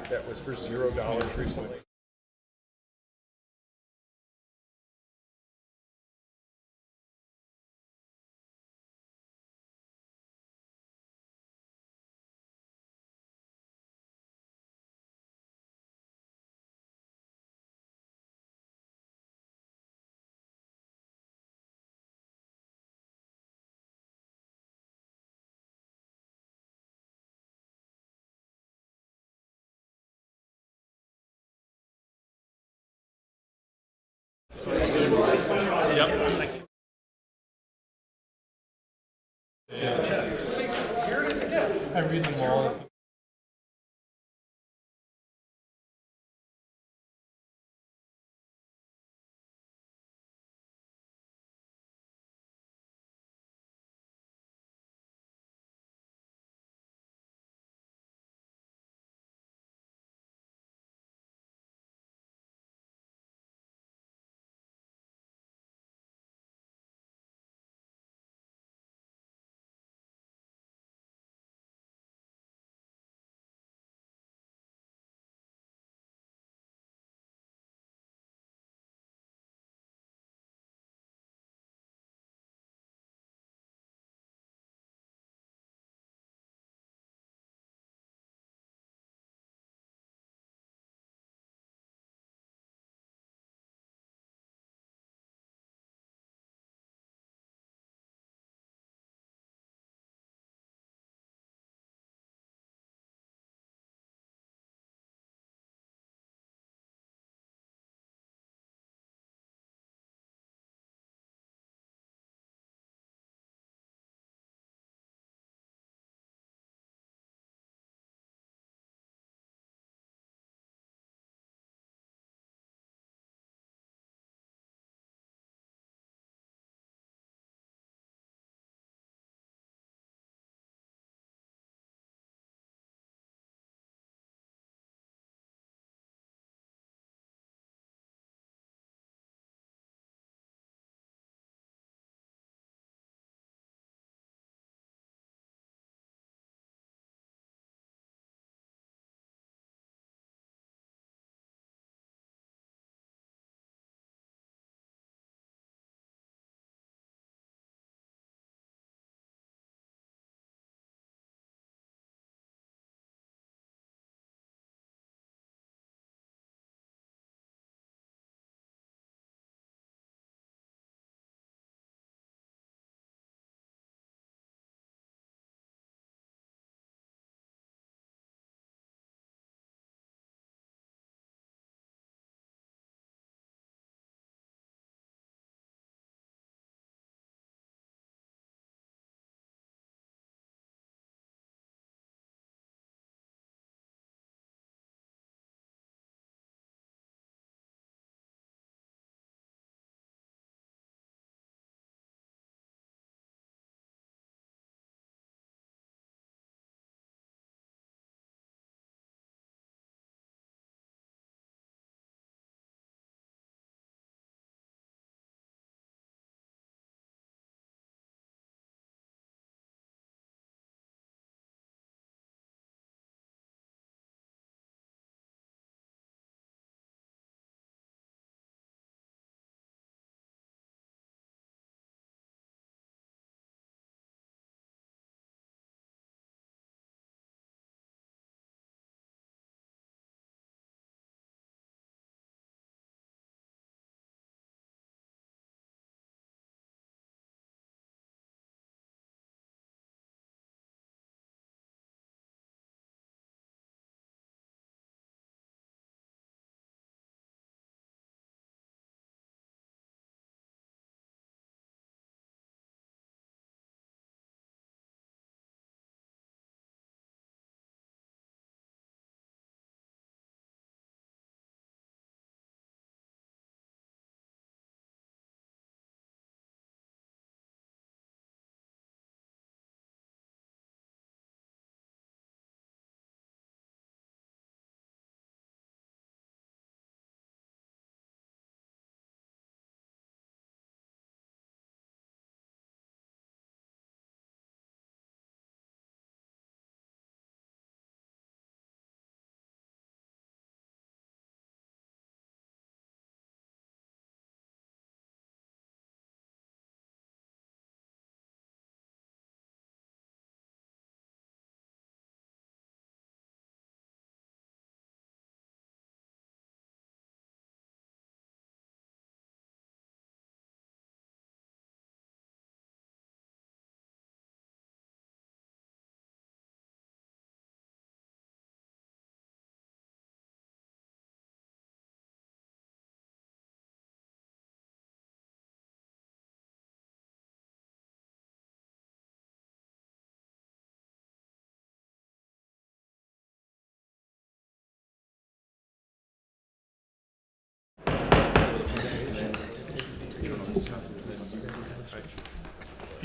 that was for $0 recently. Yep. I'm reading them all.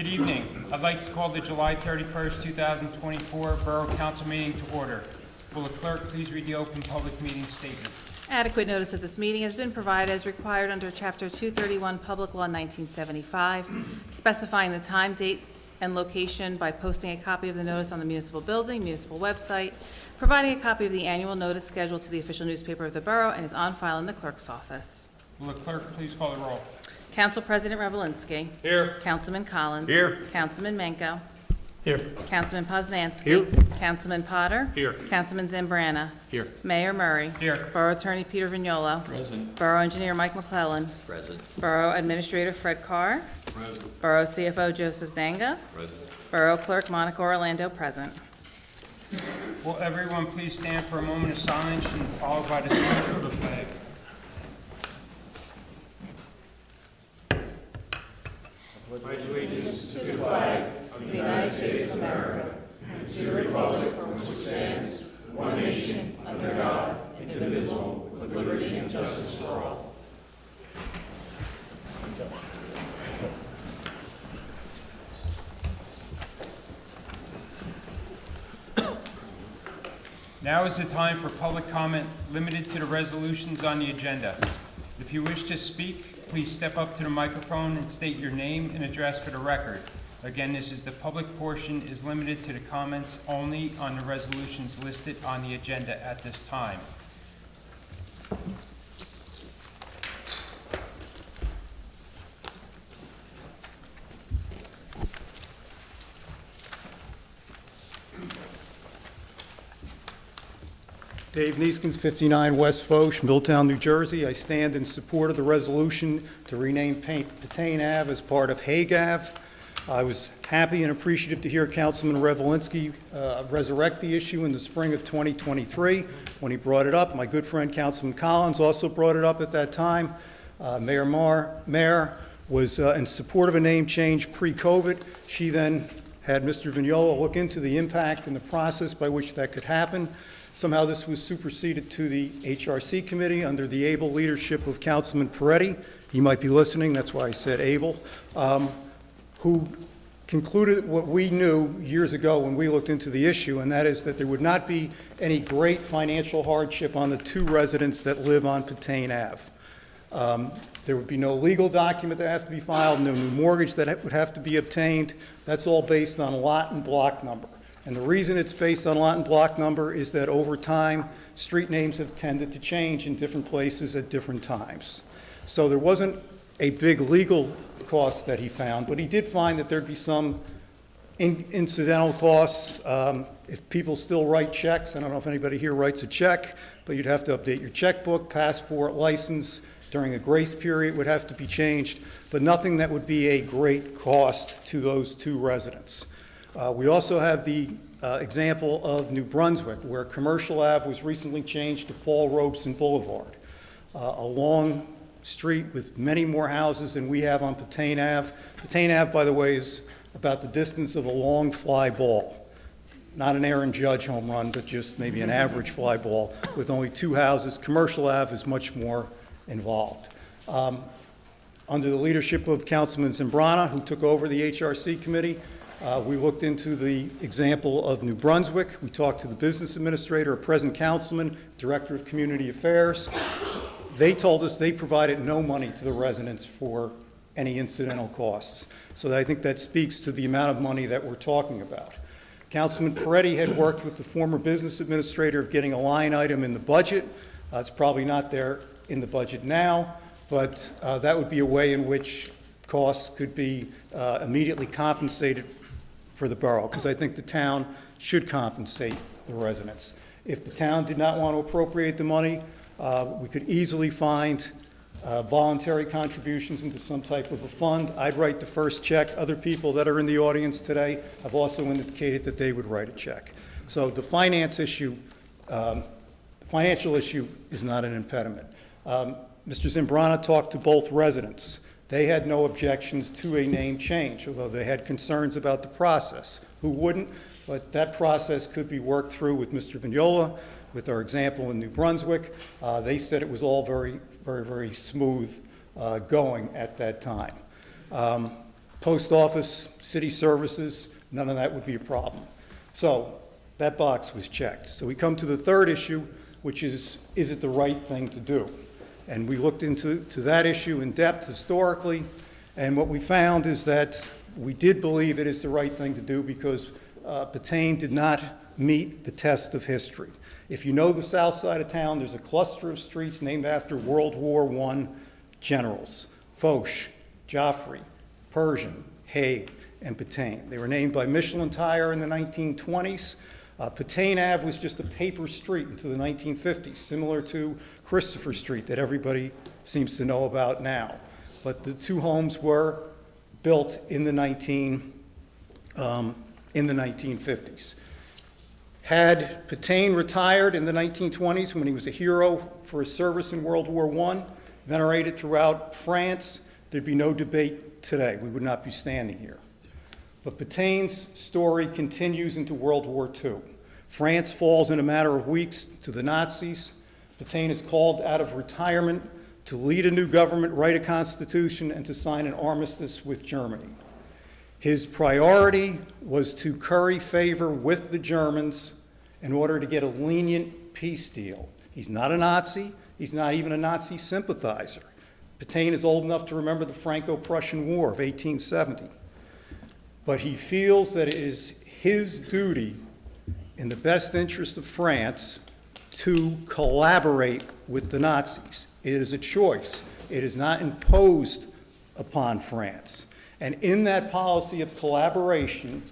Good evening. I'd like to call the July 31st, 2024 Borough Council meeting to order. Will the clerk please read the open public meeting statement? Adequate notice of this meeting has been provided as required under Chapter 231 Public Law 1975, specifying the time, date, and location by posting a copy of the notice on the municipal building, municipal website, providing a copy of the annual notice schedule to the official newspaper of the borough, and is on file in the clerk's office. Will the clerk please call the roll? Council President Revelinsky. Here. Councilman Collins. Here. Councilman Menko. Here. Councilman Poznanski. Here. Councilman Potter. Here. Councilman Zambrana. Here. Mayor Murray. Here. Borough Attorney Peter Vignolo. Present. Borough Engineer Mike McClellan. Present. Borough Administrator Fred Carr. Present. Borough CFO Joseph Zanga. Present. Borough Clerk Monica Orlando, present. Will everyone please stand for a moment of silence and followed by the salute of the flag? The United States of America, and to the republic for which it stands, one nation, under God, indivisible, with liberty and justice for all. Now is the time for public comment limited to the resolutions on the agenda. If you wish to speak, please step up to the microphone and state your name and address for the record. Again, the public portion is limited to the comments only on the resolutions listed on the agenda at this time. Dave Neeskens, 59 West Foch, Milltown, New Jersey. I stand in support of the resolution to rename Patain Ave as part of Hague Ave. I was happy and appreciative to hear Councilman Revelinsky resurrect the issue in the spring of 2023 when he brought it up. My good friend Councilman Collins also brought it up at that time. Mayor was in support of a name change pre-COVID. She then had Mr. Vignola look into the impact and the process by which that could happen. Somehow this was superseded to the HRC committee under the able leadership of Councilman Peretti. He might be listening, that's why I said able, who concluded what we knew years ago when we looked into the issue, and that is that there would not be any great financial hardship on the two residents that live on Patain Ave. There would be no legal document that have to be filed, no new mortgage that would have to be obtained. That's all based on lot and block number. And the reason it's based on lot and block number is that over time, street names have tended to change in different places at different times. So there wasn't a big legal cost that he found, but he did find that there'd be some incidental costs. If people still write checks, I don't know if anybody here writes a check, but you'd have to update your checkbook, passport, license. During a grace period would have to be changed, but nothing that would be a great cost to those two residents. We also have the example of New Brunswick, where Commercial Ave was recently changed to Paul Robeson Boulevard, a long street with many more houses than we have on Patain Ave. Patain Ave, by the way, is about the distance of a long fly ball. Not an Aaron Judge home run, but just maybe an average fly ball with only two houses. Commercial Ave is much more involved. Under the leadership of Councilman Zambrana, who took over the HRC committee, we looked into the example of New Brunswick. We talked to the business administrator, a present councilman, director of community affairs. They told us they provided no money to the residents for any incidental costs. So I think that speaks to the amount of money that we're talking about. Councilman Peretti had worked with the former business administrator of getting a line item in the budget. It's probably not there in the budget now, but that would be a way in which costs could be immediately compensated for the borough, because I think the town should compensate the residents. If the town did not want to appropriate the money, we could easily find voluntary contributions into some type of a fund. I'd write the first check. Other people that are in the audience today have also indicated that they would write a check. So the financial issue is not an impediment. Mr. Zambrana talked to both residents. They had no objections to a name change, although they had concerns about the process. Who wouldn't? But that process could be worked through with Mr. Vignola, with our example in New Brunswick. They said it was all very, very, very smooth going at that time. post office, city services, none of that would be a problem. So that box was checked. So we come to the third issue, which is it the right thing to do? And we looked into that issue in depth historically, and what we found is that we did believe it is the right thing to do because Petain did not meet the test of history. If you know the south side of town, there's a cluster of streets named after World War I generals: Foch, Joffre, Pershing, Haig, and Petain. They were named by Michelin Tire in the 1920s. Petain Ave was just a paper street until the 1950s, similar to Christopher Street that everybody seems to know about now. But the two homes were built in the 1950s. Had Petain retired in the 1920s when he was a hero for his service in World War I, venerated throughout France, there'd be no debate today. We would not be standing here. But Petain's story continues into World War II. France falls in a matter of weeks to the Nazis. Petain is called out of retirement to lead a new government, write a constitution, and to sign an armistice with Germany. His priority was to curry favor with the Germans in order to get a lenient peace deal. He's not a Nazi. He's not even a Nazi sympathizer. Petain is old enough to remember the Franco-Prussian War of 1870. But he feels that it is his duty in the best interest of France to collaborate with the Nazis. It is a choice. It is not imposed upon France. And in that policy of collaboration,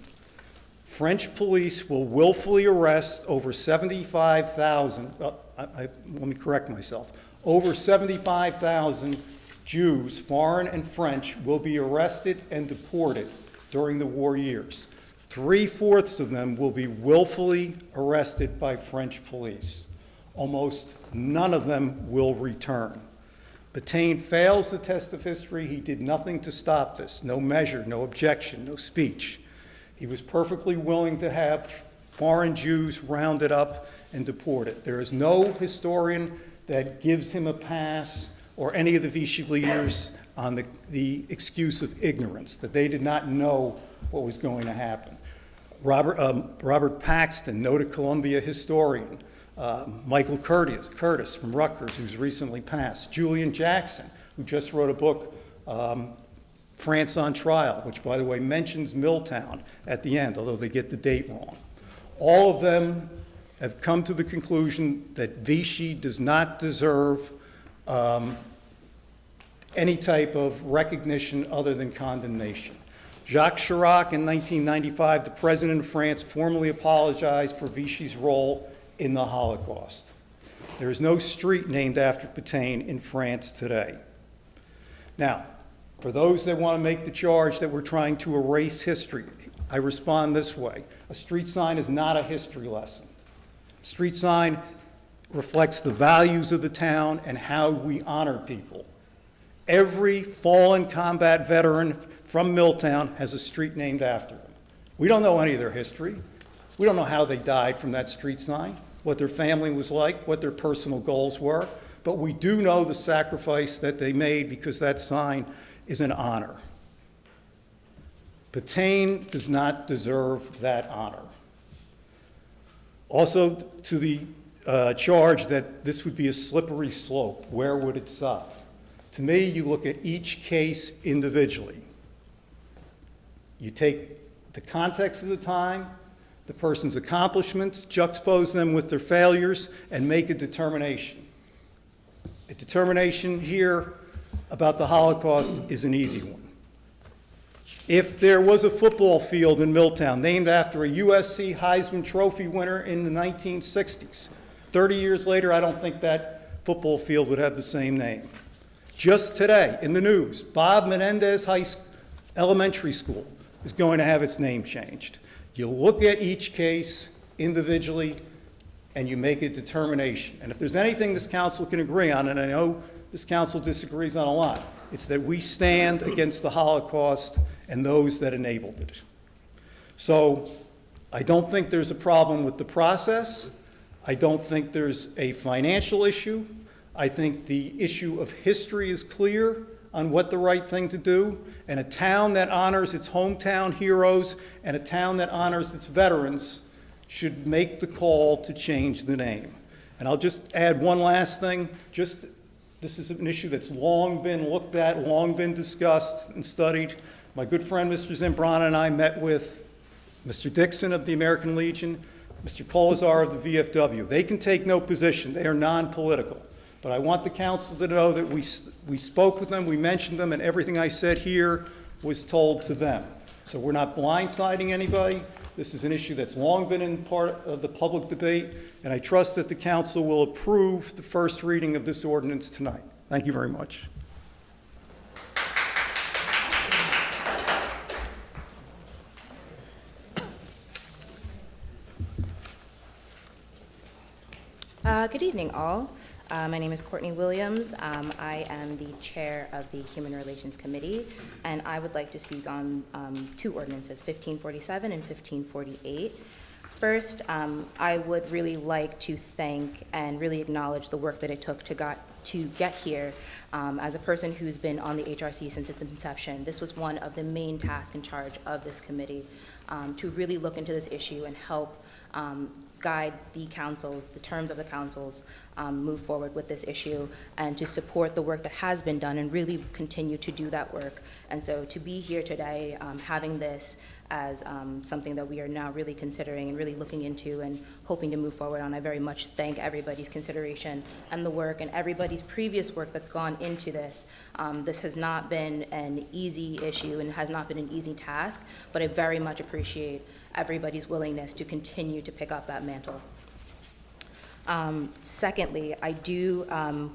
French police will willfully arrest over 75,000, let me correct myself, over 75,000 Jews, foreign and French, will be arrested and deported during the war years. 3/4 of them will be willfully arrested by French police. Almost none of them will return. Petain fails the test of history. He did nothing to stop this. No measure, no objection, no speech. He was perfectly willing to have foreign Jews rounded up and deported. There is no historian that gives him a pass, or any of the Vichy leaders, on the excuse of ignorance, that they did not know what was going to happen. Robert Paxton, noted Columbia historian, Michael Curtis from Rutgers, who's recently passed, Julian Jackson, who just wrote a book, France on Trial, which, by the way, mentions Milltown at the end, although they get the date wrong. All of them have come to the conclusion that Vichy does not deserve any type of recognition other than condemnation. Jacques Chirac, in 1995, the president of France, formally apologized for Vichy's role in the Holocaust. There is no street named after Petain in France today. Now, for those that want to make the charge that we're trying to erase history, I respond this way. A street sign is not a history lesson. A street sign reflects the values of the town and how we honor people. Every fallen combat veteran from Milltown has a street named after them. We don't know any of their history. We don't know how they died from that street sign, what their family was like, what their personal goals were, but we do know the sacrifice that they made because that sign is an honor. Petain does not deserve that honor. Also, to the charge that this would be a slippery slope, where would it stop? To me, you look at each case individually. You take the context of the time, the person's accomplishments, juxtapose them with their failures, and make a determination. A determination here about the Holocaust is an easy one. If there was a football field in Milltown named after a USC Heisman Trophy winner in the 1960s, 30 years later, I don't think that football field would have the same name. Just today, in the news, Bob Menendez Elementary School is going to have its name changed. You look at each case individually, and you make a determination. And if there's anything this council can agree on, and I know this council disagrees on a lot, it's that we stand against the Holocaust and those that enabled it. So I don't think there's a problem with the process. I don't think there's a financial issue. I think the issue of history is clear on what the right thing to do, and a town that honors its hometown heroes and a town that honors its veterans should make the call to change the name. And I'll just add one last thing. This is an issue that's long been looked at, long been discussed and studied. My good friend, Mr. Zambrana, and I met with Mr. Dixon of the American Legion, Mr. Colazar of the VFW. They can take no position. They are non-political. But I want the council to know that we spoke with them, we mentioned them, and everything I said here was told to them. So we're not blindsiding anybody. This is an issue that's long been in part of the public debate, and I trust that the council will approve the first reading of this ordinance tonight. Thank you very much. Good evening, all. My name is Courtney Williams. I am the chair of the Human Relations Committee, and I would like to speak on two ordinances, 1547 and 1548. First, I would really like to thank and really acknowledge the work that it took to get here. As a person who's been on the HRC since its inception, this was one of the main tasks in charge of this committee, to really look into this issue and help guide the councils, the terms of the councils, move forward with this issue, and to support the work that has been done and really continue to do that work. And so to be here today, having this as something that we are now really considering and really looking into and hoping to move forward on, I very much thank everybody's consideration and the work and everybody's previous work that's gone into this. This has not been an easy issue and has not been an easy task, but I very much appreciate everybody's willingness to continue to pick up that mantle. Secondly, I do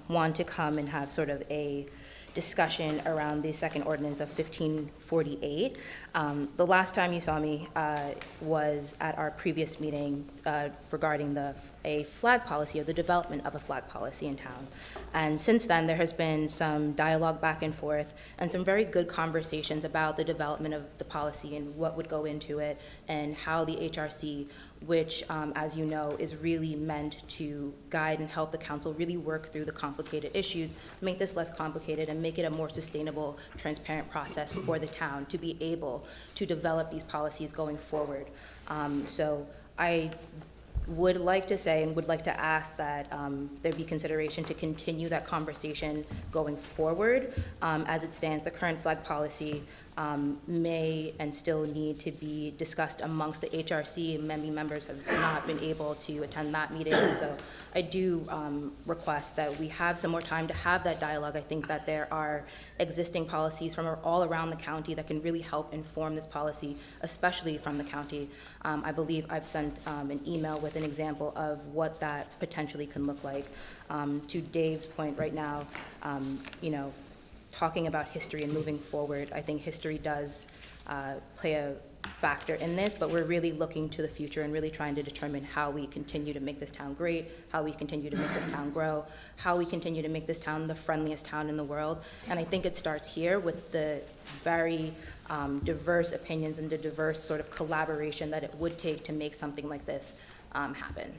want to come and have sort of a discussion around the second ordinance of 1548. The last time you saw me was at our previous meeting regarding a flag policy, or the development of a flag policy in town. And since then, there has been some dialogue back and forth and some very good conversations about the development of the policy and what would go into it and how the HRC, which, as you know, is really meant to guide and help the council really work through the complicated issues, make this less complicated, and make it a more sustainable, transparent process for the town to be able to develop these policies going forward. So I would like to say and would like to ask that there be consideration to continue that conversation going forward. As it stands, the current flag policy may and still need to be discussed amongst the HRC. Many members have not been able to attend that meeting, so I do request that we have some more time to have that dialogue. I think that there are existing policies from all around the county that can really help inform this policy, especially from the county. I believe I've sent an email with an example of what that potentially can look like. To Dave's point right now, you know, talking about history and moving forward, I think history does play a factor in this, but we're really looking to the future and really trying to determine how we continue to make this town great, how we continue to make this town grow, how we continue to make this town the friendliest town in the world. And I think it starts here with the very diverse opinions and the diverse sort of collaboration that it would take to make something like this happen.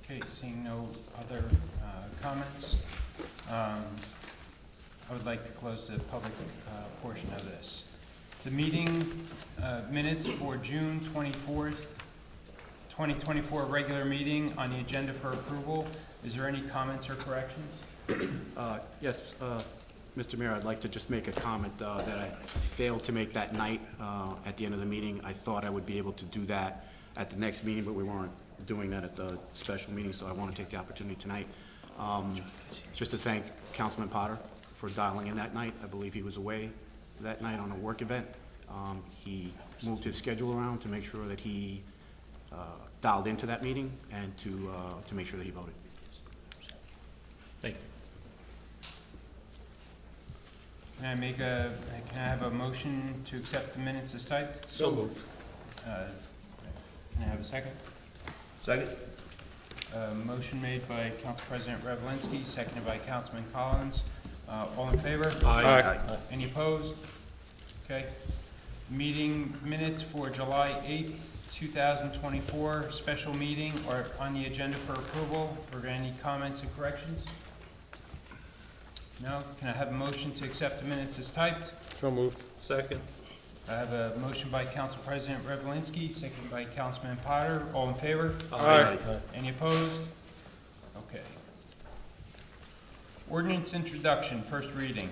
Okay, seeing no other comments, I would like to close the public portion of this. The meeting minutes for June 24th, 2024 regular meeting on the agenda for approval. Is there any comments or corrections? Yes, Mr. Mayor, I'd like to just make a comment that I failed to make that night at the end of the meeting. I thought I would be able to do that at the next meeting, but we weren't doing that at the special meeting, so I want to take the opportunity tonight just to thank Councilman Potter for dialing in that night. I believe he was away that night on a work event. He moved his schedule around to make sure that he dialed into that meeting and to make sure that he voted. Thank you. Can I have a motion to accept the minutes as typed? So moved. Can I have a second? Second? Motion made by Council President Revelinsky, seconded by Councilman Collins. All in favor? Aye. Any opposed? Okay. Meeting minutes for July 8th, 2024, special meeting are on the agenda for approval. Are there any comments or corrections? No? Can I have a motion to accept the minutes as typed? So moved. Second. I have a motion by Council President Revelinsky, seconded by Councilman Potter. All in favor? Aye. Any opposed? Okay. Ordinance introduction, first reading.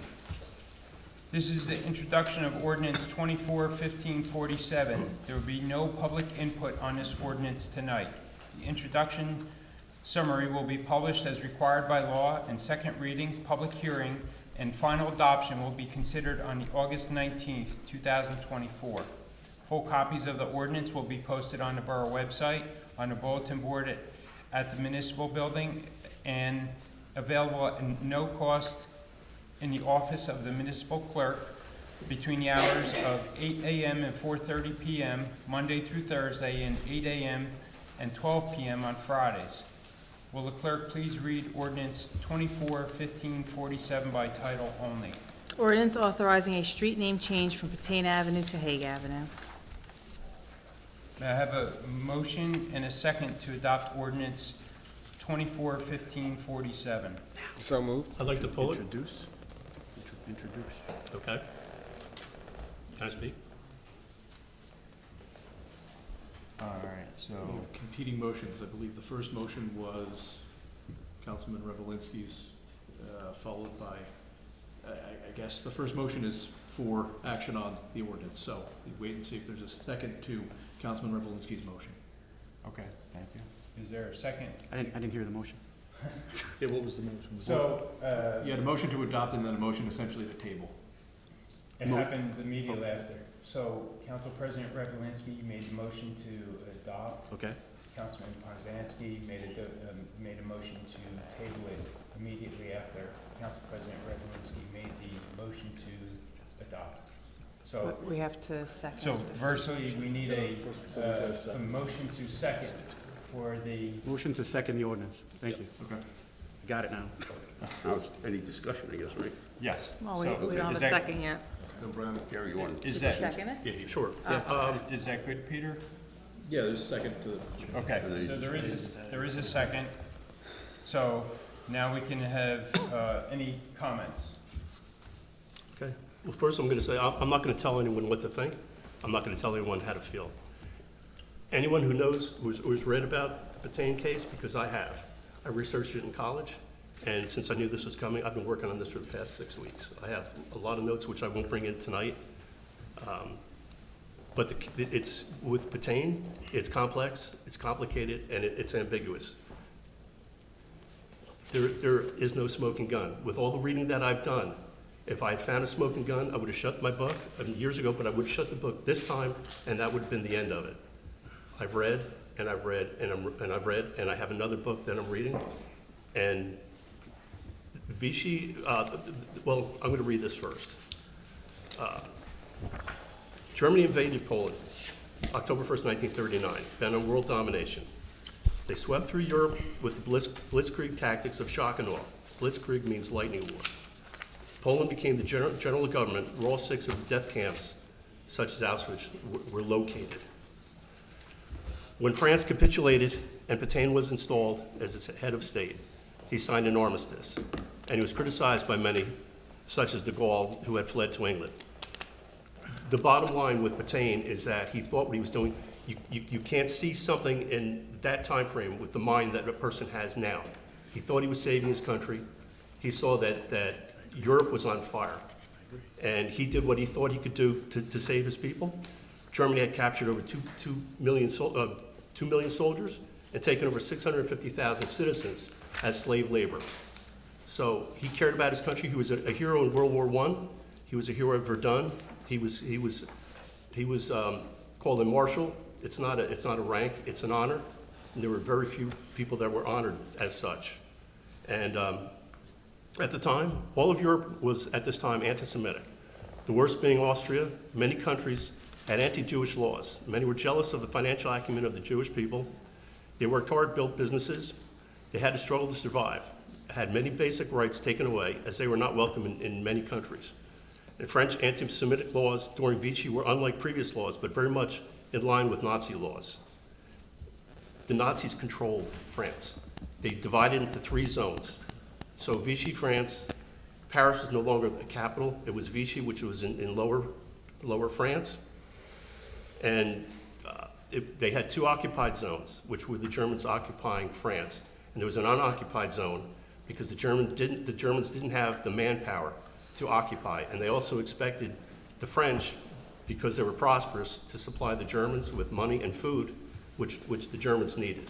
This is the introduction of ordinance 24-1547. There will be no public input on this ordinance tonight. The introduction summary will be published as required by law, and second reading, public hearing, and final adoption will be considered on the August 19th, 2024. Full copies of the ordinance will be posted on the borough website, on the bulletin board at the municipal building, and available at no cost in the office of the municipal clerk between the hours of 8 a.m. and 4:30 p.m., Monday through Thursday, and 8 a.m. and 12 p.m. on Fridays. Will the clerk please read ordinance 24-1547 by title only? Ordinance authorizing a street name change from Patane Avenue to Hague Avenue. May I have a motion and a second to adopt ordinance 24-1547? So moved. I'd like to pull it. Introduce. Introduce. Okay. Can I speak? All right, so, Competing motions, I believe the first motion was Councilman Revelinsky's, followed by, I guess, the first motion is for action on the ordinance, so we wait and see if there's a second to Councilman Revelinsky's motion. okay, thank you. Is there a second? I didn't hear the motion. Yeah, what was the motion? So, You had a motion to adopt and then a motion essentially to table. it happened immediately after. So, Council President Revelinsky made the motion to adopt. Okay. Councilman Poznanski made a motion to table it immediately after. Council President Revelinsky made the motion to adopt. So, We have to second. so virtually, we need a motion to second for the, Motion to second the ordinance. Thank you. Okay. Got it now. Now it's any discussion, I guess, right? yes. Well, So, we don't have is a that- second yet. So Brian, carry on. Is Did you that, second it? Yeah, Sure. is that good, Peter? yeah, there's a second to the. Okay, so there is a second. So now we can have, any comments? Okay. Well, first I'm going to say, I'm not going to tell anyone what to think. I'm not going to tell anyone how to feel. Anyone who knows, who's read about the Patane case, because I have. I researched it in college, and since I knew this was coming, I've been working on this for the past 6 weeks. I have a lot of notes which I won't bring in tonight. But it's, with Patane, it's complex, it's complicated, and it's ambiguous. There is no smoking gun. With all the reading that I've done, if I had found a smoking gun, I would have shut my book years ago, but I would have shut the book this time, and that would have been the end of it. I've read, and I've read, and I've read, and I have another book that I'm reading, and Vichy, well, I'm going to read this first. Germany invaded Poland, October 1st, 1939, bent on world domination. They swept through Europe with the blitzkrieg tactics of shock and awe. Blitzkrieg means lightning war. Poland became the general government, where all 6 of the death camps, such as Auschwitz, were located. When France capitulated and Patane was installed as its head of state, he signed an armistice, and he was criticized by many, such as de Gaulle, who had fled to England. The bottom line with Patane is that he thought what he was doing, you can't see something in that time frame with the mind that a person has now. He thought he was saving his country. He saw that Europe was on fire, and he did what he thought he could do to save his people. Germany had captured over 2 million soldiers and taken over 650,000 citizens as slave labor. So he cared about his country. He was a hero in World War I. He was a hero at Verdun. He was called a marshal. It's not a rank. It's an honor. And there were very few people that were honored as such. And at the time, all of Europe was at this time anti-Semitic. The worst being Austria. Many countries had anti-Jewish laws. Many were jealous of the financial acumen of the Jewish people. They worked hard, built businesses. They had to struggle to survive. Had many basic rights taken away, as they were not welcome in many countries. And French anti-Semitic laws during Vichy were unlike previous laws, but very much in line with Nazi laws. The Nazis controlled France. They divided into 3 zones. So Vichy, France, Paris was no longer the capital. It was Vichy, which was in lower France. And they had 2 occupied zones, which were the Germans occupying France. And there was an unoccupied zone because the Germans didn't have the manpower to occupy. And they also expected the French, because they were prosperous, to supply the Germans with money and food, which the Germans needed.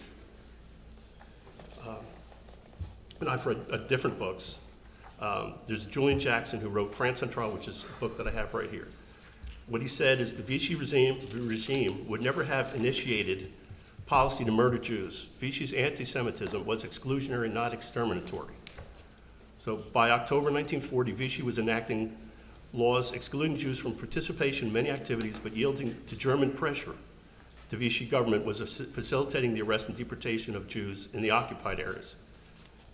And I've read different books. There's Julian Jackson, who wrote France on Trial, which is a book that I have right here. What he said is the Vichy regime would never have initiated policy to murder Jews. Vichy's anti-Semitism was exclusionary, not exterminatory. So by October 1940, Vichy was enacting laws excluding Jews from participation in many activities, but yielding to German pressure. The Vichy government was facilitating the arrest and deportation of Jews in the occupied areas.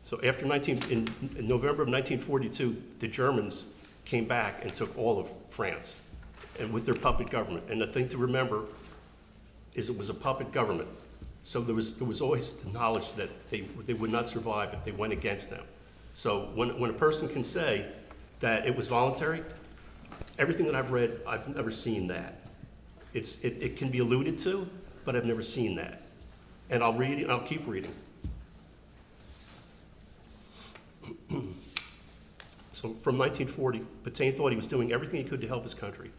So after in November of 1942, the Germans came back and took all of France, and with their puppet government. And the thing to remember is it was a puppet government. So there was always the knowledge that they would not survive if they went against them. So when a person can say that it was voluntary, everything that I've read, I've never seen that. It can be alluded to, but I've never seen that. And I'll read it, and I'll keep reading. So from 1940, Pétain thought he was doing everything he could to help his country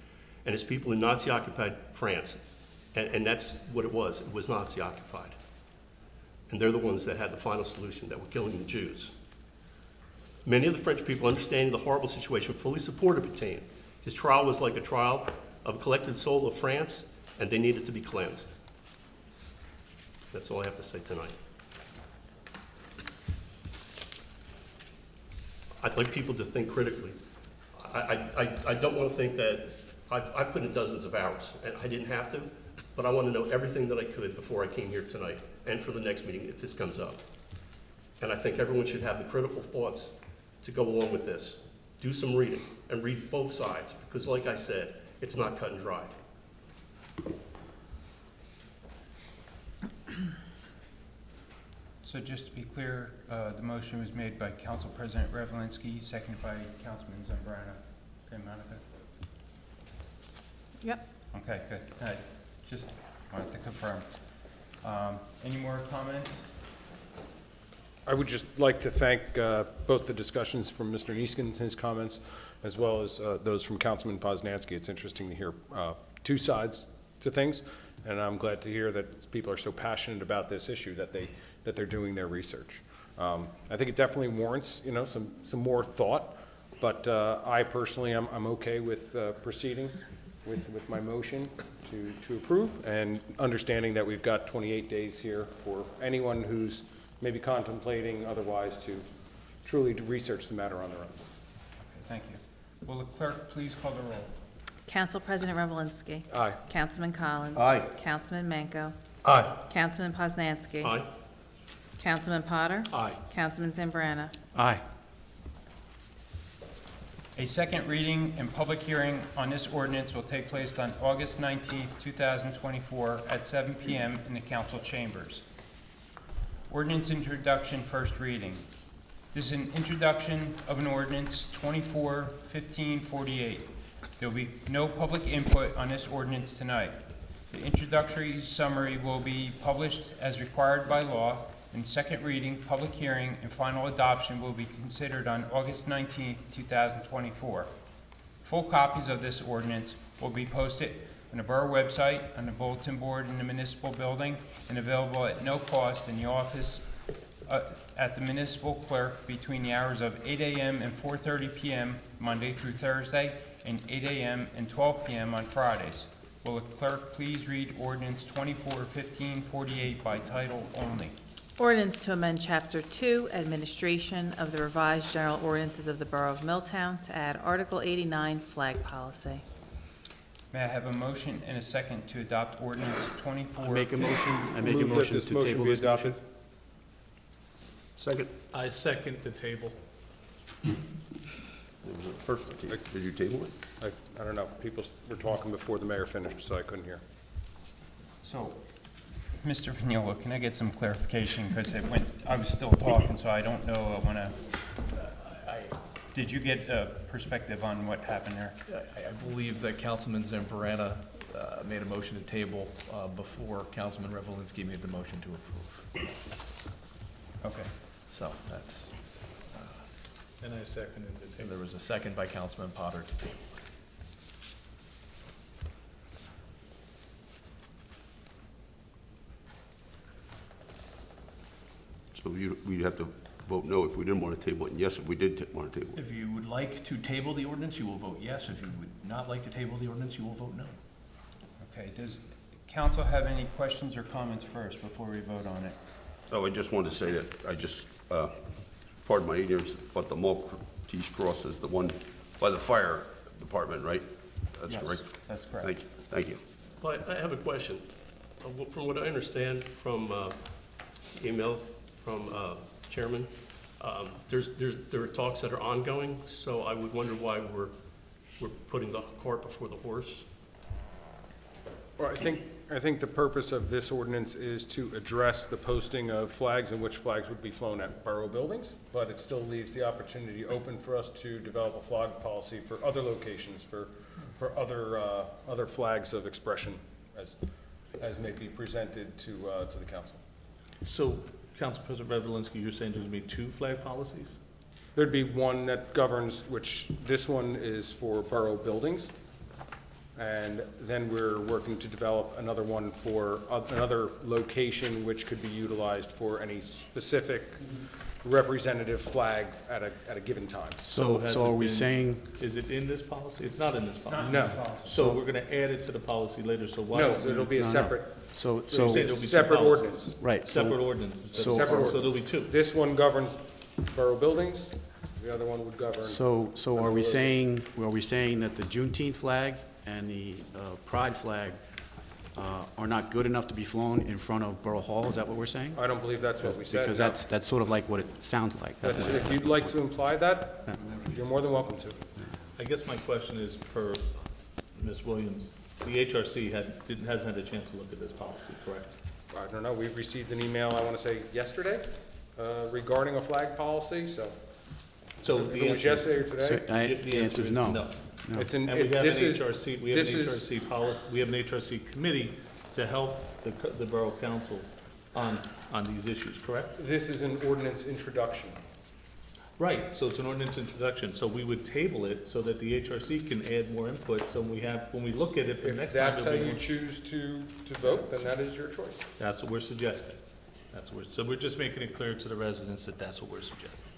and his people in Nazi-occupied France. And that's what it was. It was Nazi-occupied. And they're the ones that had the final solution, that were killing the Jews. Many of the French people, understanding the horrible situation, fully supported Pétain. His trial was like a trial of a collective soul of France, and they needed to be cleansed. That's all I have to say tonight. I'd like people to think critically. I don't want to think that I've put in dozens of hours, and I didn't have to, but I want to know everything that I could before I came here tonight and for the next meeting if this comes up. And I think everyone should have the critical thoughts to go along with this. Do some reading and read both sides, because like I said, it's not cut and dried. So just to be clear, the motion was made by Council President Revelinsky, seconded by Councilman Zambrano. Okay, Monica? Yep. Okay, good. I just wanted to confirm. Any more comments? I would just like to thank both the discussions from Mr. Nieskin and his comments, as well as those from Councilman Poznansky. It's interesting to hear 2 sides to things, and I'm glad to hear that people are so passionate about this issue that they're doing their research. I think it definitely warrants, some more thought, but I personally I'm okay with proceeding with my motion to approve, and understanding that we've got 28 days here for anyone who's maybe contemplating otherwise to truly research the matter on their own. Okay, thank you. Will the clerk please call the roll? Council President Revelinsky. Aye. Councilman Collins. Aye. Councilman Manco. Aye. Councilman Poznansky. Aye. Councilman Potter. Aye. Councilman Zambrana. Aye. A second reading and public hearing on this ordinance will take place on August 19th, 2024 at 7 p.m. in the council chambers. Ordinance introduction, first reading. This is an introduction of an ordinance 24-1548. There will be no public input on this ordinance tonight. The introductory summary will be published as required by law, and second reading, public hearing, and final adoption will be considered on August 19th, 2024. Full copies of this ordinance will be posted on the borough website, on the bulletin board in the municipal building, and available at no cost in the office at the municipal clerk between the hours of 8 a.m. and 4:30 p.m. Monday through Thursday, and 8 a.m. and 12 p.m. on Fridays. Will the clerk please read ordinance 24-1548 by title only? Ordinance to amend Chapter 2, Administration of the Revised General Ordinances of the Borough of Milltown to add Article 89, Flag Policy. May I have a motion and a second to adopt ordinance 24? I make a motion Move that this to motion table be this motion. adopted. Second. I second the table. It was the first, did you table it? I don't know, people were talking before the mayor finished, so I couldn't hear. So, Mr. Vignola, can I get some clarification? Because I was still talking, so I don't know, I want to, did you get a perspective on what happened there? I believe that Councilman Zambrana made a motion to table before Councilman Revelinsky made the motion to approve. Okay. So that's, And I seconded the and table. there was a second by Councilman Potter to table. So we'd have to vote no if we didn't want to table it, and yes if we did want to table it. If you would like to table the ordinance, you will vote yes. If you would not like to table the ordinance, you will vote no. Okay, does council have any questions or comments first before we vote on it? Oh, I just wanted to say that I just, pardon my ignorance, but the Maltese cross is the one by the fire department, right? That's Yes, correct? that's correct. Thank you, thank you. But I have a question. From what I understand from email from Chairman, there are talks that are ongoing, so I would wonder why we're putting the cart before the horse. Well, I think the purpose of this ordinance is to address the posting of flags and which flags would be flown at borough buildings, but it still leaves the opportunity open for us to develop a flag policy for other locations, for other flags of expression as may be presented to the council. So, Council President Revelinsky, you're saying there's gonna be 2 flag policies? There'd be one that governs, which, this one is for borough buildings, and then we're working to develop another one for another location which could be utilized for any specific representative flag at a given time. So has So are it we been- saying, Is it in this policy? It's not in this policy. No, So we're gonna add it to the policy later, so why? no, don't we- it'll be a No, no. separate, so, So you're saying so, there'll be 2 separate policies? ordinance. right, so, Separate ordinances. so- Separate So there'll be 2. This one governs borough buildings, the other one would govern. so are we saying that the Juneteenth flag and the Pride flag are not good enough to be flown in front of Borough Hall? Is that what we're saying? I don't believe that's what we said. Because no. that's sort of like what it sounds like. That's That's, why- if you'd like to imply that, you're more than welcome to. I guess my question is per Ms. Williams, the HRC hasn't had a chance to look at this policy, correct? I don't know, we've received an email, I want to say yesterday, regarding a flag policy, so So if the it was answer, yesterday or So today. the answer is no. no. It's in, And we have an this is, HRC, we have this an is- HRC policy, we have an HRC committee to help the Borough Council on these issues, correct? this is an ordinance introduction. Right, so it's an ordinance introduction, so we would table it so that the HRC can add more input, so when we look at it for If next time. that's how it'll be you more- choose to vote, then that is your choice. That's what we're suggesting. So we're just making it clear to the residents that that's what we're suggesting.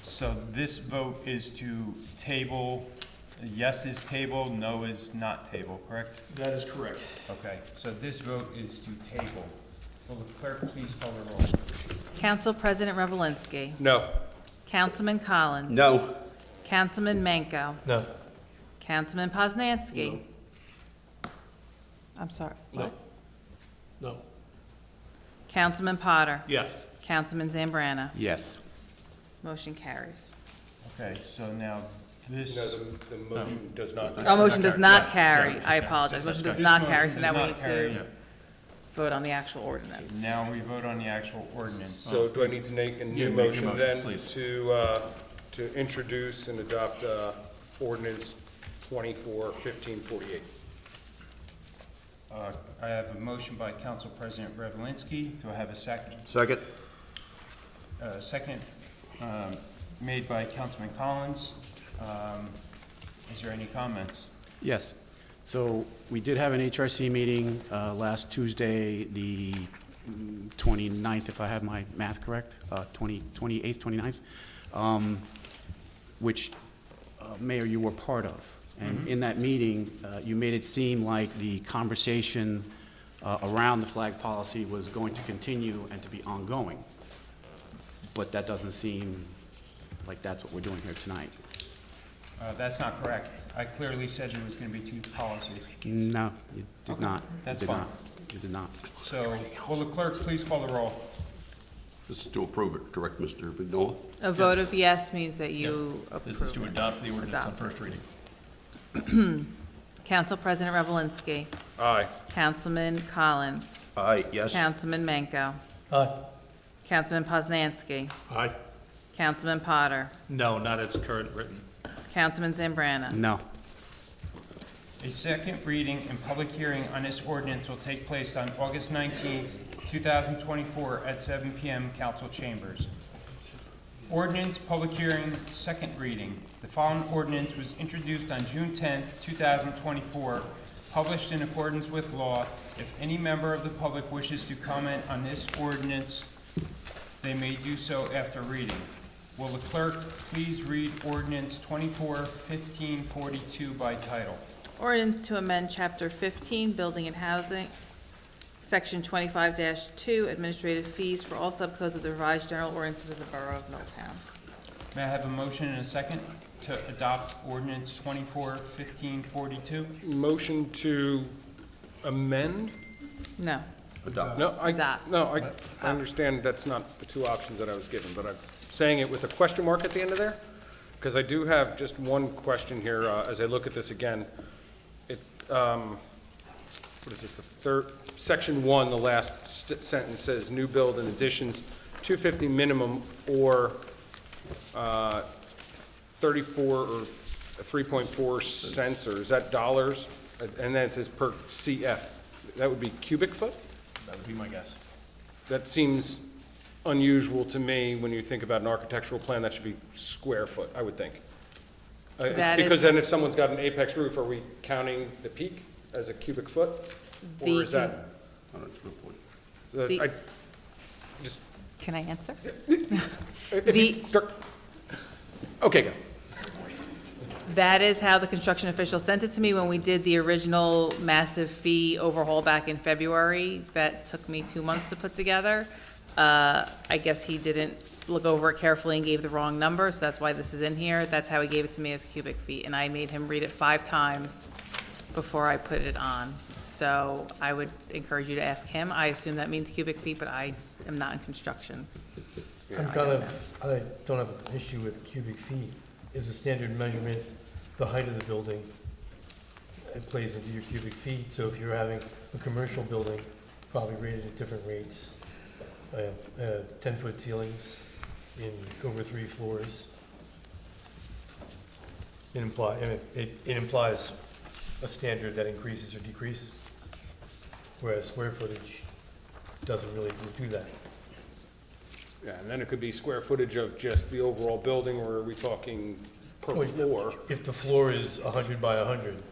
So this vote is to table, yes is table, no is not table, correct? That is correct. Okay, so this vote is to table. Will the clerk please call the roll? Council President Revelinsky. No. Councilman Collins. No, Councilman Manco. No. Councilman Poznanski. I'm sorry. No. No. Councilman Potter. Yes. Councilman Zambrana. Yes. Motion carries. Okay, so now this. No, the motion does not. Oh, motion does not carry. Yeah. I apologize. Motion does This not motion carry, so does now we not need carry. to vote on the actual ordinance. Now we vote on the actual ordinance. So do I need to make a Yeah, new make your motion motion, then please. to introduce and adopt ordinance 24-1548? I have a motion by Council President Revelinsky. Do I have a second? second? Second, made by Councilman Collins. Is there any comments? Yes. So we did have an HRC meeting last Tuesday, the 29th, if I have my math correct, 28th, 29th, which, Mayor, you were part of. And in that meeting, you made it seem like the conversation around the flag policy was going to continue and to be ongoing. But that doesn't seem like that's what we're doing here tonight. That's not correct. I clearly said there was going to be 2 policies. No, you did not. You that's did fine. not. You did not. So will the clerk please call the roll? This is to approve it, correct, Mr. Vignola? A vote of yes means that you approve. This is to it. adopt the ordinance on Adopt. first reading. Council President Revelinsky. Aye. Councilman Collins. Aye, yes. Councilman Menko. Aye. Councilman Poznanski. Aye. Councilman Potter. No, not as current written. Councilman Zambrana. No. A second reading and public hearing on this ordinance will take place on August 19th, 2024 at 7 p.m. Council Chambers. Ordinance, public hearing, second reading. The following ordinance was introduced on June 10th, 2024, published in accordance with law. If any member of the public wishes to comment on this ordinance, they may do so after reading. Will the clerk please read ordinance 24-1542 by title? Ordinance to amend Chapter 15, Building and Housing, Section 25-2, Administrative Fees for all subcodes of the revised general ordinances of the Borough of Milltown. May I have a motion and a second to adopt ordinance 24-1542? Motion to amend? No. Adopt. No, Adopt. I understand that's not the two options that I was given, but I'm saying it with a question mark at the end of there, because I do have just one question here, as I look at this again. It, what is this, the third, section 1, the last sentence says, new build and additions, 250 minimum, or 34 or 3.4 cents, or is that dollars? And then it says per CF. That would be cubic foot? That would be my guess. That seems unusual to me when you think about an architectural plan. That should be square foot, I would think. That is- Because then if someone's got an apex roof, are we counting the peak as a cubic foot? The Or is that, Oh, that's a good point. so The- I, just, Can I answer? if The- you start, okay, go. That is how the construction official sent it to me when we did the original massive fee overhaul back in February. That took me 2 months to put together. I guess he didn't look over it carefully and gave the wrong number, so that's why this is in here. That's how he gave it to me as cubic feet, and I made him read it 5 times before I put it on. So I would encourage you to ask him. I assume that means cubic feet, but I am not in construction. I'm kind of, I don't have an issue with cubic feet. Is the standard measurement the height of the building? It plays into your cubic feet, so if you're having a commercial building, probably rated at different rates. 10-foot ceilings in over 3 floors. It implies a standard that increases or decreases, whereas square footage doesn't really do that. Yeah, and then it could be square footage of just the overall building, or are we talking per Well, floor? If the floor is 100 by 100,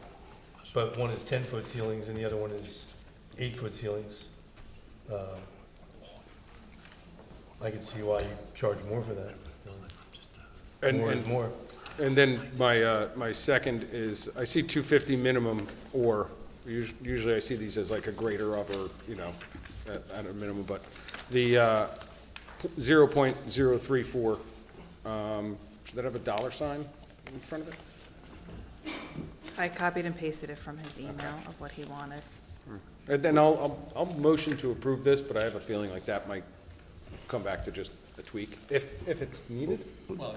but one is 10-foot ceilings and the other one is 8-foot ceilings, I could see why you charge more for that. And- More and- is more. And then my second is, I see 250 minimum, or usually I see these as like a greater of, or, you know, at a minimum, but the 0.034, should that have a dollar sign in front of it? I copied and pasted it from his email of what he wanted. And then I'll motion to approve this, but I have a feeling like that might come back to just a tweak, if it's needed. Well,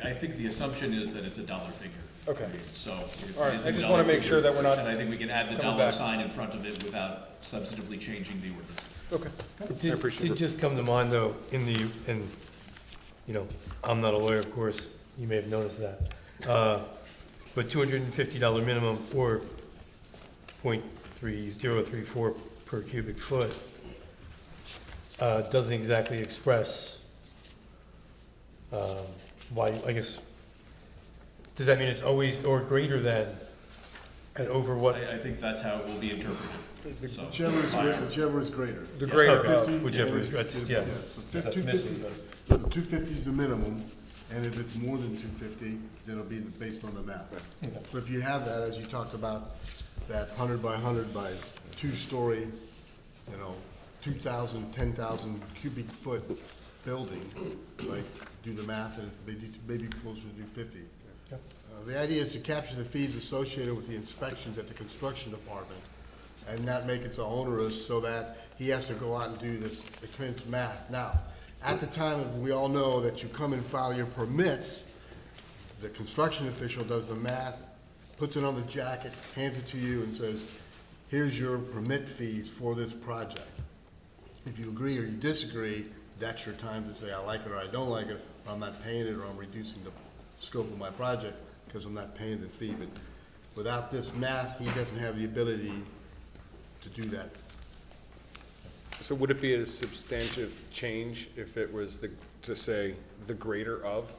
I think the assumption is that it's a dollar figure. Okay. So. if All right, it is I a just dollar wanna make figure, sure that we're not And I think we can add the coming dollar back. sign in front of it without substantively changing the ordinance. Okay. It did, appreciate did it. just come to mind, though, you know, I'm not a lawyer, of course, you may have noticed that. But $250 minimum or .3034 per cubic foot doesn't exactly express why, I guess, does that mean it's always or greater than and over what? I think that's how it will be interpreted. So, Whichever is greater. The greater Okay. of. 50, Whichever and is- it's- that's- yeah. so That's 250 missing, so the 250 is the minimum, and if it's more than 250, then it'll be based on the map. So if you have that, as you talked about, that 100 by 100 by 2-story, 2,000, 10,000 cubic foot building, right? Do the math, and maybe closer to 250. The idea is to capture the fees associated with the inspections at the construction department, and not make it so onerous so that he has to go out and do this expense math. Now, at the time, of we all know that you come and file your permits, the construction official does the math, puts it on the jacket, hands it to you, and says, here's your permit fees for this project. If you agree or you disagree, that's your time to say, I like it or I don't like it, or I'm not paying it, or I'm reducing the scope of my project because I'm not paying the fee. But without this math, he doesn't have the ability to do that. So would it be a substantive change if it was to say the greater of?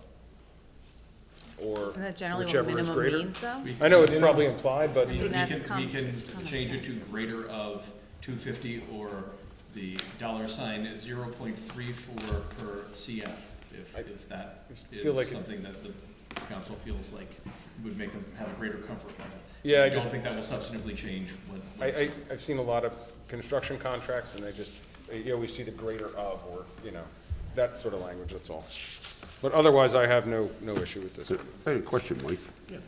Or Isn't that generally what whichever is minimum greater? means, though? I know it's probably implied, but I mean, that's We can change it to greater of 250 or the dollar sign is 0.34 per CF, if that feel like is something that the council feels like would make them have a greater comfort level. Yeah, I don't think that will substantively change what. I've seen a lot of construction contracts, and you always see the greater of, or, that sort of language, that's all. But otherwise, I have no issue with this. I had a question, Mike. Yeah.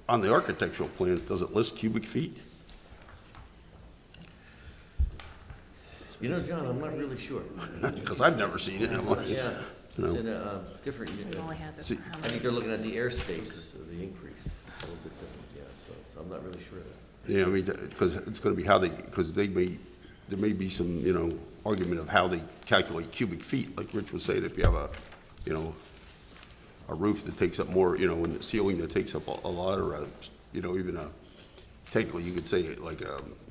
On the architectural plans, does it list cubic feet? You know, John, I'm not really sure. Because I've never seen it. Yeah, it's No. in a different, We've only had this See, for how I many? think they're looking at the airspace, of the increase. It's a little bit different, yeah, so I'm not really sure of that. Yeah, I mean, because it's going to be how because there may be some, argument of how they calculate cubic feet. Like Rich was saying, if you have a roof that takes up more, and the ceiling that takes up a lot, or even technically you could say like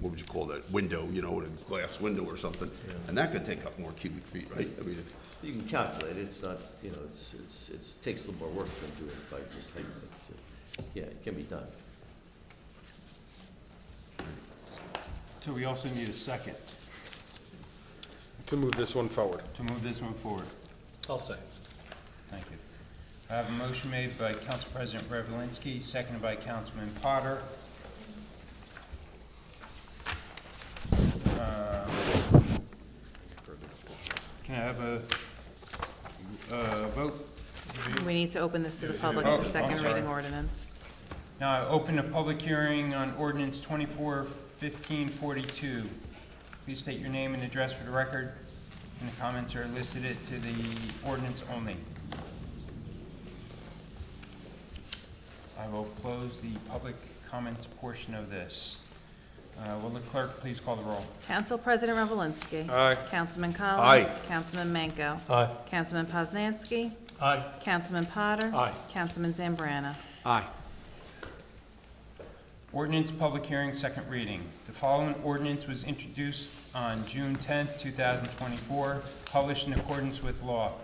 what would you call that, window, with a glass window or something, and that could take up more cubic feet, right? I mean, You can calculate it, it's not, it's takes a little more work than doing it by just height. Yeah, it can be done. So we also need a second To move this one forward. to move this one forward. I'll say. Thank you. I have a motion made by Council President Revelinsky, seconded by Councilman Potter. Can I have a vote? We need to open this to the public Oh, as a I'm second sorry. reading ordinance. Now, I open a public hearing on ordinance 24-1542. Please state your name and address for the record, and the comments are listed to the ordinance only. I will close the public comments portion of this. Will the clerk please call the roll? Council President Revelinsky. Aye. Councilman Collins. Aye. Councilman Manco. Aye. Councilman Poznanski. Aye. Councilman Potter. Aye. Councilman Zambrana. Aye. Ordinance public hearing, second reading. The following ordinance was introduced on June 10th, 2024, published in accordance with law.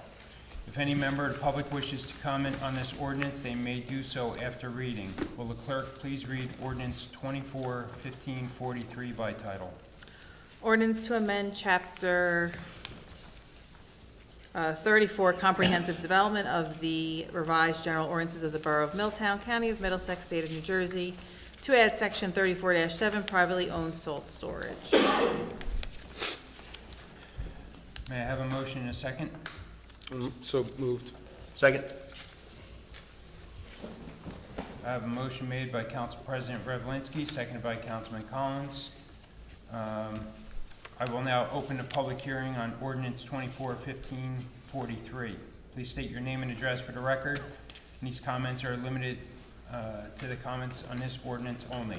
If any member of the public wishes to comment on this ordinance, they may do so after reading. Will the clerk please read ordinance 24-1543 by title? Ordinance to amend Chapter 34, Comprehensive Development of the Revised General Ordinances of the Borough of Milltown, County of Middlesex, State of New Jersey, to add Section 34-7, privately owned salt storage. May I have a motion and a second? So moved. second? I have a motion made by Council President Revelinsky, seconded by Councilman Collins. I will now open the public hearing on ordinance 24-1543. Please state your name and address for the record. And these comments are limited to the comments on this ordinance only.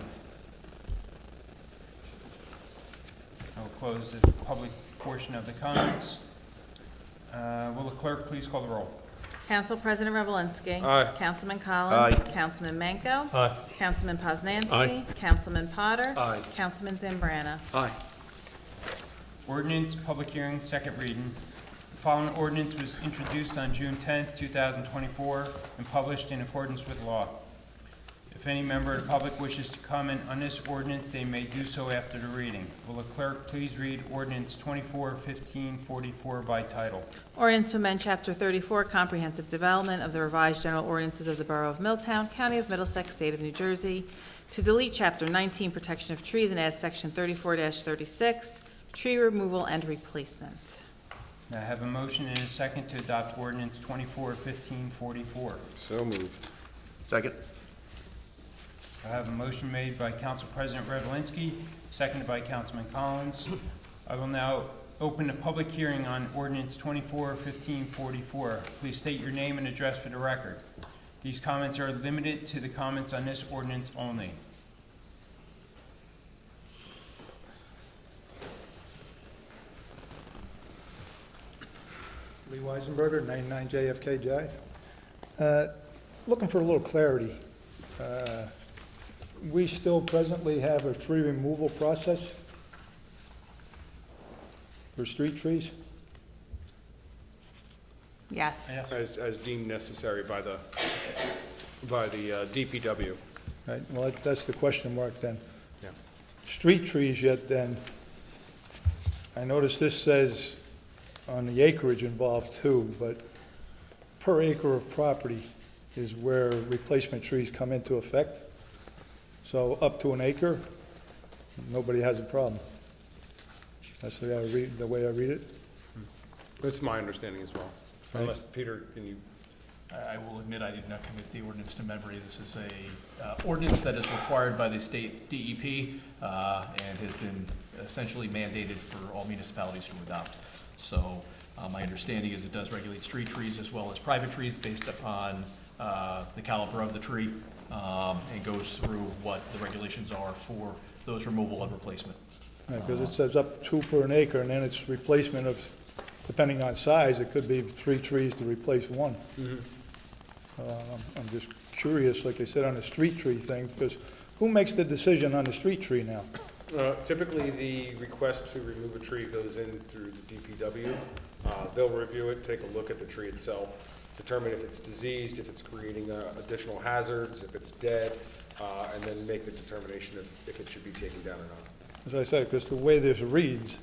I will close the public portion of the comments. Will the clerk please call the roll? Council President Revelinsky. Aye. Councilman Collins. Aye. Councilman Manco. Aye. Councilman Poznanski. Aye. Councilman Potter. Aye. Councilman Zambrana. Aye. Ordinance, public hearing, second reading. The following ordinance was introduced on June 10th, 2024, and published in accordance with law. If any member of the public wishes to comment on this ordinance, they may do so after the reading. Will the clerk please read ordinance 24-1544 by title? Ordinance to amend Chapter 34, Comprehensive Development of the Revised General Ordinances of the Borough of Milltown, County of Middlesex, State of New Jersey, to delete Chapter 19, Protection of Trees, and add Section 34-36, Tree Removal and Replacement. May I have a motion and a second to adopt ordinance 24-1544? So moved. Second? I have a motion made by Council President Revelinsky, seconded by Councilman Collins. I will now open a public hearing on ordinance 24-1544. Please state your name and address for the record. These comments are limited to the comments on this ordinance only. Lee Weisenberger, 99 JFK Drive. Looking for a little clarity. We still presently have a tree removal process for street trees? Yes. As deemed necessary by the DPW. Right, well, that's the question mark then. Yeah. Street trees yet then, I notice this says on the acreage involved too, but per acre of property is where replacement trees come into effect. So up to an acre, nobody has a problem. That's the way I read it. That's my understanding as well. Unless, Peter, can you? I will admit I did not commit the ordinance to memory. This is a ordinance that is required by the state DEP and has been essentially mandated for all municipalities to adopt. So my understanding is it does regulate street trees as well as private trees based upon the caliber of the tree and goes through what the regulations are for those removal and replacement. Because it says up to per an acre, and then it's replacement of, depending on size, it could be 3 trees to replace 1. I'm just curious, like I said, on the street tree thing, because who makes the decision on the street tree now? Typically, the request to remove a tree goes in through the DPW. They'll review it, take a look at the tree itself, determine if it's diseased, if it's creating additional hazards, if it's dead, and then make the determination if it should be taken down or not. As I said, because the way this reads,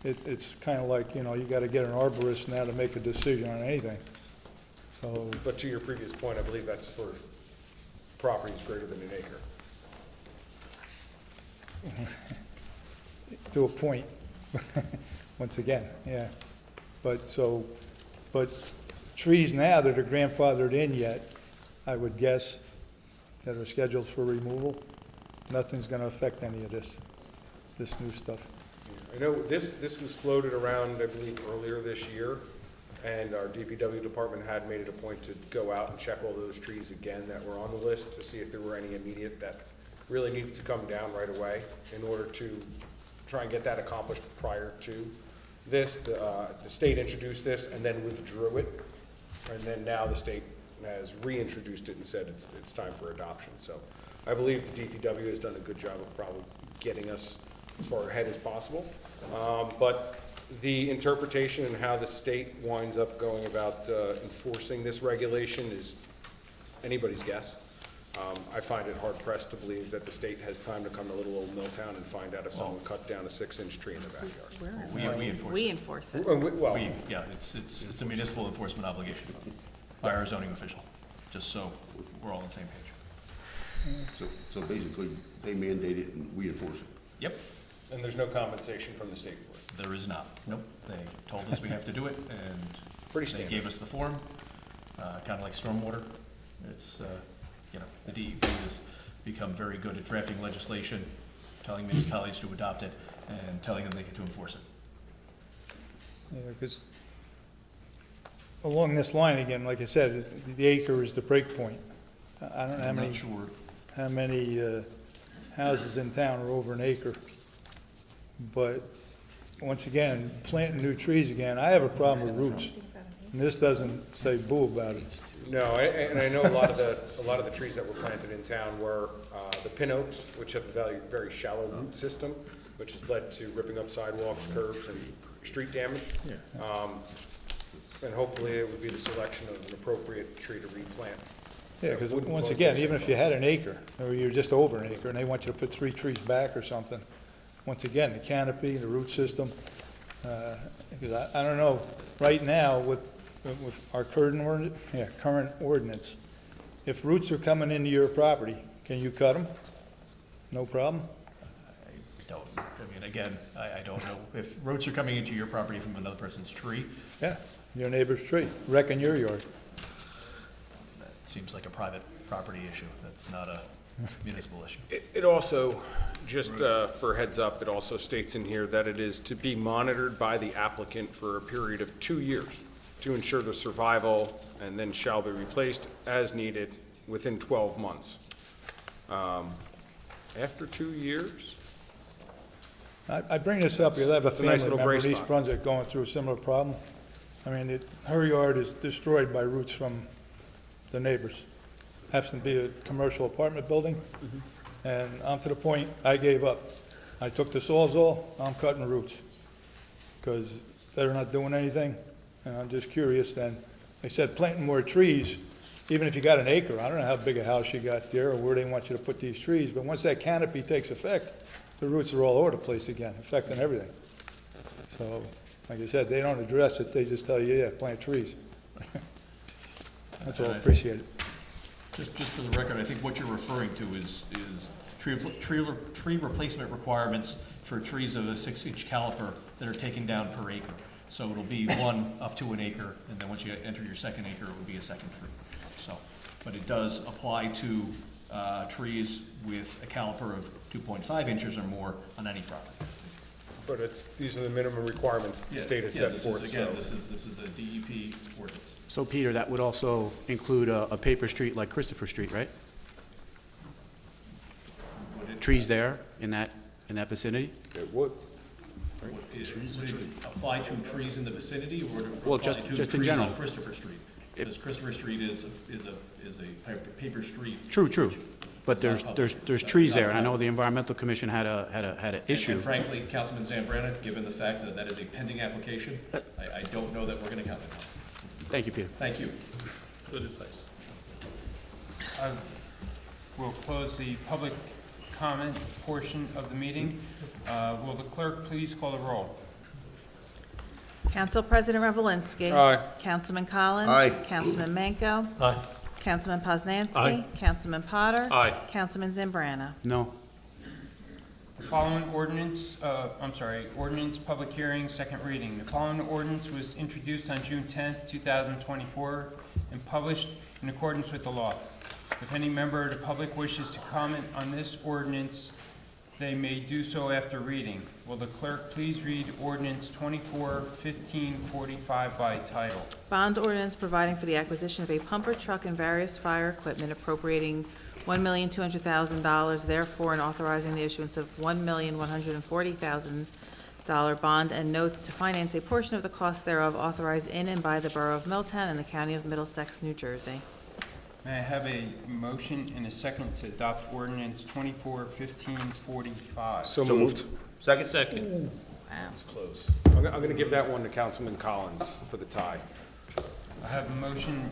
it's kind of like, you got to get an arborist now to make a decision on anything. So, But to your previous point, I believe that's for properties greater than an acre. to a point, once again, yeah. But trees now that are grandfathered in yet, I would guess, that are scheduled for removal, nothing's going to affect any of this new stuff. I know this was floated around, I believe, earlier this year, and our DPW department had made it a point to go out and check all those trees again that were on the list to see if there were any immediate that really needed to come down right away in order to try and get that accomplished prior to this. The state introduced this and then withdrew it, and then now the state has reintroduced it and said it's time for adoption. So I believe the DPW has done a good job of probably getting us as far ahead as possible. But the interpretation and how the state winds up going about enforcing this regulation is anybody's guess. I find it hard pressed to believe that the state has time to come to little old Milltown and find out if someone cut down a 6-inch tree in their backyard. We enforce We it. enforce it. Well, Yeah, it's a municipal enforcement obligation by our zoning official, just so we're all on the same page. So basically, they mandate it and we enforce it. Yep, and there's no compensation from the state for it. there is not. Nope, they told us we have to do it, and Pretty they standard. gave us the form, kind of like stormwater. It's, the DEP has become very good at drafting legislation, telling municipalities to adopt it, and telling them they get to enforce it. Because along this line again, like I said, the acre is the break point. I don't know I'm not sure. how many houses in town are over an acre. But once again, planting new trees again, I have a problem with roots. And this doesn't say boo about it. No, and I know a lot of the trees that were planted in town were the pin oaks, which have a very shallow root system, which has led to ripping up sidewalks, curbs, and street damage. And hopefully it would be the selection of an appropriate tree to replant. Yeah, because That wouldn't once cause again, those even if you had an acre, or you're just over an acre, and they want you to put 3 trees back or something, once again, the canopy, the root system, because I don't know, right now, with our current ordinance, if roots are coming into your property, can you cut them? No problem? Again, I don't know if roots are coming into your property from another person's tree. Yeah, your neighbor's tree, wrecking your yard. That seems like a private property issue. That's not a municipal issue. It also, just for heads up, it also states in here that it is to be monitored by the applicant for a period of 2 years to ensure the survival, and then shall be replaced as needed within 12 months. After 2 years? I bring this up because I have a It's a nice family little member gray in East spot. Brunswick going through a similar problem. I mean, her yard is destroyed by roots from the neighbors. Happens to be a commercial apartment building, and I'm to the point, I gave up. I took the Sawzall, I'm cutting roots, because they're not doing anything, and I'm just curious, then, they said planting more trees, even if you got an acre, I don't know how big a house you got there, or where they want you to put these trees, but once that canopy takes effect, the roots are all over the place again, affecting everything. So, like I said, they don't address it, they just tell you, yeah, plant trees. That's all, appreciate it. Just for the record, I think what you're referring to is tree replacement requirements for trees of a 6-inch caliper that are taken down per acre. So it'll be one up to an acre, and then once you enter your second acre, it would be a second tree. So, but it does apply to trees with a caliper of 2.5 inches or more on any property. But these are the minimum requirements the state has set forth, so. Again, this is a DEP ordinance. So Peter, that would also include a paper street like Christopher Street, right? Would it- Trees there in that vicinity? It would. Would it apply to trees in the vicinity, or would it Well, apply just to in trees general. on Christopher Street? Because Christopher Street is a paper street. True. But It's not public. there's trees there, and I know the Environmental Commission had an issue. And frankly, Councilman Zambrana, given the fact that that is a pending application, I don't know that we're gonna count it. Thank you, Peter. Thank you. Good advice. We'll close the public comment portion of the meeting. Will the clerk please call the roll? Council President Revelinsky. Aye. Councilman Collins. Aye. Councilman Manco. Aye. Councilman Poznanski. Aye. Councilman Potter. Aye. Councilman Zambrana. No. The following ordinance, ordinance, public hearing, second reading. The following ordinance was introduced on June 10th, 2024, and published in accordance with the law. If any member of the public wishes to comment on this ordinance, they may do so after reading. Will the clerk please read ordinance 24-1545 by title? Bond ordinance providing for the acquisition of a pumper truck and various fire equipment appropriating $1,200,000, therefore, and authorizing the issuance of $1,140,000 bond and notes to finance a portion of the cost thereof authorized in and by the Borough of Milltown and the County of Middlesex, New Jersey. May I have a motion and a second to adopt ordinance 24-1545? So moved. Second? Second. Wow. Close. I'm going to give that one to Councilman Collins for the tie. I have a motion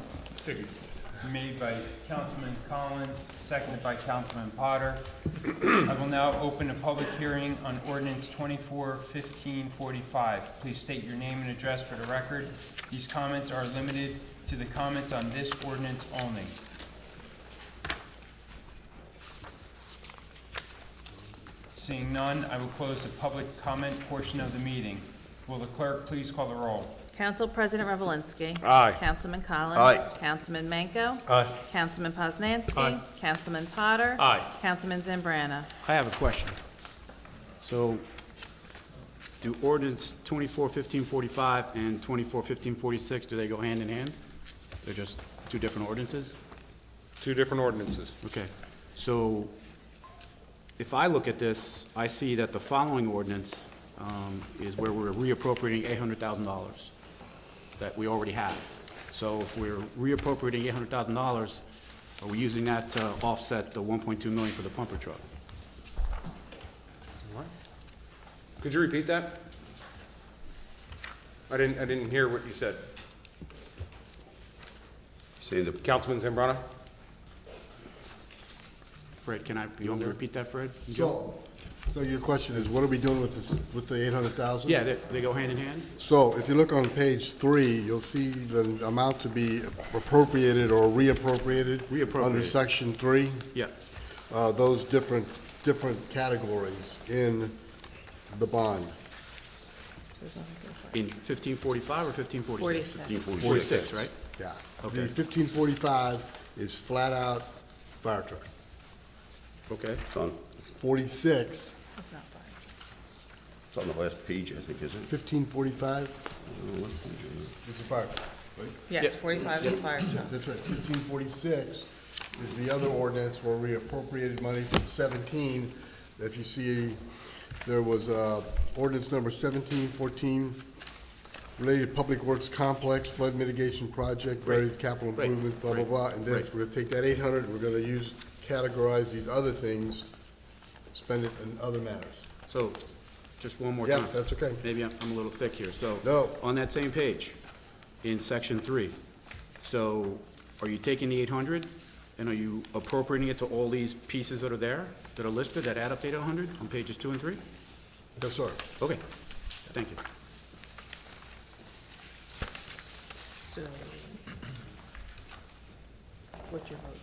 made by Councilman Collins, seconded by Councilman Potter. I will now open a public hearing on ordinance 24-1545. Please state your name and address for the record. These comments are limited to the comments on this ordinance only. Seeing none, I will close the public comment portion of the meeting. Will the clerk please call the roll? Council President Revelinsky. Aye. Councilman Collins. Aye. Councilman Manco. Aye. Councilman Poznanski. Aye. Councilman Potter. Aye. Councilman Zambrana. I have a question. So, do ordinance 24-1545 and 24-1546, do they go hand in hand? They're just two different ordinances? Two different ordinances. Okay. So, if I look at this, I see that the following ordinance is where we're reappropriating $800,000 that we already have. So if we're reappropriating $800,000, are we using that to offset the $1.2 million for the pumper truck? Could you repeat that? I didn't hear what you said. Saying the Councilman Zambrana? Fred, you want me to repeat that, Fred? So your question is, what are we doing with this, with the 800,000? Yeah, they go hand in hand? So if you look on page 3, you'll see the amount to be appropriated or reappropriated. Under section 3. Yeah. Those different categories in the bond. In 1545 or 1546? 46. 46, right? Yeah. Okay. The 1545 is flat out fire truck. Okay. It's on, 46, It's not fire. it's on the last page, I think, isn't it? 1545, Oh, what page is it? it's a fire, right? Yes, 45 is the fire Yeah, truck. that's right. 1546 is the other ordinance where we appropriated money from 17. If you see, there was ordinance number 1714, related public works complex, flood mitigation project, various capital Right. improvements, blah, blah, Right. blah. And that's, Right. we're gonna take that 800, and we're gonna categorize these other things, spend it in other matters. So, just one more Yeah, time. that's okay. Maybe I'm a little thick here, so. No. On that same page, in section 3, so are you taking the 800, and are you appropriating it to all these pieces that are there, that are listed, that add up to 800, on pages 2 and 3? Yes, sir. Okay, thank you. So, what's your vote?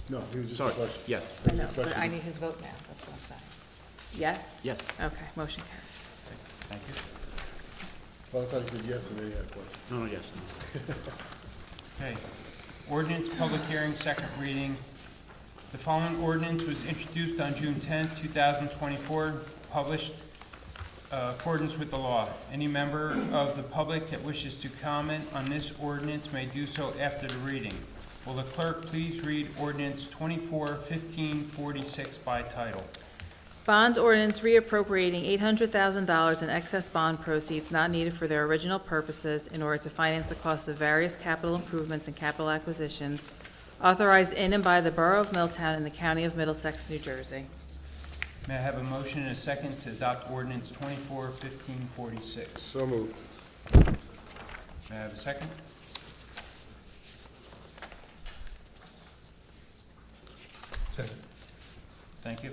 No, he was just a Sorry, question. yes, I know, but I need his vote now, that's what I'm saying. Yes? yes, Okay, motion carries. thank you. Well, I thought he said yes, and then he had a question. No, no, yes, no. Okay. Ordinance, public hearing, second reading. The following ordinance was introduced on June 10th, 2024, published accordance with the law. Any member of the public that wishes to comment on this ordinance may do so after the reading. Will the clerk please read ordinance 24-1546 by title? Bond ordinance reappropriating $800,000 in excess bond proceeds not needed for their original purposes in order to finance the cost of various capital improvements and capital acquisitions authorized in and by the Borough of Milltown in the County of Middlesex, New Jersey. May I have a motion and a second to adopt ordinance 24-1546? So moved. May I have a second? Second. Thank you.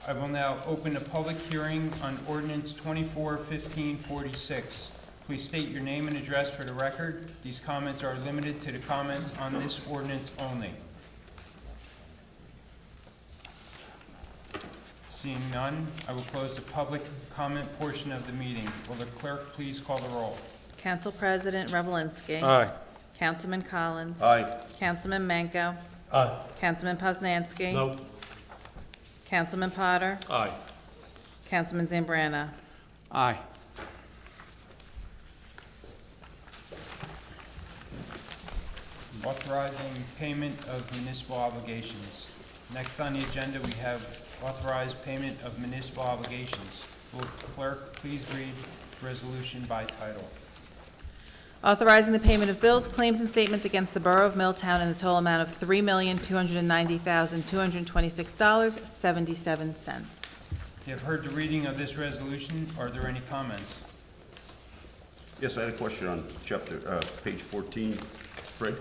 I will now open a public hearing on ordinance 24-1546. Please state your name and address for the record. These comments are limited to the comments on this ordinance only. Seeing none, I will close the public comment portion of the meeting. Will the clerk please call the roll? Council President Revelinsky. Aye. Councilman Collins. Aye. Councilman Manco. Aye. Councilman Poznanski. No. Councilman Potter. Aye. Councilman Zambrana. Aye. Authorizing payment of municipal obligations. Next on the agenda, we have authorized payment of municipal obligations. Will the clerk please read resolution by title? Authorizing the payment of bills, claims, and statements against the Borough of Milltown in the total amount of $3,290,226.77. You have heard the reading of this resolution. Are there any comments? Yes, I had a question on page 14, Fred.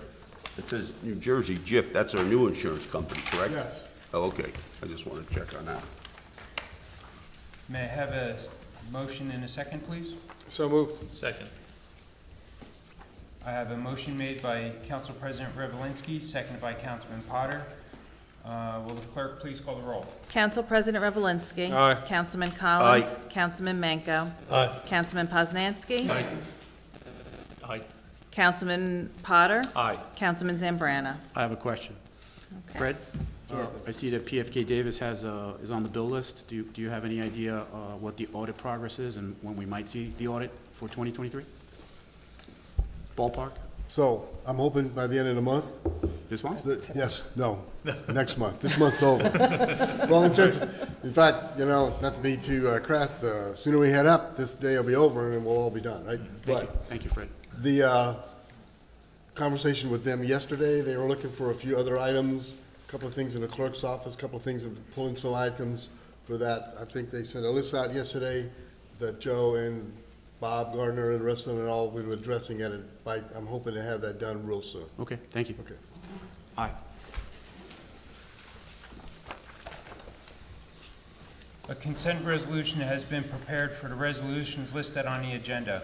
It says New Jersey JIF, that's our new insurance company, correct? Yes. Oh, okay. I just wanted to check on that. May I have a motion and a second, please? So moved. Second. I have a motion made by Council President Revelinsky, seconded by Councilman Potter. Will the clerk please call the roll? Council President Revelinsky. Aye. Councilman Collins. Aye. Councilman Manco. Aye. Councilman Poznanski. Aye. Aye. Councilman Potter. Aye. Councilman Zambrana. I have a question. Okay. Fred? I see that PFK Davis is on the bill list. Do you have any idea what the audit progress is and when we might see the audit for 2023? Ballpark? So, I'm hoping by the end of the month, This one? yes, no, next month. This month's over. For all intents, in fact, not to be too crass, the sooner we head up, this day will be over and we'll all be done, right? Thank you, Fred. The conversation with them yesterday, they were looking for a few other items, a couple of things in the clerk's office, a couple of things of pulling some items for that. I think they sent a list out yesterday that Joe and Bob Gardner and the rest of them and all, we were addressing it. I'm hoping to have that done real soon. Okay, thank you. Okay. Aye. A consent resolution has been prepared for the resolutions listed on the agenda.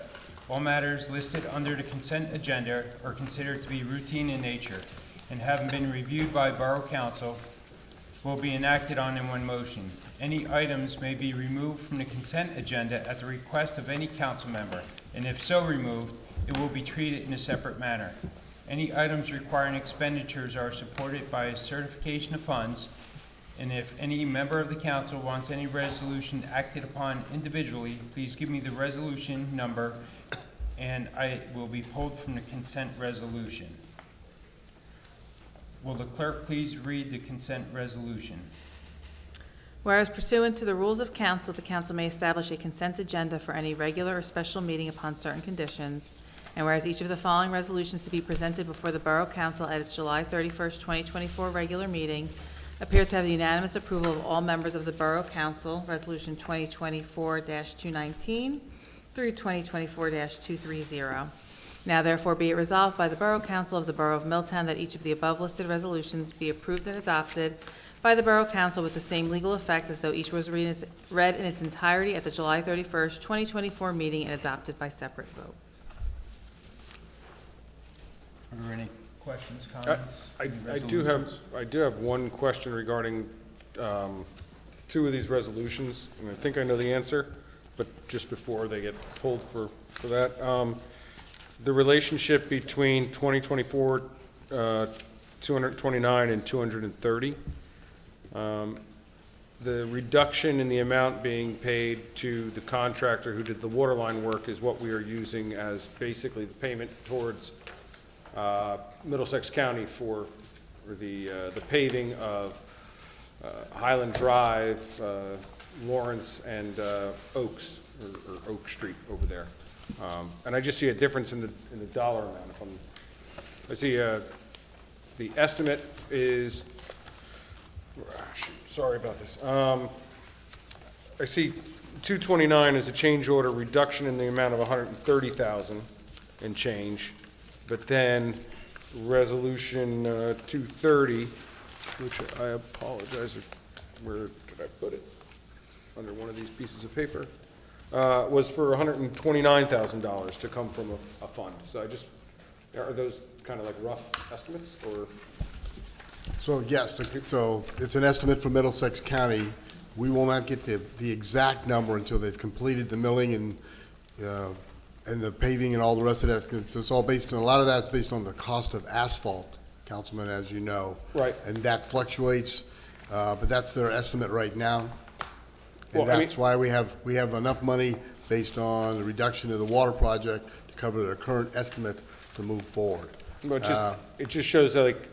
All matters listed under the consent agenda are considered to be routine in nature and having been reviewed by Borough Council will be enacted on in one motion. Any items may be removed from the consent agenda at the request of any council member, and if so removed, it will be treated in a separate manner. Any items requiring expenditures are supported by a certification of funds, and if any member of the council wants any resolution acted upon individually, please give me the resolution number, and I will be pulled from the consent resolution. Will the clerk please read the consent resolution? Whereas pursuant to the rules of council, the council may establish a consent agenda for any regular or special meeting upon certain conditions, and whereas each of the following resolutions to be presented before the Borough Council at its July 31st, 2024 regular meeting appears to have the unanimous approval of all members of the Borough Council, Resolution 2024-219 through 2024-230. Now therefore be it resolved by the Borough Council of the Borough of Milltown that each of the above listed resolutions be approved and adopted by the Borough Council with the same legal effect as though each was read in its entirety at the July 31st, 2024 meeting and adopted by separate vote. Are there any questions, comments? I any do have, resolutions? one question regarding two of these resolutions, and I think I know the answer, but just before they get pulled for that. The relationship between 2024, 229 and 230. The reduction in the amount being paid to the contractor who did the water line work is what we are using as basically the payment towards Middlesex County for the paving of Highland Drive, Lawrence, and Oaks, or Oak Street over there. And I just see a difference in the dollar amount. I see the estimate is, sorry about this. I see 229 is a change order reduction in the amount of 130,000 and change, but then resolution 230, which I apologize, where did I put it? Under one of these pieces of paper, was for $129,000 to come from a fund. So are those kind of like rough estimates, or? So yes, so it's an estimate for Middlesex County. We will not get the exact number until they've completed the milling and the paving and all the rest of that. So it's all based on, a lot of that's based on the cost of asphalt, Councilman, as you know. Right. And that fluctuates, but that's their estimate right now. And Well, I that's why we have enough money based on the reduction of the water project to cover their current estimate to move forward. But it just shows that like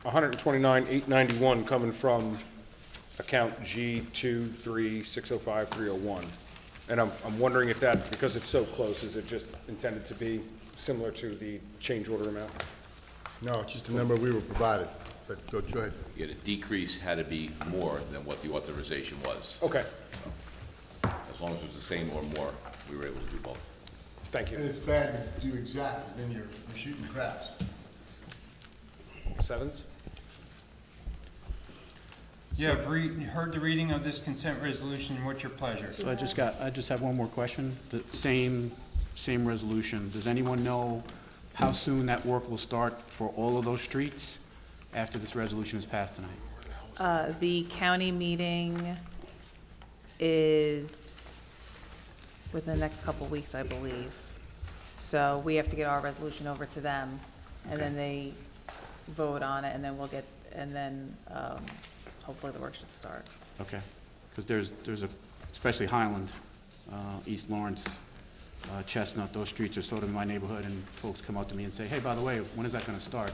129,891 coming from account G23605,301. And I'm wondering if that, because it's so close, is it just intended to be similar to the change order amount? No, it's just the number we were provided, but go ahead. Yeah, the decrease had to be more than what the authorization was. Okay, As long as it was the same or more, we were able to do both. thank And you. it's bad to do exact, then you're shooting craps. Sevens? You have heard the reading of this consent resolution. What's your pleasure? So I just have one more question. The same resolution. Does anyone know how soon that work will start for all of those streets after this resolution is passed tonight? The county meeting is within the next couple weeks, I believe. So we have to get our resolution over to them, and then they vote on it, and then hopefully the work should start. Okay, because there's especially Highland, East Lawrence, Chestnut, those streets are sort of in my neighborhood, and folks come up to me and say, hey, by the way, when is that gonna start?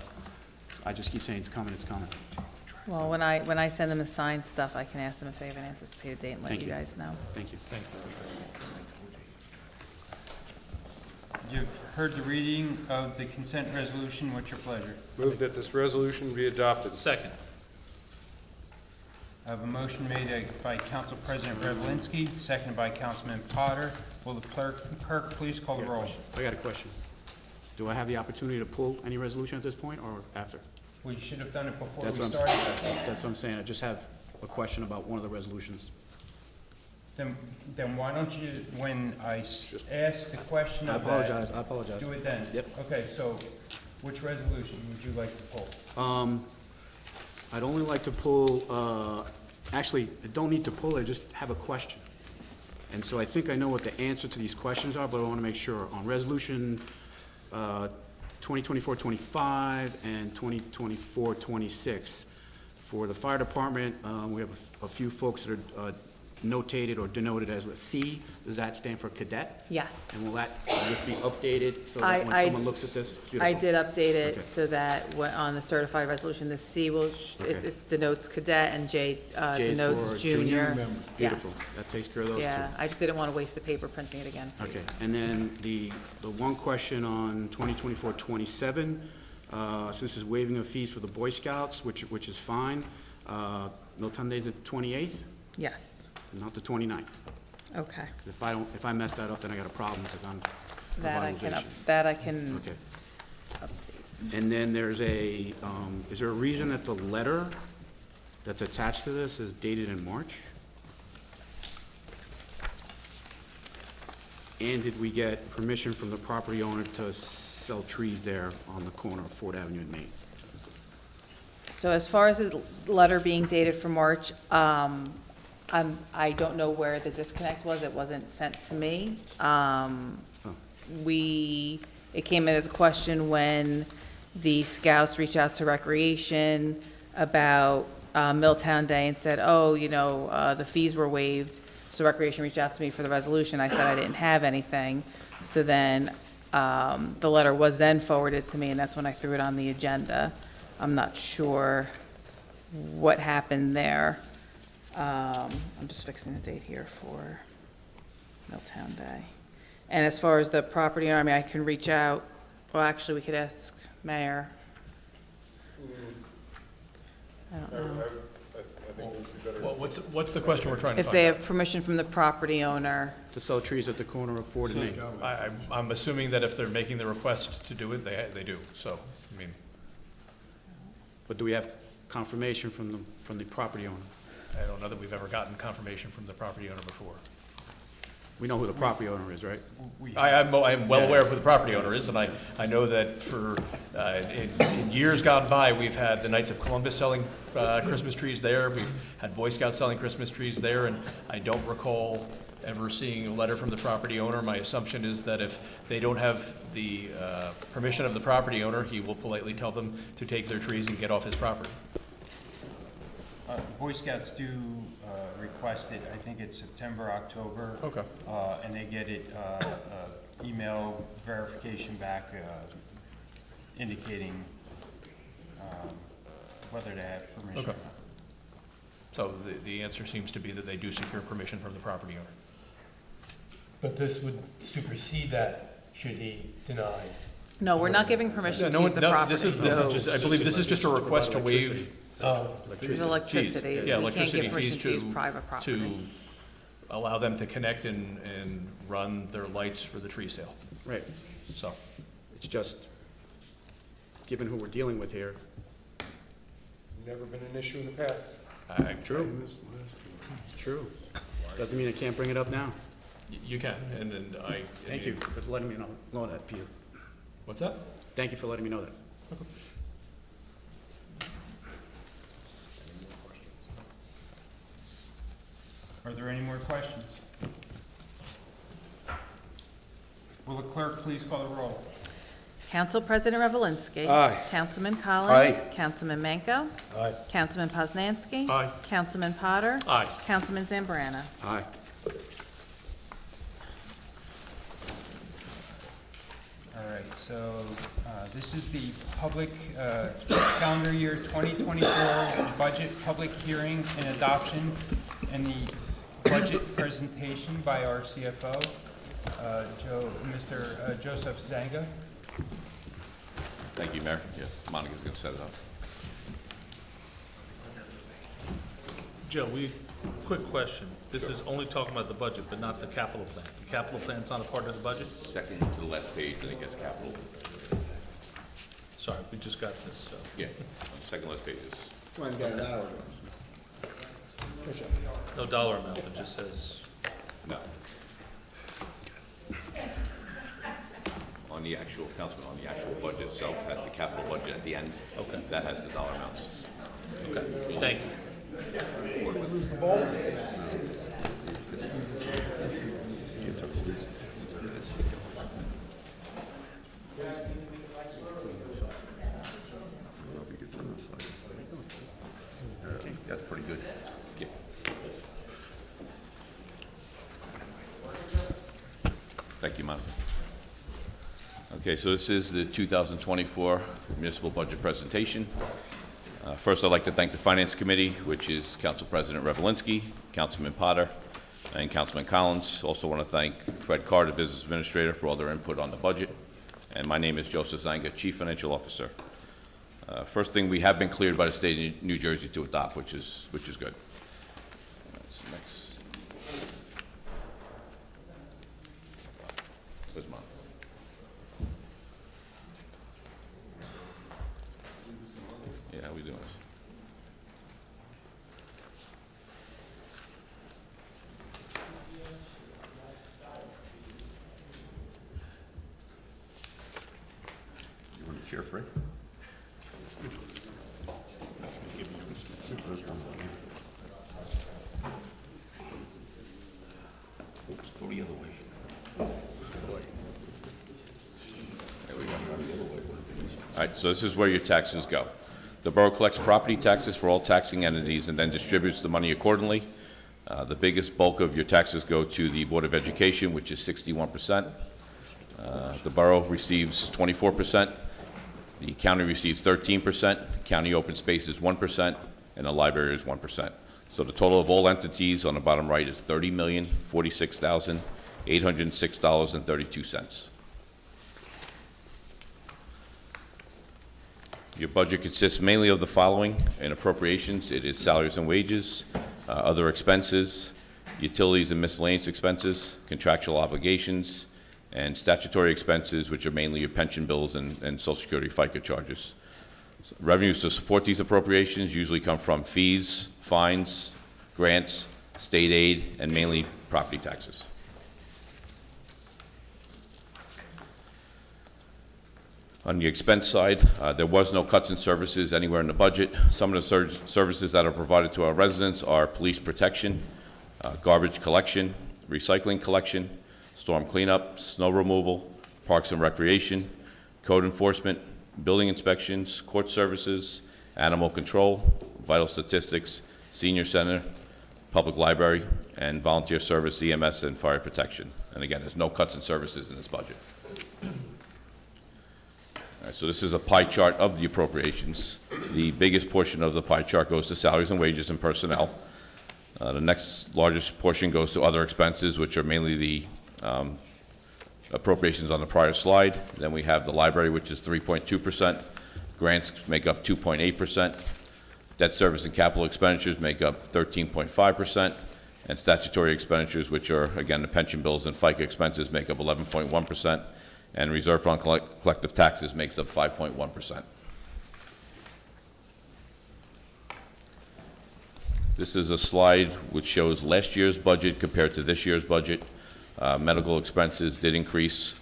I just keep saying, it's coming, it's coming. Well, when I send them the signed stuff, I can ask them if they have an anticipated date and let Thank you you. guys know. Thank you. You've heard the reading of the consent resolution. What's your pleasure? Move that this resolution be adopted. Second. I have a motion made by Council President Revelinsky, seconded by Councilman Potter. Will the clerk please call the roll? I got a question. Do I have the opportunity to pull any resolution at this point or after? We should have done it before we That's what started. That's what I'm saying. I just have a question about one of the resolutions. Then why don't you, when I ask the question I of that, apologize. do it then? Yep. Okay, so which resolution would you like to pull? I'd only like to pull, actually, I don't need to pull, I just have a question. And so I think I know what the answer to these questions are, but I want to make sure. On resolution 2024-25 and 2024-26. For the fire department, we have a few folks that are notated or denoted as a C. Does that stand for cadet? Yes. And will this be updated so that when I someone looks at this? I Beautiful. did update it Okay. so that on the certified resolution, the C will, Okay. it denotes cadet and J J denotes for junior. Beautiful. Yes. That takes care of those two. Yeah, I just didn't want to waste the paper printing it again. Okay, and then the one question on 2024-27, so this is waiving of fees for the Boy Scouts, which is fine. Milltown Day's the 28th, Yes, not the 29th. okay. If I mess that up, then I got a problem, because I'm revitalization. That I can Okay, update. and then there's is there a reason that the letter that's attached to this is dated in March? And did we get permission from the property owner to sell trees there on the corner of Ford Avenue and Main? So as far as the letter being dated for March, I don't know where the disconnect was. It wasn't sent to me. It came in as a question when the scouts reached out to Recreation about Milltown Day and said, oh, the fees were waived. So Recreation reached out to me for the resolution. I said I didn't have anything. So then the letter was then forwarded to me, and that's when I threw it on the agenda. I'm not sure what happened there. I'm just fixing the date here for Milltown Day. And as far as the property owner, I can reach out. Well, actually, we could ask Mayor. I don't know. Well, what's the question we're trying to If find they out? have permission from the property owner. To sell trees at the corner of Ford and Main? I'm assuming that if they're making the request to do it, they do, so, I mean, But do we have confirmation from the property owner? I don't know that we've ever gotten confirmation from the property owner before. We know who the property owner is, right? I am well aware of who the property owner is, and I know that in years gone by, we've had the Knights of Columbus selling Christmas trees there, we've had Boy Scouts selling Christmas trees there, and I don't recall ever seeing a letter from the property owner. My assumption is that if they don't have the permission of the property owner, he will politely tell them to take their trees and get off his property. Boy Scouts do request it, I think it's September, October. Okay. And they get it, email verification back indicating whether to have permission or Okay. not. So the answer seems to be that they do secure permission from the property owner. But this would supersede that, should he deny? No, we're not giving permission to use the property. This is just, I believe this is just a request to waive This is electricity. fees. We Yeah, can't electricity give permission fees to use private property. to allow them to connect and run their lights for the tree sale, Right. so. It's just, given who we're dealing with here. Never been an issue in the past. True. True. Doesn't mean I can't bring it up now. You can, and I. Thank you for letting me know that, Peter. What's that? Thank you for letting me know that. Are there any more questions? Will the clerk please call the roll? Council President Revelinsky. Aye. Councilman Collins. Aye. Councilman Manco. Aye. Councilman Poznanski. Aye. Councilman Potter. Aye. Councilman Zambrana. Aye. All right, so this is the public calendar year 2024 budget public hearing and adoption, and the budget presentation by our CFO, Mr. Joseph Zanga. Thank you, Mayor. Yeah, Monica's gonna set it up. Joe, quick question. This is only talking about the budget, but not the capital plan. The capital plan's not a part of the budget? Second to the last page, and it gets capital. Sorry, we just got this, so. Yeah, second last page is, Come on, get an hour. No dollar amount, it just says, no. On the actual, Councilman, on the actual budget itself has the capital budget at the end. Okay. That has the dollar amounts. okay, thank you. Monica. Okay, so this is the 2024 municipal budget presentation. First, I'd like to thank the Finance Committee, which is Council President Revelinsky, Councilman Potter, and Councilman Collins. Also want to thank Fred Carr, the Business Administrator, for all their input on the budget. And my name is Joseph Zanga, Chief Financial Officer. First thing, we have been cleared by the state of New Jersey to adopt, which is good. Next. Where's mine? Yeah, how we doing this? You want to chair, Fred? Oops, go the other way. There we go. All right, so this is where your taxes go. The borough collects property taxes for all taxing entities and then distributes the money accordingly. The biggest bulk of your taxes go to the Board of Education, which is 61%. The borough receives 24%. The county receives 13%. County open space is 1%, and the library is 1%. So the total of all entities on the bottom right is $30,046,806.32. Your budget consists mainly of the following. In appropriations, it is salaries and wages, other expenses, utilities and miscellaneous expenses, contractual obligations, and statutory expenses, which are mainly your pension bills and Social Security FICA charges. So revenues to support these appropriations usually come from fees, fines, grants, state aid, and mainly property taxes. On the expense side, there was no cuts in services anywhere in the budget. Some of the services that are provided to our residents are police protection, garbage collection, recycling collection, storm cleanup, snow removal, parks and recreation, code enforcement, building inspections, court services, animal control, vital statistics, senior center, public library, and volunteer service, EMS, and fire protection. And again, there's no cuts in services in this budget. All right, so this is a pie chart of the appropriations. The biggest portion of the pie chart goes to salaries and wages and personnel. The next largest portion goes to other expenses, which are mainly the appropriations on the prior slide. Then we have the library, which is 3.2%. Grants make up 2.8%. Debt service and capital expenditures make up 13.5%. And statutory expenditures, which are, again, the pension bills and FICA expenses, make up 11.1%. And reserve fund collective taxes makes up 5.1%. This is a slide which shows last year's budget compared to this year's budget. Medical expenses did increase.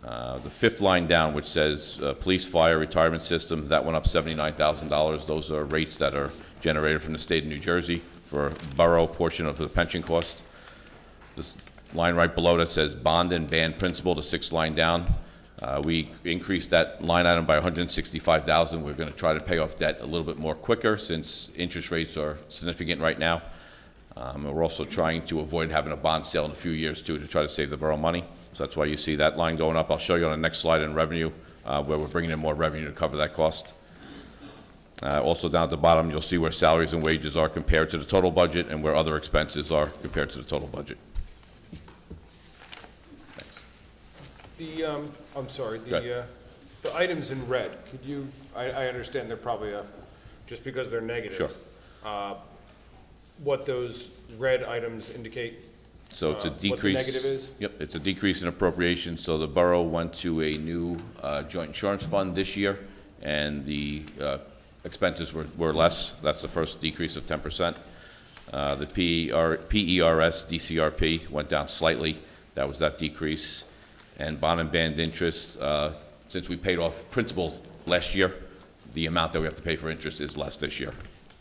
The fifth line down, which says police, fire, retirement system, that went up $79,000. Those are rates that are generated from the state of New Jersey for borough portion of the pension cost. This line right below that says bond and band principal, the sixth line down. We increased that line item by $165,000. We're going to try to pay off debt a little bit more quicker since interest rates are significant right now. And we're also trying to avoid having a bond sale in a few years too to try to save the borough money. So that's why you see that line going up. I'll show you on the next slide in revenue where we're bringing in more revenue to cover that cost. Also down at the bottom, you'll see where salaries and wages are compared to the total budget and where other expenses are compared to the total budget. I'm sorry, Go ahead. the items in red, could you, I understand they're probably just because they're negative. Sure. What those red items indicate? So it's a decrease. What the negative is? Yep, it's a decrease in appropriation. So the borough went to a new joint insurance fund this year, and the expenses were less. That's the first decrease of 10%. The PERS DCRP went down slightly. That was that decrease. And bond and band interest, since we paid off principal last year, the amount that we have to pay for interest is less this year.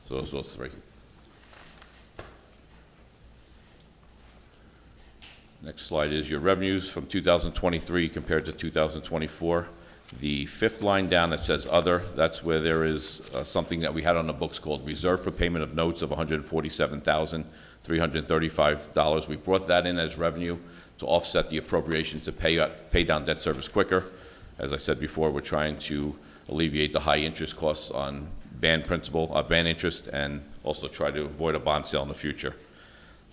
So those three. Next slide is your revenues from 2023 compared to 2024. The fifth line down that says other, that's where there is something that we had on the books called reserve for payment of notes of $147,335. We brought that in as revenue to offset the appropriation to pay down debt service quicker. As I said before, we're trying to alleviate the high interest costs on band interest, and also try to avoid a bond sale in the future.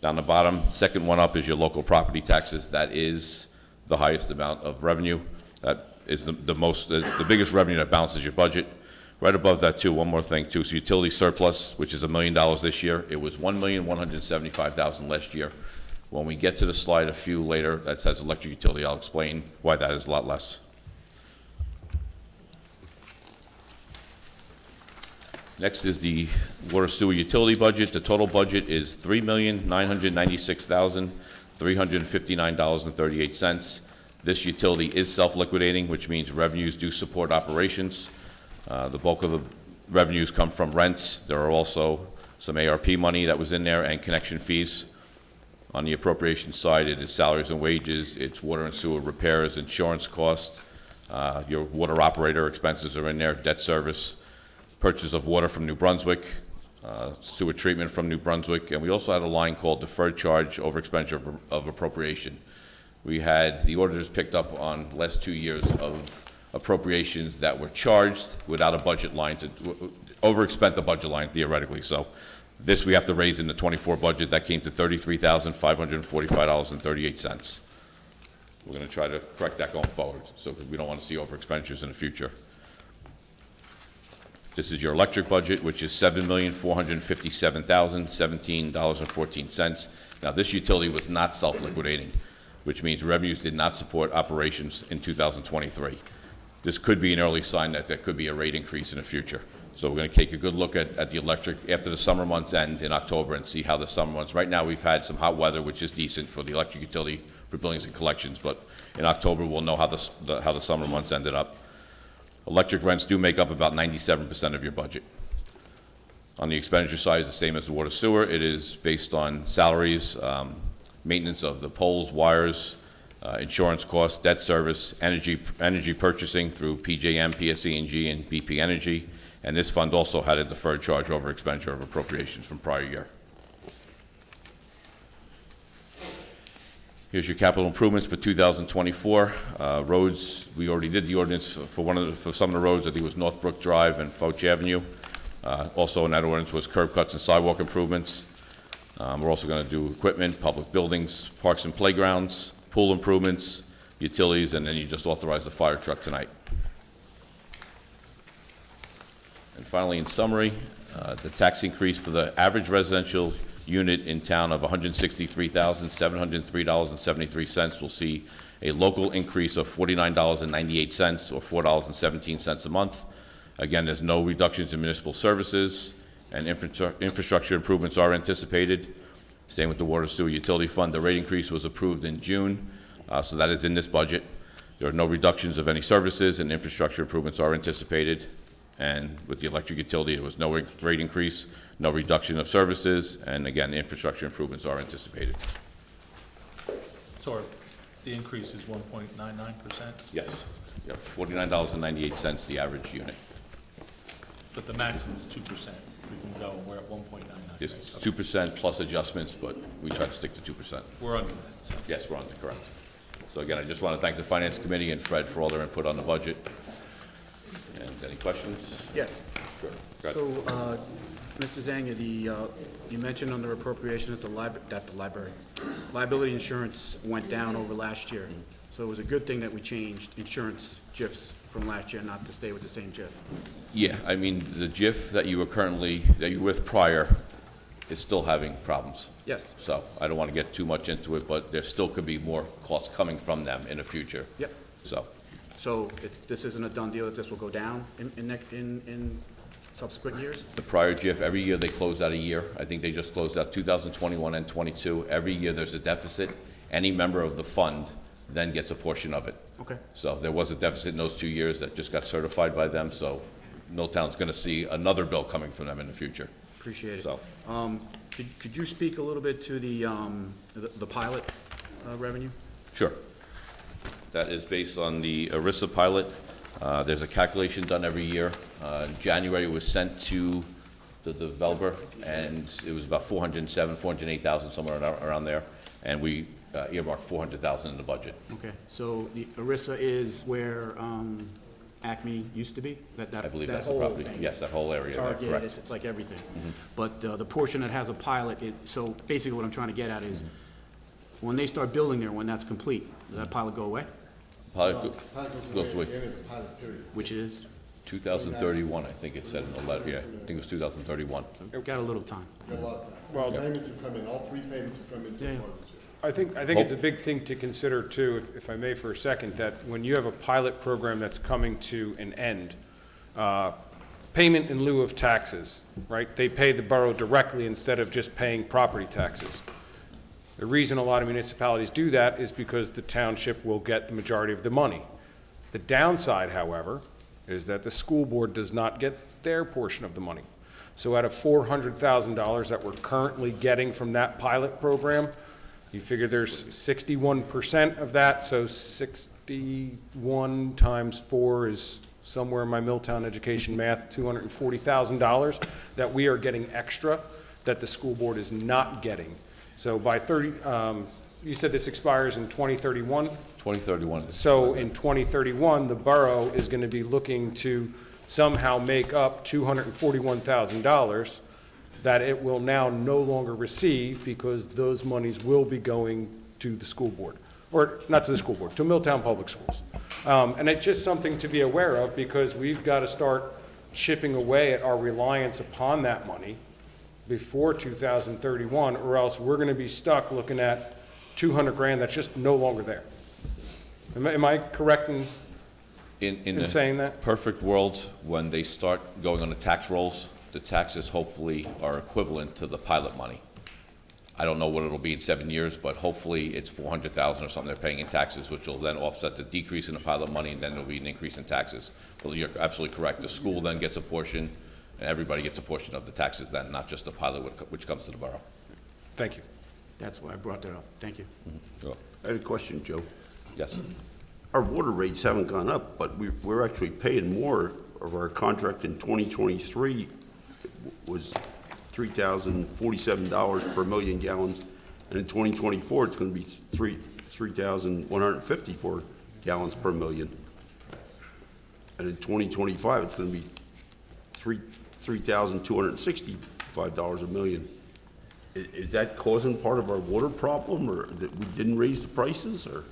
Down the bottom, second one up is your local property taxes. That is the highest amount of revenue. That is the biggest revenue that balances your budget. Right above that too, one more thing too, so utility surplus, which is $1 million this year. It was $1,175,000 last year. When we get to the slide a few later that says electric utility, I'll explain why that is a lot less. Next is the water sewer utility budget. The total budget is $3,996,359.38. This utility is self-liquidating, which means revenues do support operations. The bulk of the revenues come from rents. There are also some ARP money that was in there and connection fees. On the appropriation side, it is salaries and wages, it's water and sewer repairs, insurance costs, your water operator expenses are in there, debt service, purchase of water from New Brunswick, sewer treatment from New Brunswick, and we also had a line called deferred charge over expenditure of appropriation. We had the auditors picked up on last 2 years of appropriations that were charged without a budget line to overexpend the budget line theoretically. So this we have to raise in the 24 budget. That came to $33,545.38. We're going to try to correct that going forward, so we don't want to see over expenditures in the future. This is your electric budget, which is $7,457,017.14. Now, this utility was not self-liquidating, which means revenues did not support operations in 2023. This could be an early sign that there could be a rate increase in the future. So we're going to take a good look at the electric after the summer months end in October and see how the summer months. Right now, we've had some hot weather, which is decent for the electric utility for billings and collections, but in October, we'll know how the summer months ended up. Electric rents do make up about 97% of your budget. On the expenditure side, is the same as the water sewer. It is based on salaries, maintenance of the poles, wires, insurance costs, debt service, energy purchasing through PJM, PSE&G, and BP Energy. And this fund also had a deferred charge over expenditure of appropriations from prior year. Here's your capital improvements for 2024. Roads, we already did the ordinance for some of the roads. I think it was Northbrook Drive and Foch Avenue. Also in that ordinance was curb cuts and sidewalk improvements. We're also going to do equipment, public buildings, parks and playgrounds, pool improvements, utilities, and then you just authorize the fire truck tonight. And finally, in summary, the tax increase for the average residential unit in town of $163,703.73 will see a local increase of $49.98 or $4.17 a month. Again, there's no reductions in municipal services, and infrastructure improvements are anticipated. Same with the water sewer utility fund. The rate increase was approved in June, so that is in this budget. There are no reductions of any services, and infrastructure improvements are anticipated. And with the electric utility, there was no rate increase, no reduction of services, and again, infrastructure improvements are anticipated. So the increase is 1.99%, Yes. Yep, $49.98, the average unit. but the maximum is 2%. We can go, we're at 1.99. Yes, it's 2% plus adjustments, but we try to stick to 2%. We're under that, so. Yes, we're on it, correct. So again, I just want to thank the Finance Committee and Fred for all their input on the budget. And any questions? Yes. Sure. Go ahead. So, Mr. Zanga, you mentioned under appropriation that the library, liability insurance went down over last year. So it was a good thing that we changed insurance GIFs from last year, not to stay with the same GIF. Yeah, I mean, the GIF that you were with prior is still having problems. Yes. So I don't want to get too much into it, but there still could be more costs coming from them in the future. Yep. So, This isn't a done deal that this will go down in subsequent years? the prior GIF, every year they close out a year. I think they just closed out 2021 and 22. Every year there's a deficit. Any member of the fund then gets a portion of it. Okay. So there was a deficit in those 2 years that just got certified by them, so Milltown's going to see another bill coming from them in the future. Appreciate it. So, Could you speak a little bit to the pilot revenue? sure. That is based on the ERISA pilot. There's a calculation done every year. In January, it was sent to the developer, and it was about 408,000, somewhere around there. And we earmarked 400,000 in the budget. Okay, so the ERISA is where Acme used to be? I believe that that's the whole property. thing. Yes, that whole area there, Target, correct. it's like everything. But the portion that has a pilot, so basically what I'm trying to get at is, when they start building there, when that's complete, does that pilot go away? Pilot Pilot goes away. at the end of the pilot period. Which is, 2031, I think it said in the letter, yeah, I think it was 2031. we've got a little time. Got a lot of time. Well- Payments have come in, all three payments have come in so Yeah. far this year. I think it's a big thing to consider too, if I may for a second, that when you have a pilot program that's coming to an end, payment in lieu of taxes, right? They pay the borough directly instead of just paying property taxes. The reason a lot of municipalities do that is because the township will get the majority of the money. The downside, however, is that the school board does not get their portion of the money. So out of $400,000 that we're currently getting from that pilot program, you figure there's 61% of that, so 61 times 4 is somewhere in my Milltown education math, $240,000 that we are getting extra that the school board is not getting. So by you said this expires in 2031? 2031. So in 2031, the borough is going to be looking to somehow make up $241,000 that it will now no longer receive because those monies will be going to the school board, or not to the school board, to Milltown Public Schools. And it's just something to be aware of because we've got to start chipping away at our reliance upon that money before 2031, or else we're going to be stuck looking at 200 grand that's just no longer there. Am I correct in In saying that? perfect world, when they start going on the tax rolls, the taxes hopefully are equivalent to the pilot money. I don't know what it'll be in 7 years, but hopefully it's 400,000 or something they're paying in taxes, which will then offset the decrease in the pilot money, and then there'll be an increase in taxes. But you're absolutely correct. The school then gets a portion, and everybody gets a portion of the taxes then, not just the pilot which comes to the borough. Thank you. That's why I brought that up. Thank you. Sure. I had a question, Joe. Yes. Our water rates haven't gone up, but we're actually paying more of our contract in 2023 was $3,047 per million gallons, and in 2024, it's going to be 3,154 gallons per million. And in 2025, it's going to be $3,265 a million. Is that causing part of our water problem, or that we didn't raise the prices, or?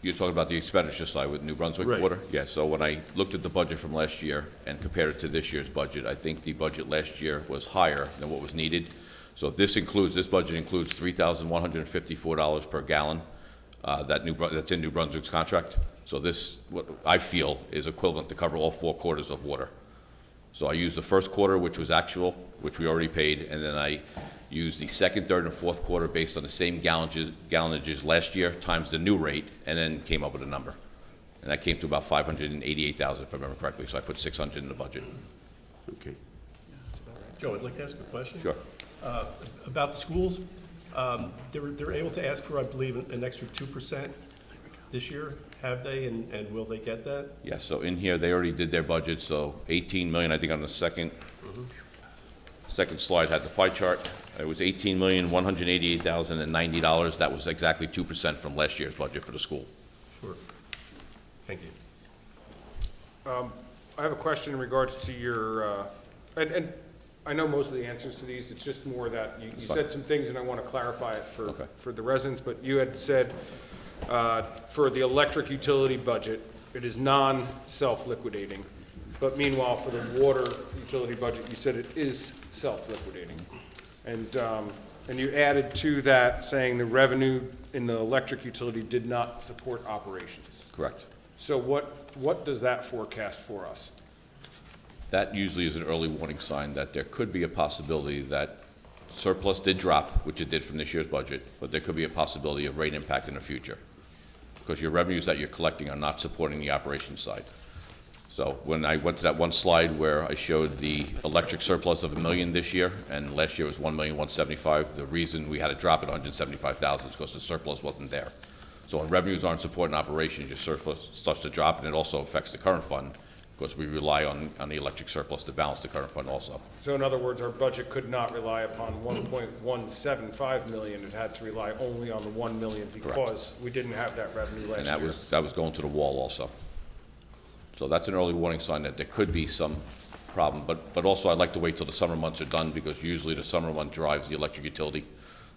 You're talking about the expenditure side with New Brunswick Right. Water? Yeah, so when I looked at the budget from last year and compared it to this year's budget, I think the budget last year was higher than what was needed. So this budget includes $3,154 per gallon, that's in New Brunswick's contract. So this, what I feel, is equivalent to cover all 4 quarters of water. So I used the first quarter, which was actual, which we already paid, and then I used the second, third, and fourth quarter based on the same gallonages last year times the new rate, and then came up with a number. And that came to about $588,000, if I remember correctly, so I put 600 in the budget. Okay. Joe, I'd like to ask a question. Sure. About the schools. They're able to ask for, I believe, an extra 2% this year. Have they, and will they get that? Yeah, so in here, they already did their budget, so 18 million, I think on the second slide had the pie chart. It was $18,188,090. That was exactly 2% from last year's budget for the school. Sure. Thank you. I have a question in regards to your, and I know most of the answers to these, it's just more that you said some things and I want to clarify it for the residents, but you had said for the electric utility budget, it is non-self-liquidating, but meanwhile, for the water utility budget, you said it is self-liquidating. And you added to that saying the revenue in the electric utility did not support operations. Correct. So what does that forecast for us? That usually is an early warning sign that there could be a possibility that surplus did drop, which it did from this year's budget, but there could be a possibility of rate impact in the future, because your revenues that you're collecting are not supporting the operations side. So when I went to that one slide where I showed the electric surplus of $1 million this year, and last year was $1,175,000, the reason we had to drop it $175,000 is because the surplus wasn't there. So when revenues aren't supporting operations, your surplus starts to drop, and it also affects the current fund, because we rely on the electric surplus to balance the current fund also. So in other words, our budget could not rely upon 1.175 million. It had to rely only on the 1 million because we didn't have that revenue last year. And that was going to the wall also. So that's an early warning sign that there could be some problem, but also I'd like to wait till the summer months are done, because usually the summer month drives the electric utility.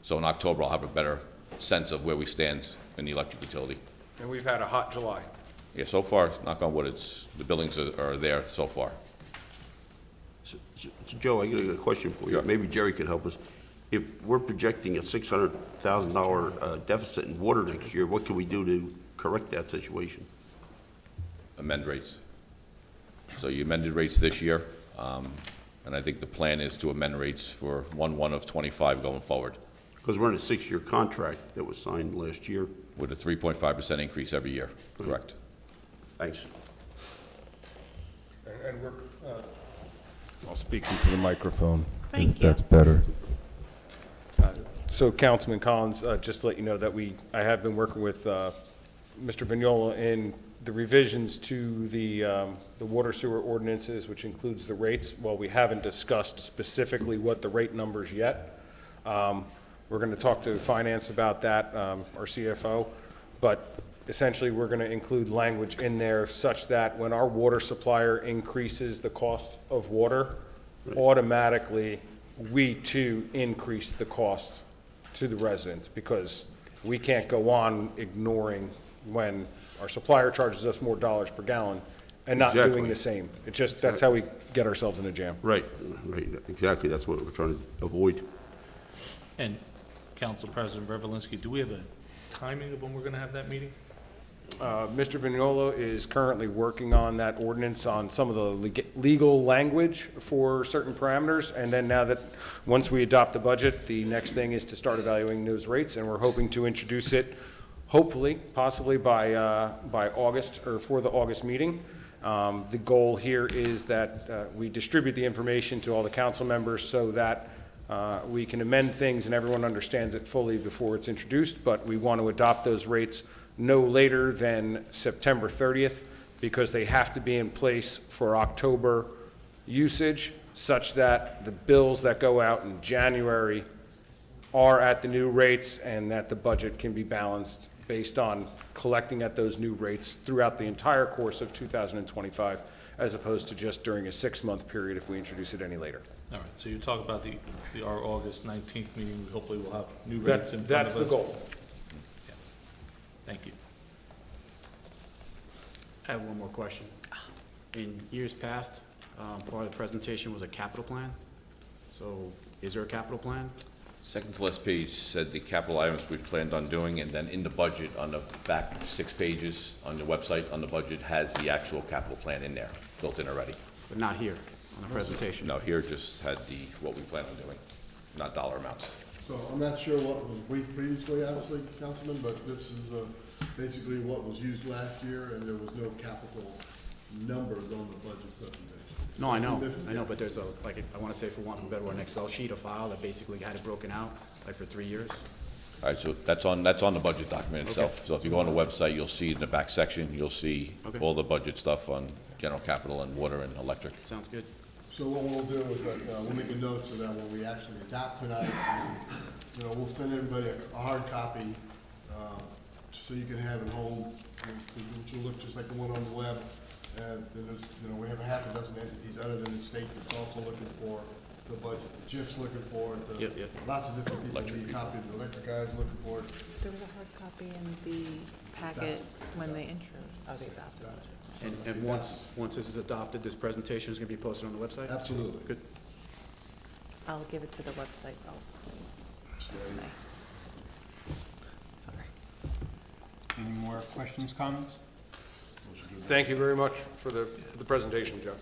So in October, I'll have a better sense of where we stand in the electric utility. And we've had a hot July. Yeah, so far, knock on wood, the buildings are there so far. So, Joe, I got a question for you. Sure. Maybe Jerry could help us. If we're projecting a $600,000 deficit in water next year, what can we do to correct that situation? Amend rates. So you amended rates this year, and I think the plan is to amend rates for 1/1 of '25 going forward, Because we're in a 6-year contract that was signed last year. with a 3.5% increase every year, correct? Thanks. And we're, I'll speak into the microphone. Thank you. That's better. So Councilman Collins, just to let you know that I have been working with Mr. Vignola in the revisions to the water sewer ordinances, which includes the rates. While we haven't discussed specifically what the rate numbers yet, we're going to talk to finance about that, our CFO, but essentially we're going to include language in there such that when our water supplier increases the cost of water, automatically we too increase the cost to the residents, because we can't go on ignoring when our supplier charges us more dollars per gallon and not doing Exactly. the same. It's just, that's how we get ourselves in a jam. Right, exactly. That's what we're trying to avoid. And Council President Revelinsky, do we have a timing of when we're going to have that meeting? Mr. Vignola is currently working on that ordinance, on some of the legal language for certain parameters, and then now that, once we adopt the budget, the next thing is to start evaluating those rates, and we're hoping to introduce it, hopefully, possibly by August, or for the August meeting. The goal here is that we distribute the information to all the council members so that we can amend things and everyone understands it fully before it's introduced, but we want to adopt those rates no later than September 30th, because they have to be in place for October usage, such that the bills that go out in January are at the new rates and that the budget can be balanced based on collecting at those new rates throughout the entire course of 2025, as opposed to just during a 6-month period if we introduce it any later. All right, so you talk about our August 19th meeting, hopefully we'll have new rates in front of us. That's the goal. Yeah. Thank you. I have one more question. In years past, part of the presentation was a capital plan. So is there a capital plan? Second to last page said the capital items we planned on doing, and then in the budget, on the back 6 pages on the website, on the budget, has the actual capital plan in there, built in already. But not here on the presentation? No, here just had what we plan on doing, not dollar amounts. So I'm not sure what was briefed previously, obviously, Councilman, but this is basically what was used last year, and there was no capital numbers on the budget presentation. No, I know, but there's I want to say, for want of a better word, an Excel sheet, a file that basically had it broken out, like for 3 years. All right, so that's on the budget document itself. Okay. So if you go on the website, you'll see in the back section, you'll see Okay. all the budget stuff on general capital and water and electric. Sounds good. So what we'll do is that, we'll make a note so that when we actually adopt tonight, we'll send everybody a hard copy, so you can have it home, which will look just like the one on the web. And then there's, we have a half a dozen entities other than the state that's also looking for the budget. JIF's looking for it. Yep. Lots of different people need a copy. The electric guy's looking for it. There was a hard copy in the packet when they they adopted it. And once this is adopted, this presentation is going to be posted on the website? Absolutely. Good. I'll give it to the website, though. That's me. Sorry. Any more questions, comments? Thank you very much for the presentation, Joe.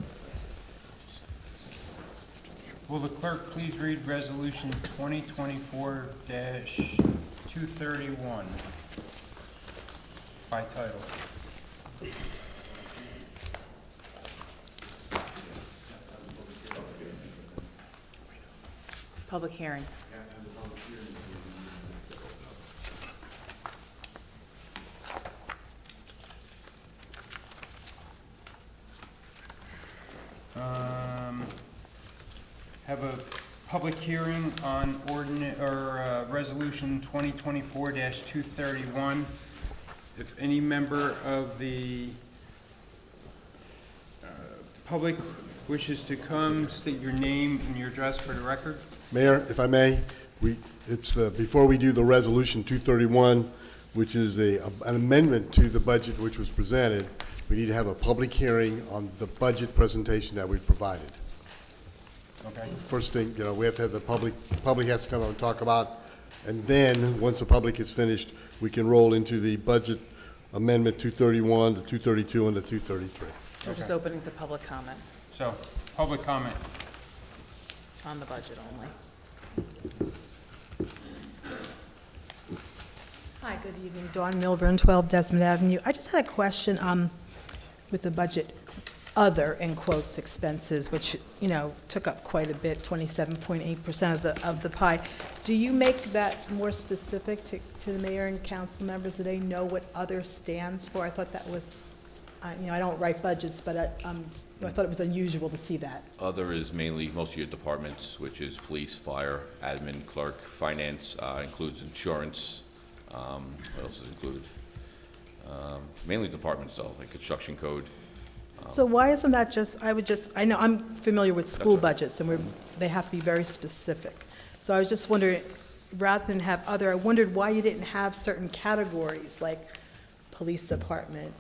Will the clerk please read Resolution 2024-231 by title? Public hearing. have a public hearing on Resolution 2024-231. If any member of the public wishes to come, state your name and your address for the record. Mayor, if I may, before we do the resolution 231, which is an amendment to the budget which was presented, we need to have a public hearing on the budget presentation that we provided. Okay. First thing, we have to have the public has to come up and talk about, and then, once the public is finished, we can roll into the budget amendment 231, the 232, and the 233. We're just opening to public comment So, public comment. on the budget only. Hi, good evening. Dawn Milburn, 12 Desmond Avenue. I just had a question with the budget, other, in quotes, expenses, which, took up quite a bit, 27.8% of the pie. Do you make that more specific to the mayor and council members? Do they know what other stands for? I thought that was, I don't write budgets, but I thought it was unusual to see that. Other is mainly most of your departments, which is police, fire, admin, clerk, finance, includes insurance. What else is included? Mainly departments though, like construction code. So why isn't that I know, I'm familiar with school budgets, and they have to be very specific. So I was just wondering, rather than have other, I wondered why you didn't have certain categories, like police department,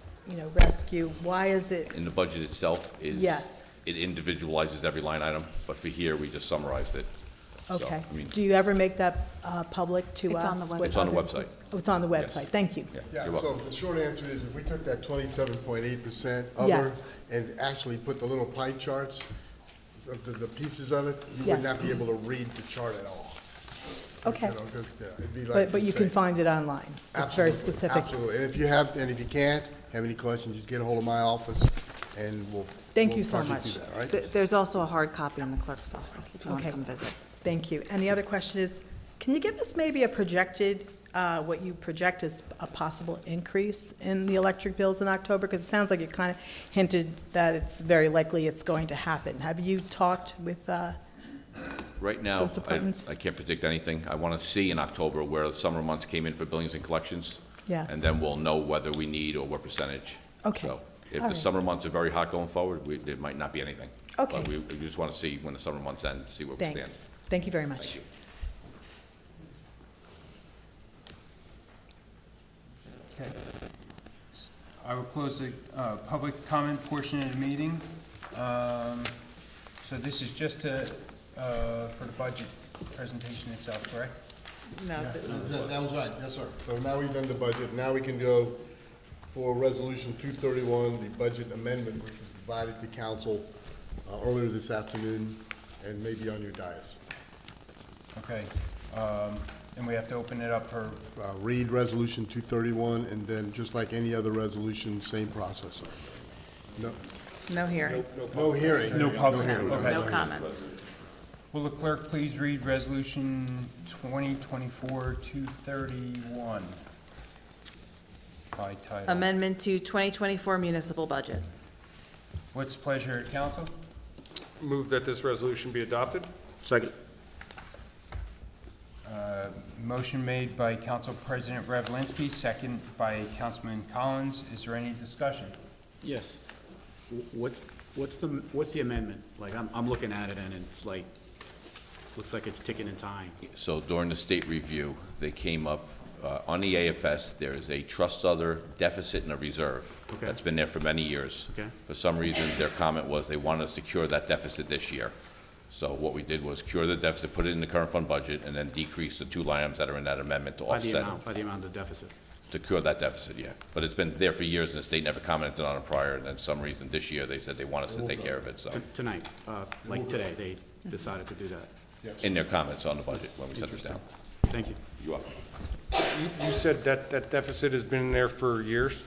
rescue. Why is it? In the budget itself is. Yes. It individualizes every line item, but for here, we just summarized it. So, Okay. I mean, Do you ever make that public to us? It's on the website. It's on the website. Oh, it's on the Yes. website. Thank you. Yeah, You're so welcome. the short answer is, if we took that 27.8% other Yes. and actually put the little pie charts, the pieces of it, you Yes. would not be able to read the chart at all. Okay. 'Cause, it'd be like. But you can find it online. It's very Absolutely, specific. Absolutely, and if you can't have any questions, just get a hold of my office, and we'll. Thank we'll you so talk much. through that, all right? There's also a hard copy in the clerk's office if you want to Okay. come visit. Thank you. And the other question is, can you give us maybe a projected, what you project as a possible increase in the electric bills in October? Because it sounds like you kind of hinted that it's very likely it's going to happen. Have you talked with, Right now, Those departments? I can't predict anything. I want to see in October where the summer months came in for billings and collections. Yes. And then we'll know whether we need or what percentage. Okay. So if All the right. summer months are very hot going forward, there might not be anything. Okay. But we just want to see when the summer months end, see where we stand. thanks. Thank you very much. Thank you. Okay. I will close the public comment portion of the meeting. So this is just for the budget presentation itself, correct? No, That was right, yes, sir. So now we've done the budget, now we can go for Resolution 231, the budget amendment, which was provided to council earlier this afternoon, and maybe on your dais. Okay. And we have to open it up for, Read Resolution 231, and then, just like any other resolution, same process, sir. No hearing. no public, no okay. comments. Will the clerk please read Resolution 2024-231 by title? Amendment to 2024 municipal budget. What's the pleasure of council? Move that this resolution be adopted? Second. Motion made by Council President Revelinsky, second by Councilman Collins. Is there any discussion? Yes. What's the amendment? Like, I'm looking at it and it's like, looks like it's ticking in time. So during the state review, they came up, on the AFS, there is a trust other deficit and a reserve. Okay. That's been there for many years. Okay. For some reason, their comment was they wanted to secure that deficit this year. So what we did was cure the deficit, put it in the current fund budget, and then decrease the two line items that are in that amendment to offset it. By the amount of deficit. To cure that deficit, yeah. But it's been there for years, and the state never commented on it prior, and then for some reason this year, they said they want us to take care of it, so. Tonight, like today, they decided to do that. In their comments on the budget, when we sent this down. Thank you. You're welcome. You said that deficit has been there for years?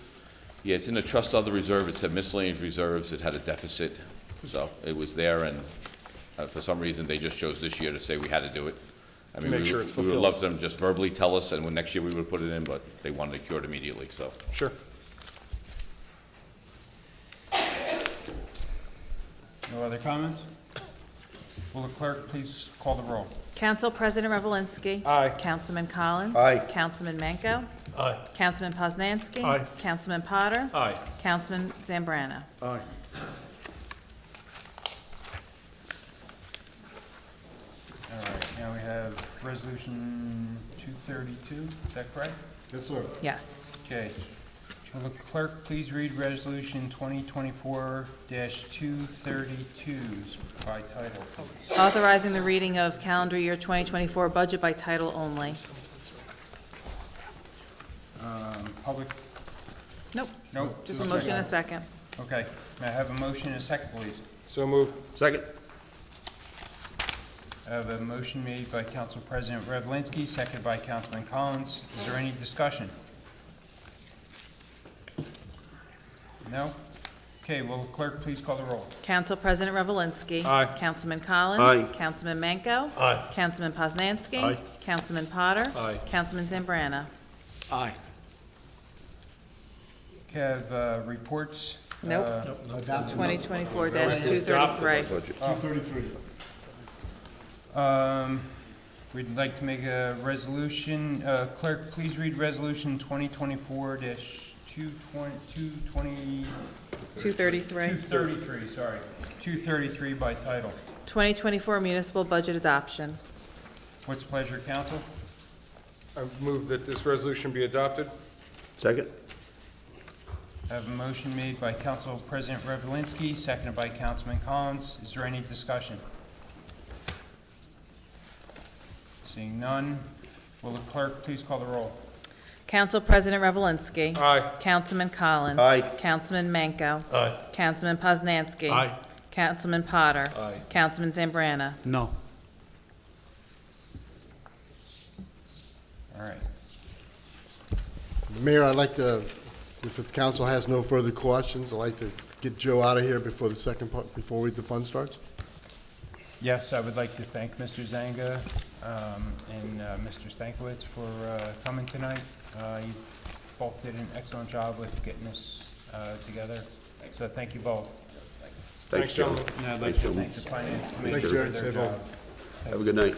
Yeah, it's in the trust other reserve, it said miscellaneous reserves, it had a deficit, so it was there, and for some reason, they just chose this year to say we had to do it. I mean, Make sure it's we would fulfilled. love them to just verbally tell us, and when next year we would put it in, but they wanted to cure it immediately, so. Sure. No other comments? Will the clerk please call the roll? Council President Revelinsky. Aye. Councilman Collins. Aye. Councilman Manco. Aye. Councilman Poznanski. Aye. Councilman Potter. Aye. Councilman Zambrana. Aye. All right, now we have resolution 232, is that correct? Yes, sir. Yes. Okay. Will the clerk please read resolution 2024-232 by title? Authorizing the reading of calendar year 2024 budget by title only. Public, Nope. nope. Just a motion and a second. Okay, may I have a motion and a second, please? So moved. Second? I have a motion made by Council President Revelinsky, seconded by Councilman Collins. Is there any discussion? No? Okay, will the clerk please call the roll? Council President Revelinsky. Aye. Councilman Collins. Aye. Councilman Manco. Aye. Councilman Poznanski. Aye. Councilman Potter. Aye. Councilman Zambrana. Aye. Okay, I have reports. Nope. Adopt 2024-233. Budget. 233. We'd like to make a resolution. Clerk, please read resolution 2024-233, 233 by title. 2024 municipal budget adoption. What's the pleasure, council? I move that this resolution be adopted. Second? I have a motion made by Council President Revelinsky, seconded by Councilman Collins. Is there any discussion? Seeing none, will the clerk please call the roll? Council President Revelinsky. Aye. Councilman Collins. Aye. Councilman Manco. Aye. Councilman Poznanski. Aye. Councilman Potter. Aye. Councilman Zambrana. No. All right. Mayor, I'd like to, if the council has no further questions, I'd like to get Joe out of here before the second part, before the fun starts. Yes, I would like to thank Mr. Zanga and Mr. Stankiewicz for coming tonight. You both did an excellent job with getting this together, so thank you both. Thanks, John. And I'd like to thank the Finance Committee Thanks, for Jared. their Save job. all. Have a good night.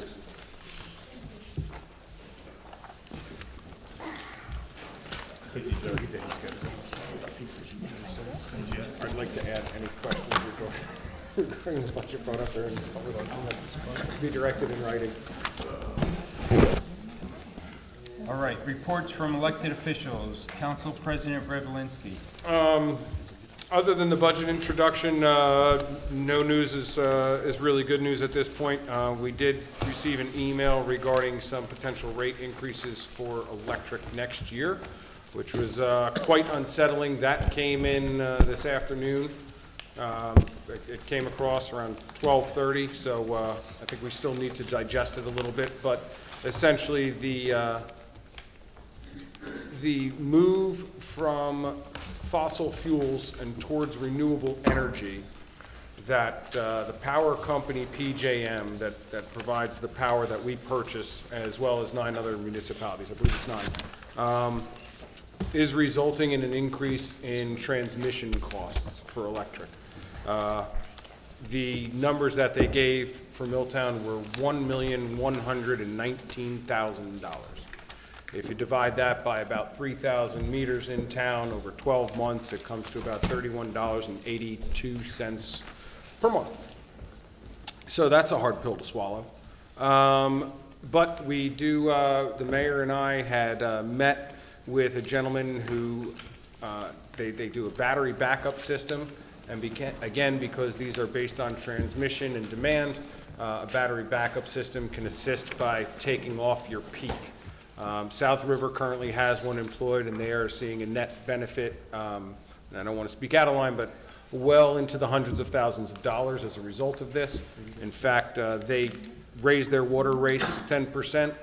I'd like to add any questions regarding the budget brought up there and be directed in writing. All right, reports from elected officials. Council President Revelinsky. Other than the budget introduction, no news is really good news at this point. We did receive an email regarding some potential rate increases for electric next year, which was quite unsettling. That came in this afternoon. It came across around 12:30, so I think we still need to digest it a little bit. But essentially, the move from fossil fuels and towards renewable energy, that the power company PJM that provides the power that we purchase, as well as 9 other municipalities, I believe it's 9, is resulting in an increase in transmission costs for electric. The numbers that they gave for Milltown were $1,119,000. If you divide that by about 3,000 meters in town over 12 months, it comes to about $31.82 per month. So that's a hard pill to swallow. But we do, the mayor and I had met with a gentleman who, they do a battery backup system. And again, because these are based on transmission and demand, a battery backup system can assist by taking off your peak. South River currently has one employed, and they are seeing a net benefit, and I don't want to speak out of line, but well into the hundreds of thousands of dollars as a result of this. In fact, they raised their water rates 10%,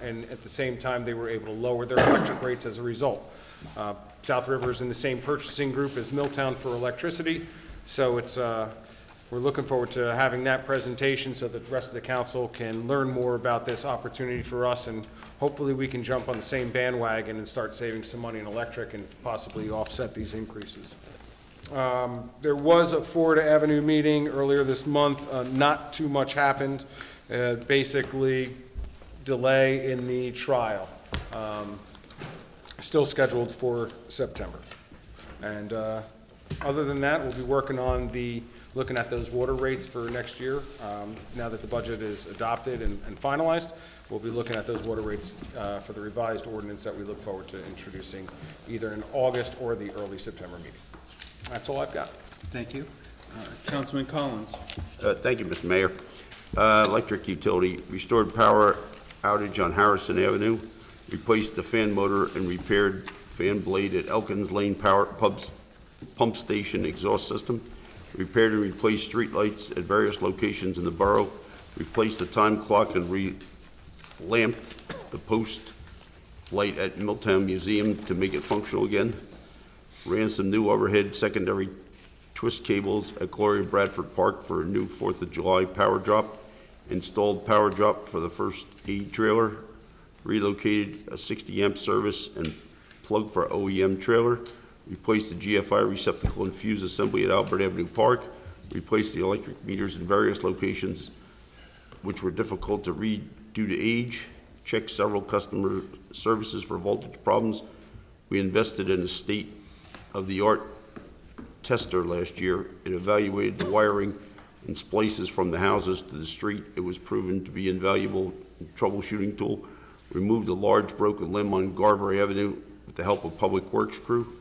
and at the same time, they were able to lower their electric rates as a result. South River is in the same purchasing group as Milltown for electricity, so it's, we're looking forward to having that presentation so that the rest of the council can learn more about this opportunity for us, and hopefully we can jump on the same bandwagon and start saving some money in electric and possibly offset these increases. There was a Ford Avenue meeting earlier this month. Not too much happened. Basically, delay in the trial. Still scheduled for September. And other than that, we'll be working on looking at those water rates for next year. Now that the budget is adopted and finalized, we'll be looking at those water rates for the revised ordinance that we look forward to introducing either in August or the early September meeting. That's all I've got. Thank you. Councilman Collins. Thank you, Mr. Mayor. Electric utility, restored power outage on Harrison Avenue, replaced the fan motor and repaired fan blade at Elkins Lane Power Pump Station exhaust system, repaired and replaced street lights at various locations in the borough, replaced the time clock and re-lamped the post light at Milltown Museum to make it functional again, ran some new overhead secondary twist cables at Gloria Bradford Park for a new 4th of July power drop, installed power drop for the first aid trailer, relocated a 60 amp service and plug for OEM trailer, replaced the GFI receptacle and fuse assembly at Albert Avenue Park, replaced the electric meters in various locations which were difficult to read due to age, checked several customer services for voltage problems. We invested in a state-of-the-art tester last year. It evaluated the wiring and splices from the houses to the street. It was proven to be an invaluable troubleshooting tool. Removed a large broken limb on Garver Avenue with the help of Public Works crew.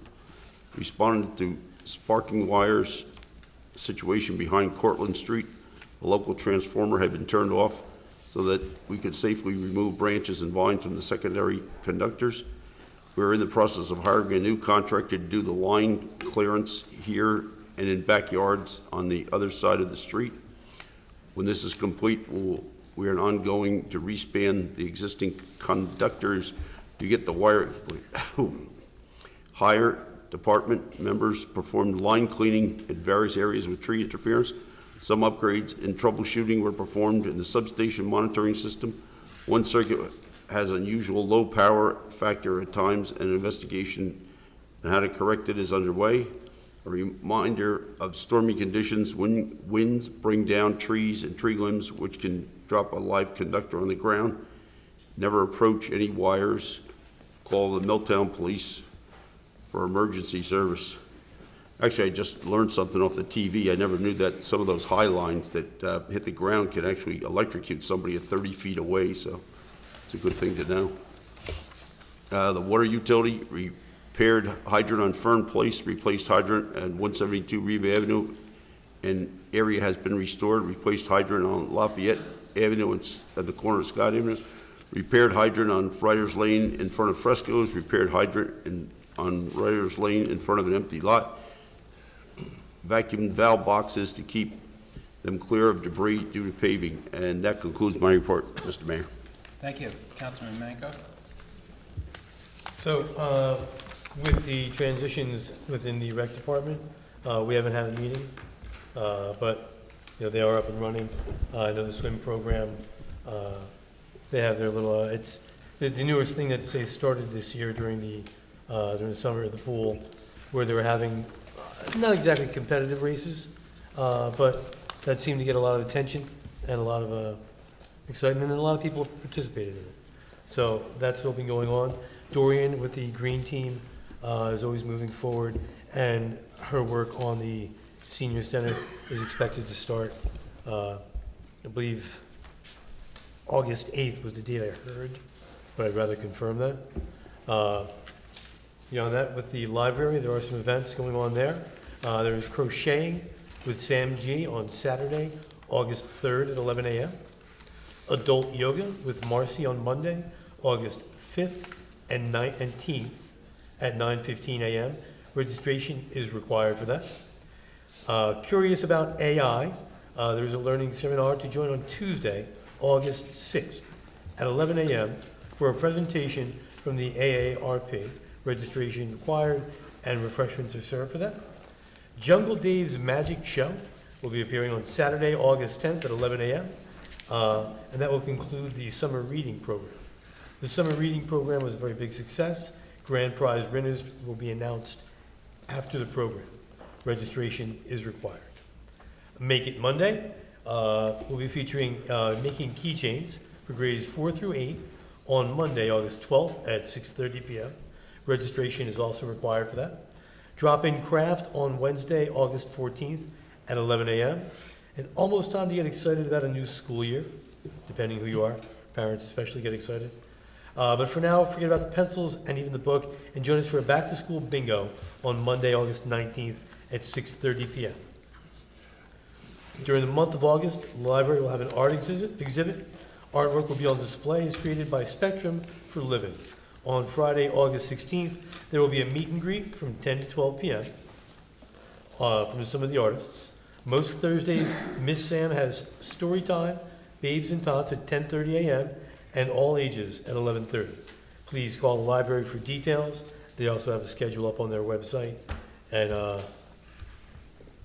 Responded to sparking wires situation behind Cortlandt Street. A local transformer had been turned off so that we could safely remove branches and vines from the secondary conductors. We're in the process of hiring a new contractor to do the line clearance here and in backyards on the other side of the street. When this is complete, we are ongoing to respan the existing conductors to get the wire higher. Department members performed line cleaning at various areas with tree interference. Some upgrades and troubleshooting were performed in the substation monitoring system. One circuit has unusual low power factor at times, and an investigation on how to correct it is underway. A reminder of stormy conditions when winds bring down trees and tree limbs, which can drop a live conductor on the ground. Never approach any wires. Call the Milltown Police for emergency service. Actually, I just learned something off the TV. I never knew that some of those high lines that hit the ground can actually electrocute somebody at 30 feet away, so it's a good thing to know. The water utility repaired hydrant on Fern Place, replaced hydrant at 172 Riva Avenue, and area has been restored, replaced hydrant on Lafayette Avenue at the corner of Scott Avenue, repaired hydrant on Ryder's Lane in front of Fresco's, repaired hydrant on Ryder's Lane in front of an empty lot, vacuumed valve boxes to keep them clear of debris due to paving. And that concludes my report, Mr. Mayor. Thank you. Councilman Manco? So, with the transitions within the rec department, we haven't had a meeting, but, you know, they are up and running. I know the swim program, they have their little, it's the newest thing that they started this year during the summer at the pool, where they were having, not exactly competitive races, but that seemed to get a lot of attention and a lot of excitement, and a lot of people participated in it. So that's what's been going on. Dorian with the green team is always moving forward, and her work on the senior center is expected to start, I believe, August 8th was the date I heard, but I'd rather confirm that. Beyond that, with the library, there are some events going on there. There is crocheting with Sam G on Saturday, August 3rd at 11 a.m. Adult yoga with Marcy on Monday, August 5th and 19th at 9:15 a.m. Registration is required for that. Curious about AI, there is a learning seminar to join on Tuesday, August 6th at 11 a.m. for a presentation from the AARP. Registration required, and refreshments are served for that. Jungle Dave's Magic Show will be appearing on Saturday, August 10th at 11 a.m., and that will conclude the summer reading program. The summer reading program was a very big success. Grand prize winners will be announced after the program. Registration is required. Make It Monday, we'll be featuring making keychains for grades 4 through 8 on Monday, August 12th at 6:30 p.m. Registration is also required for that. Drop-in craft on Wednesday, August 14th at 11 a.m. And almost time to get excited about a new school year, depending who you are. Parents especially get excited. But for now, forget about the pencils and even the book, and join us for a back-to-school bingo on Monday, August 19th at 6:30 p.m. During the month of August, the library will have an art exhibit. Artwork will be on display as created by Spectrum for Living. On Friday, August 16th, there will be a meet and greet from 10 to 12 p.m. From some of the artists. Most Thursdays, Miss Sam has story time, Babes and Tots at 10:30 a.m., and all ages at 11:30. Please call the library for details. They also have a schedule up on their website. And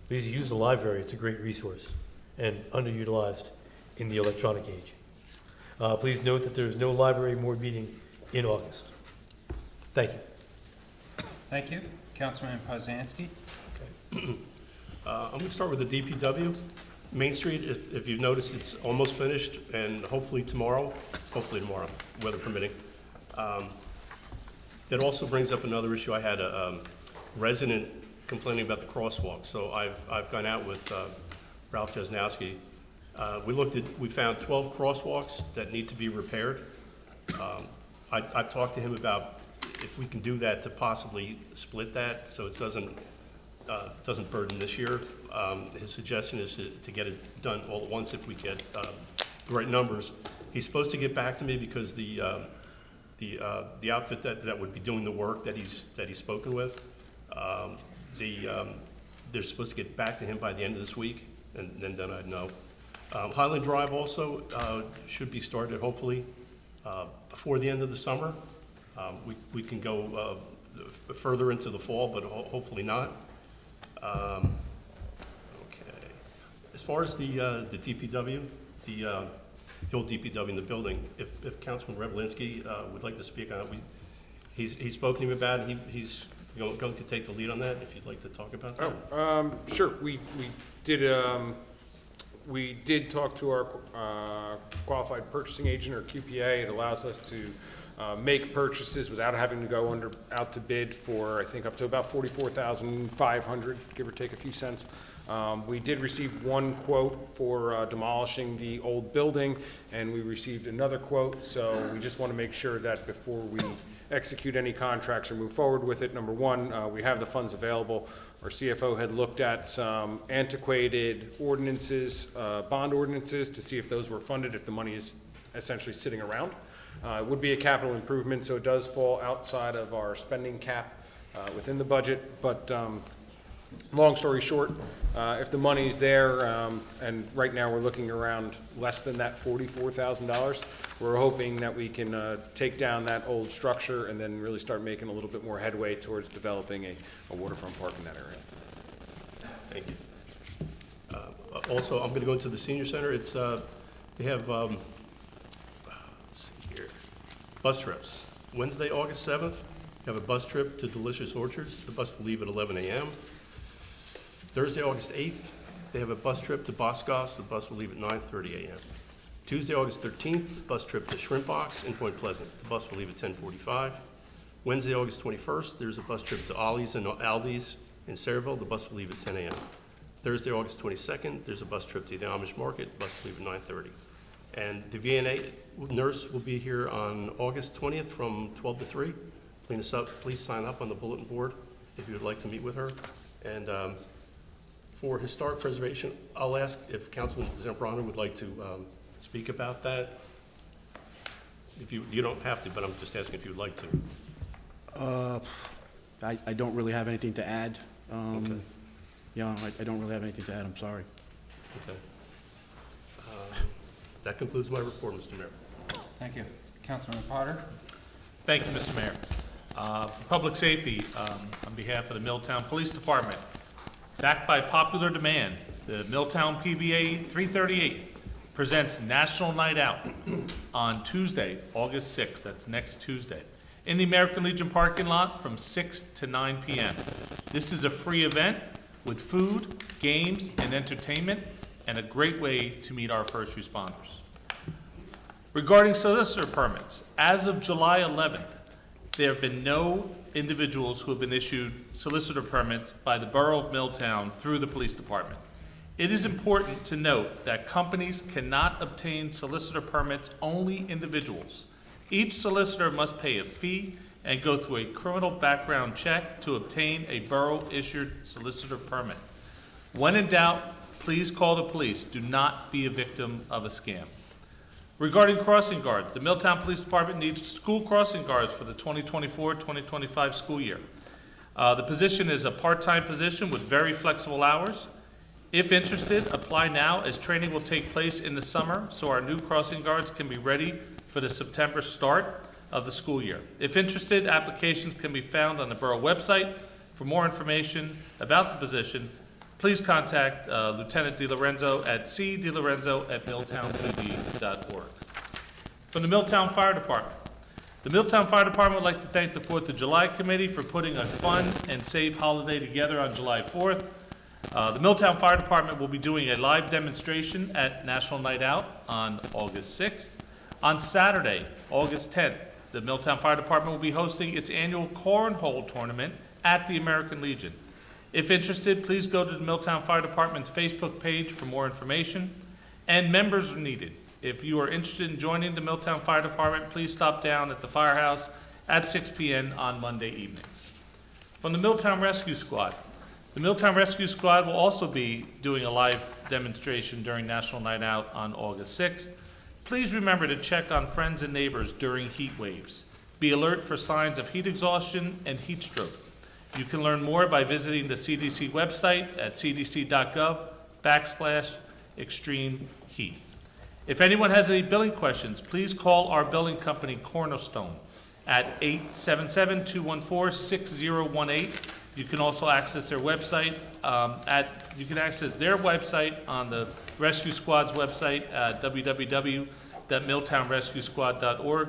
please use the library. It's a great resource and underutilized in the electronic age. Please note that there is no library board meeting in August. Thank you. Thank you. Councilman Poznanski. I'm going to start with the DPW. Main Street, if you've noticed, it's almost finished, and hopefully tomorrow, weather permitting. It also brings up another issue. I had a resident complaining about the crosswalk, so I've gone out with Ralph Jesnowski. We found 12 crosswalks that need to be repaired. I've talked to him about if we can do that, to possibly split that so it doesn't burden this year. His suggestion is to get it done all at once if we get the right numbers. He's supposed to get back to me because the outfit that would be doing the work that he's spoken with, they're supposed to get back to him by the end of this week, and then I'd know. Highland Drive also should be started hopefully before the end of the summer. We can go further into the fall, but hopefully not. Okay. As far as the DPW, the old DPW in the building, if Councilman Revelinsky would like to speak on it, he's spoken to me about it. He's going to take the lead on that, if you'd like to talk about that. Sure. We did talk to our qualified purchasing agent, or QPA. It allows us to make purchases without having to go out to bid for, I think, up to about $44,500, give or take a few cents. We did receive one quote for demolishing the old building, and we received another quote, so we just want to make sure that before we execute any contracts or move forward with it, number one, we have the funds available. Our CFO had looked at some antiquated ordinances, bond ordinances, to see if those were funded, if the money is essentially sitting around. It would be a capital improvement, so it does fall outside of our spending cap within the budget, but long story short, if the money's there, and right now we're looking around less than that $44,000, we're hoping that we can take down that old structure and then really start making a little bit more headway towards developing a waterfront park in that area. Thank you. Also, I'm going to go into the senior center. It's they have let's see here, bus trips. Wednesday, August 7th, you have a bus trip to Delicious Orchards. The bus will leave at 11 a.m. Thursday, August 8th, they have a bus trip to Boscos. The bus will leave at 9:30 a.m. Tuesday, August 13th, bus trip to Shrimp Box in Point Pleasant. The bus will leave at 10:45. Wednesday, August 21st, there's a bus trip to Ollie's and Aldi's in Sayreville. The bus will leave at 10 a.m. Thursday, August 22nd, there's a bus trip to the Amish Market. The bus will leave at 9:30. And the VNA nurse will be here on August 20th from 12 to 3. Please sign up on the bulletin board if you would like to meet with her. And for historic preservation, I'll ask if Councilman Zambrano would like to speak about that. If you don't have to, but I'm just asking if you'd like to. I don't really have anything to add. Okay. Yeah, I don't really have anything to add, I'm sorry. Okay. That concludes my report, Mr. Mayor. Thank you. Councilman Potter. Thank you, Mr. Mayor. Public safety, on behalf of the Milltown Police Department, backed by popular demand, the Milltown PBA 338 presents National Night Out on Tuesday, August 6th, that's next Tuesday, in the American Legion parking lot from 6 to 9 p.m. This is a free event with food, games, and entertainment, and a great way to meet our first responders. Regarding solicitor permits, as of July 11th, there have been no individuals who have been issued solicitor permits by the Borough of Milltown through the police department. It is important to note that companies cannot obtain solicitor permits, only individuals. Each solicitor must pay a fee and go through a criminal background check to obtain a borough-issued solicitor permit. When in doubt, please call the police. Do not be a victim of a scam. Regarding crossing guards, the Milltown Police Department needs school crossing guards for the 2024-2025 school year. The position is a part-time position with very flexible hours. If interested, apply now, as training will take place in the summer, so our new crossing guards can be ready for the September start of the school year. If interested, applications can be found on the borough website. For more information about the position, please contact Lieutenant DiLorenzo at cdilorenzo@milltownpd.org. From the Milltown Fire Department. The Milltown Fire Department would like to thank the 4th of July Committee for putting a fun and safe holiday together on July 4th. The Milltown Fire Department will be doing a live demonstration at National Night Out on August 6th. On Saturday, August 10th, the Milltown Fire Department will be hosting its annual cornhole tournament at the American Legion. If interested, please go to the Milltown Fire Department's Facebook page for more information. And members are needed. If you are interested in joining the Milltown Fire Department, please stop down at the firehouse at 6 p.m. on Monday evenings. From the Milltown Rescue Squad. The Milltown Rescue Squad will also be doing a live demonstration during National Night Out on August 6th. Please remember to check on friends and neighbors during heat waves. Be alert for signs of heat exhaustion and heat stroke. You can learn more by visiting the CDC website at cdc.gov/extreme heat. If anyone has any billing questions, please call our billing company, Cornerstone, at 877-214-6018. You can also access their website on the Rescue Squad's website at www.milltownrescuesquad.org.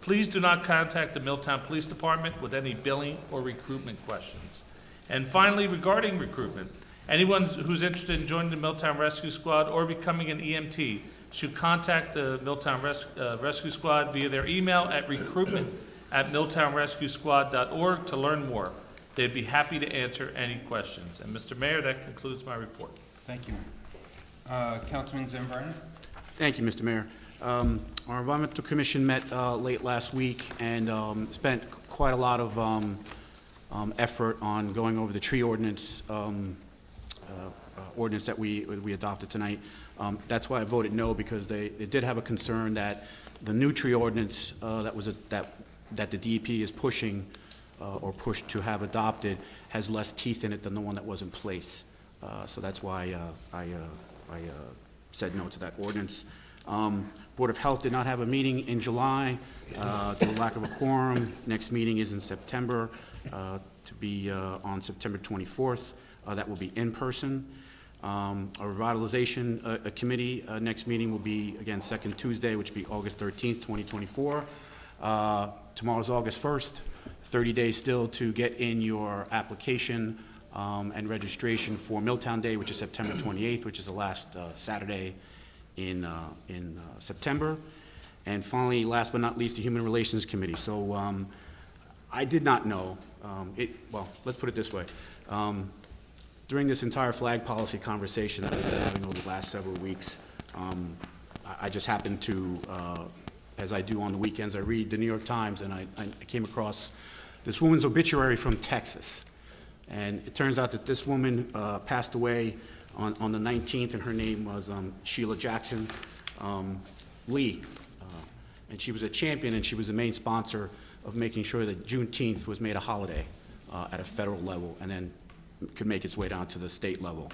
Please do not contact the Milltown Police Department with any billing or recruitment questions. And finally, regarding recruitment, anyone who's interested in joining the Milltown Rescue Squad or becoming an EMT should contact the Milltown Rescue Squad via their email at recruitment@milltownrescuesquad.org to learn more. They'd be happy to answer any questions. And Mr. Mayor, that concludes my report. Thank you. Councilman Zambrana? Thank you, Mr. Mayor. Our Environmental Commission met late last week and spent quite a lot of effort on going over the tree ordinance ordinance that we adopted tonight. That's why I voted no, because they did have a concern that the new tree ordinance that the DEP is pushing or pushed to have adopted has less teeth in it than the one that was in place. So that's why I said no to that ordinance. Board of Health did not have a meeting in July due to lack of a quorum. Next meeting is in September, to be on September 24th. That will be in person. Our revitalization committee next meeting will be, again, second Tuesday, which will be August 13th, 2024. Tomorrow's August 1st. 30 days still to get in your application and registration for Milltown Day, which is September 28th, which is the last Saturday in September. And finally, last but not least, the Human Relations Committee. So I did not know, well, let's put it this way. During this entire flag policy conversation that we've been having over the last several weeks, I just happened to, as I do on the weekends, I read the New York Times, and I came across this woman's obituary from Texas. And it turns out that this woman passed away on the 19th, and her name was Sheila Jackson Lee. And she was a champion, and she was the main sponsor of making sure that Juneteenth was made a holiday at a federal level, and then could make its way down to the state level.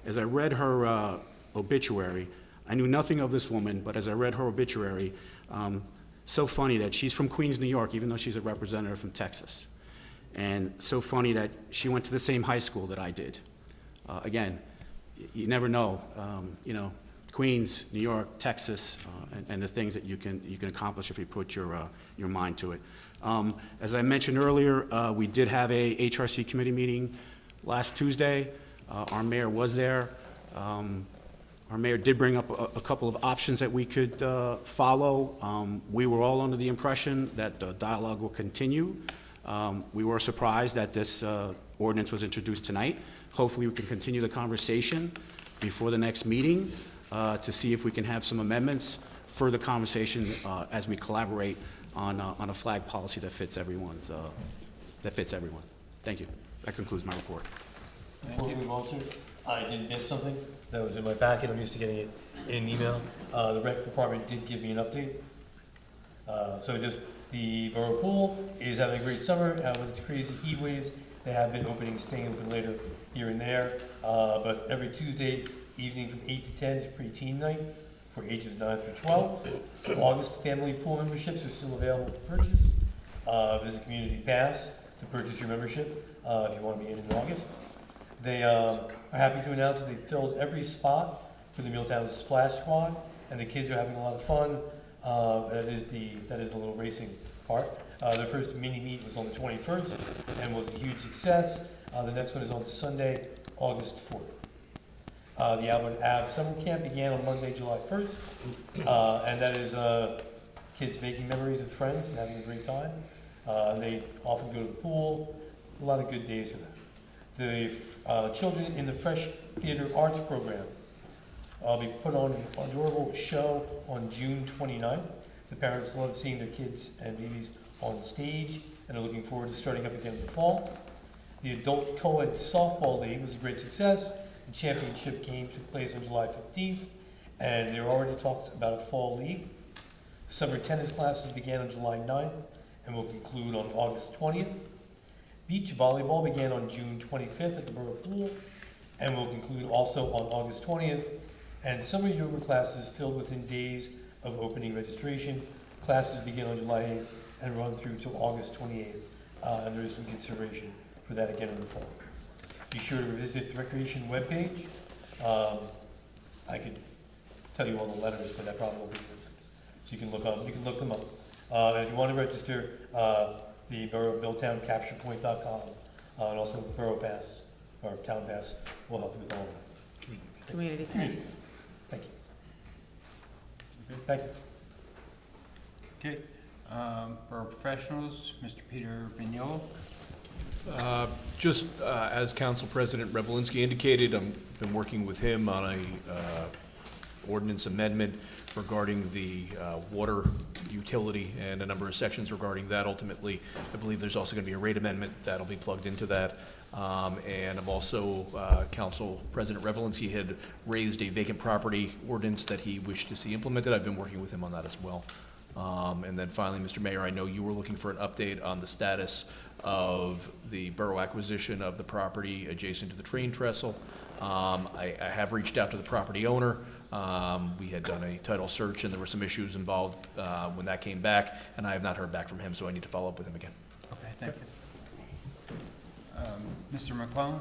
As I read her obituary, I knew nothing of this woman, but as I read her obituary, so funny that she's from Queens, New York, even though she's a representative from Texas. And so funny that she went to the same high school that I did. Again, you never know, Queens, New York, Texas, and the things that you can accomplish if you put your mind to it. As I mentioned earlier, we did have a HRC committee meeting last Tuesday. Our mayor was there. Our mayor did bring up a couple of options that we could follow. We were all under the impression that the dialogue will continue. We were surprised that this ordinance was introduced tonight. Hopefully, we can continue the conversation before the next meeting to see if we can have some amendments, further conversation as we collaborate on a flag policy that fits everyone. Thank you. That concludes my report. Before we move on, sir, I did miss something that was in my packet. I'm used to getting it in an email. The rec department did give me an update. So just the borough pool is having a great summer with its crazy heat waves. They have been opening, staying open later here and there. But every Tuesday evening from 8 to 10 is pre-teen night for ages 9 through 12. August family pool memberships are still available for purchase. There's a community pass to purchase your membership if you want to be in August. They are happy to announce that they filled every spot for the Milltown Splash Squad, and the kids are having a lot of fun. That is the little racing part. Their first mini meet was on the 21st and was a huge success. The next one is on Sunday, August 4th. The Albert Ave Summer Camp began on Monday, July 1st, and that is kids making memories with friends and having a great time. They often go to the pool. A lot of good days for them. The children in the Fresh Theater Arts Program will be put on an adorable show on June 29th. The parents love seeing their kids and babies on stage and are looking forward to starting up again in the fall. The Adult Co-ed Softball League was a great success. The championship game took place on July 15th, and there are already talks about a fall league. Summer tennis classes began on July 9th and will conclude on August 20th. Beach volleyball began on June 25th at the Borough Pool and will conclude also on August 20th. And summer yoga classes filled within days of opening registration. Classes begin on July 8th and run through till August 28th. And there is some consideration for that again in the fall. Be sure to visit the Recreation webpage. I could tell you all the letters, but that probably won't be good. So you can look them up. And if you want to register, the Borough of Milltown, CapturePoint.com, and also Borough Pass, or Town Pass, will help you with all of that. Community pass. Thank you. Thank you. Okay, Borough Professionals, Mr. Peter Vignolo. Just as Council President Revelinsky indicated, I've been working with him on a ordinance amendment regarding the water utility and a number of sections regarding that. Ultimately, I believe there's also going to be a rate amendment that'll be plugged into that. And I'm also, Council President Revelinsky had raised a vacant property ordinance that he wished to see implemented. I've been working with him on that as well. And then finally, Mr. Mayor, I know you were looking for an update on the status of the borough acquisition of the property adjacent to the train trestle. I have reached out to the property owner. We had done a title search and there were some issues involved when that came back, and I have not heard back from him, so I need to follow up with him again. Okay, thank you. Mr. McClellan?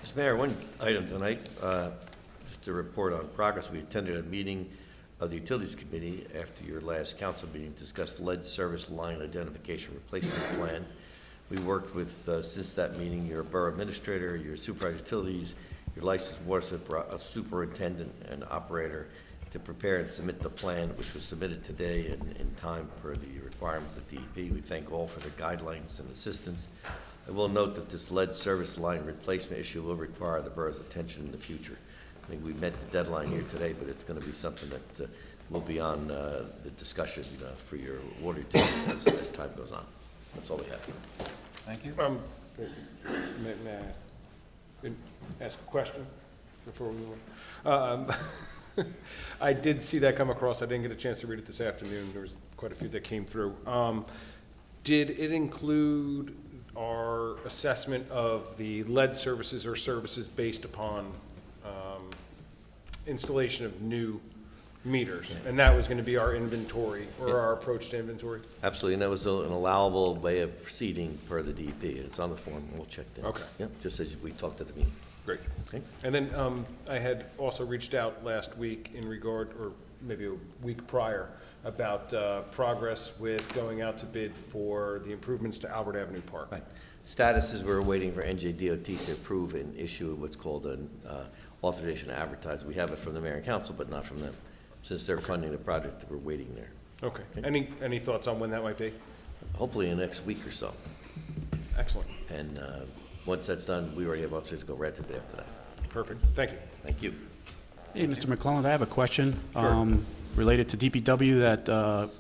Mr. Mayor, one item tonight, just to report on progress. We attended a meeting of the Utilities Committee after your last council meeting, discussed lead service line identification replacement plan. We worked with, since that meeting, your borough administrator, your supervisor of utilities, your licensed water superintendent and operator to prepare and submit the plan, which was submitted today in time for the requirements of DEP. We thank all for the guidelines and assistance. I will note that this lead service line replacement issue will require the borough's attention in the future. I think we met the deadline here today, but it's going to be something that will be on the discussion for your water utility as time goes on. That's all we have. Thank you. May I ask a question before we move on? I did see that come across. I didn't get a chance to read it this afternoon. There was quite a few that came through. Did it include our assessment of the lead services or services based upon installation of new meters? And that was going to be our inventory or our approach to inventory? Absolutely, and that was an allowable way of proceeding per the DEP. It's on the form, and we'll check that. Okay. Yep, just as we talked at the meeting. Great. Okay. And then I had also reached out last week in regard, or maybe a week prior, about progress with going out to bid for the improvements to Albert Avenue Park. Right. Status is we're waiting for NJDOT to approve and issue what's called an authorization to advertise. We have it from the mayor and council, but not from them. Since they're funding the project, we're waiting there. Okay. Any thoughts on when that might be? Hopefully in the next week or so. Excellent. And once that's done, we already have officers to go right to the day after that. Perfect. Thank you. Thank you. Hey, Mr. McClellan, I have a question related to DPW that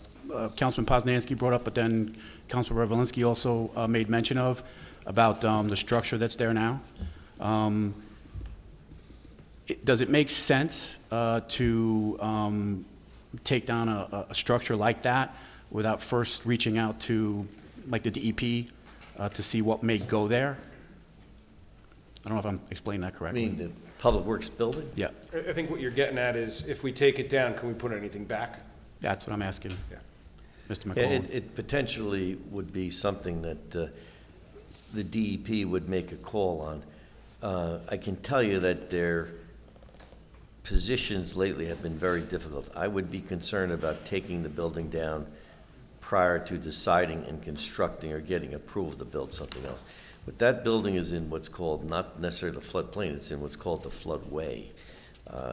Councilman Poznanski brought up, but then Councilman Revelinsky also made mention of, about the structure that's there now. Does it make sense to take down a structure like that without first reaching out to, like, the DEP to see what may go there? I don't know if I'm explaining that I correctly. mean, the Public Works building? Yeah, I think what you're getting at is, if we take it down, can we put anything back? that's what I'm asking, Yeah. Mr. Yeah, McClellan. it potentially would be something that the DEP would make a call on. I can tell you that their positions lately have been very difficult. I would be concerned about taking the building down prior to deciding and constructing or getting approval to build something else. But that building is in what's called, not necessarily the floodplain, it's in what's called the floodway.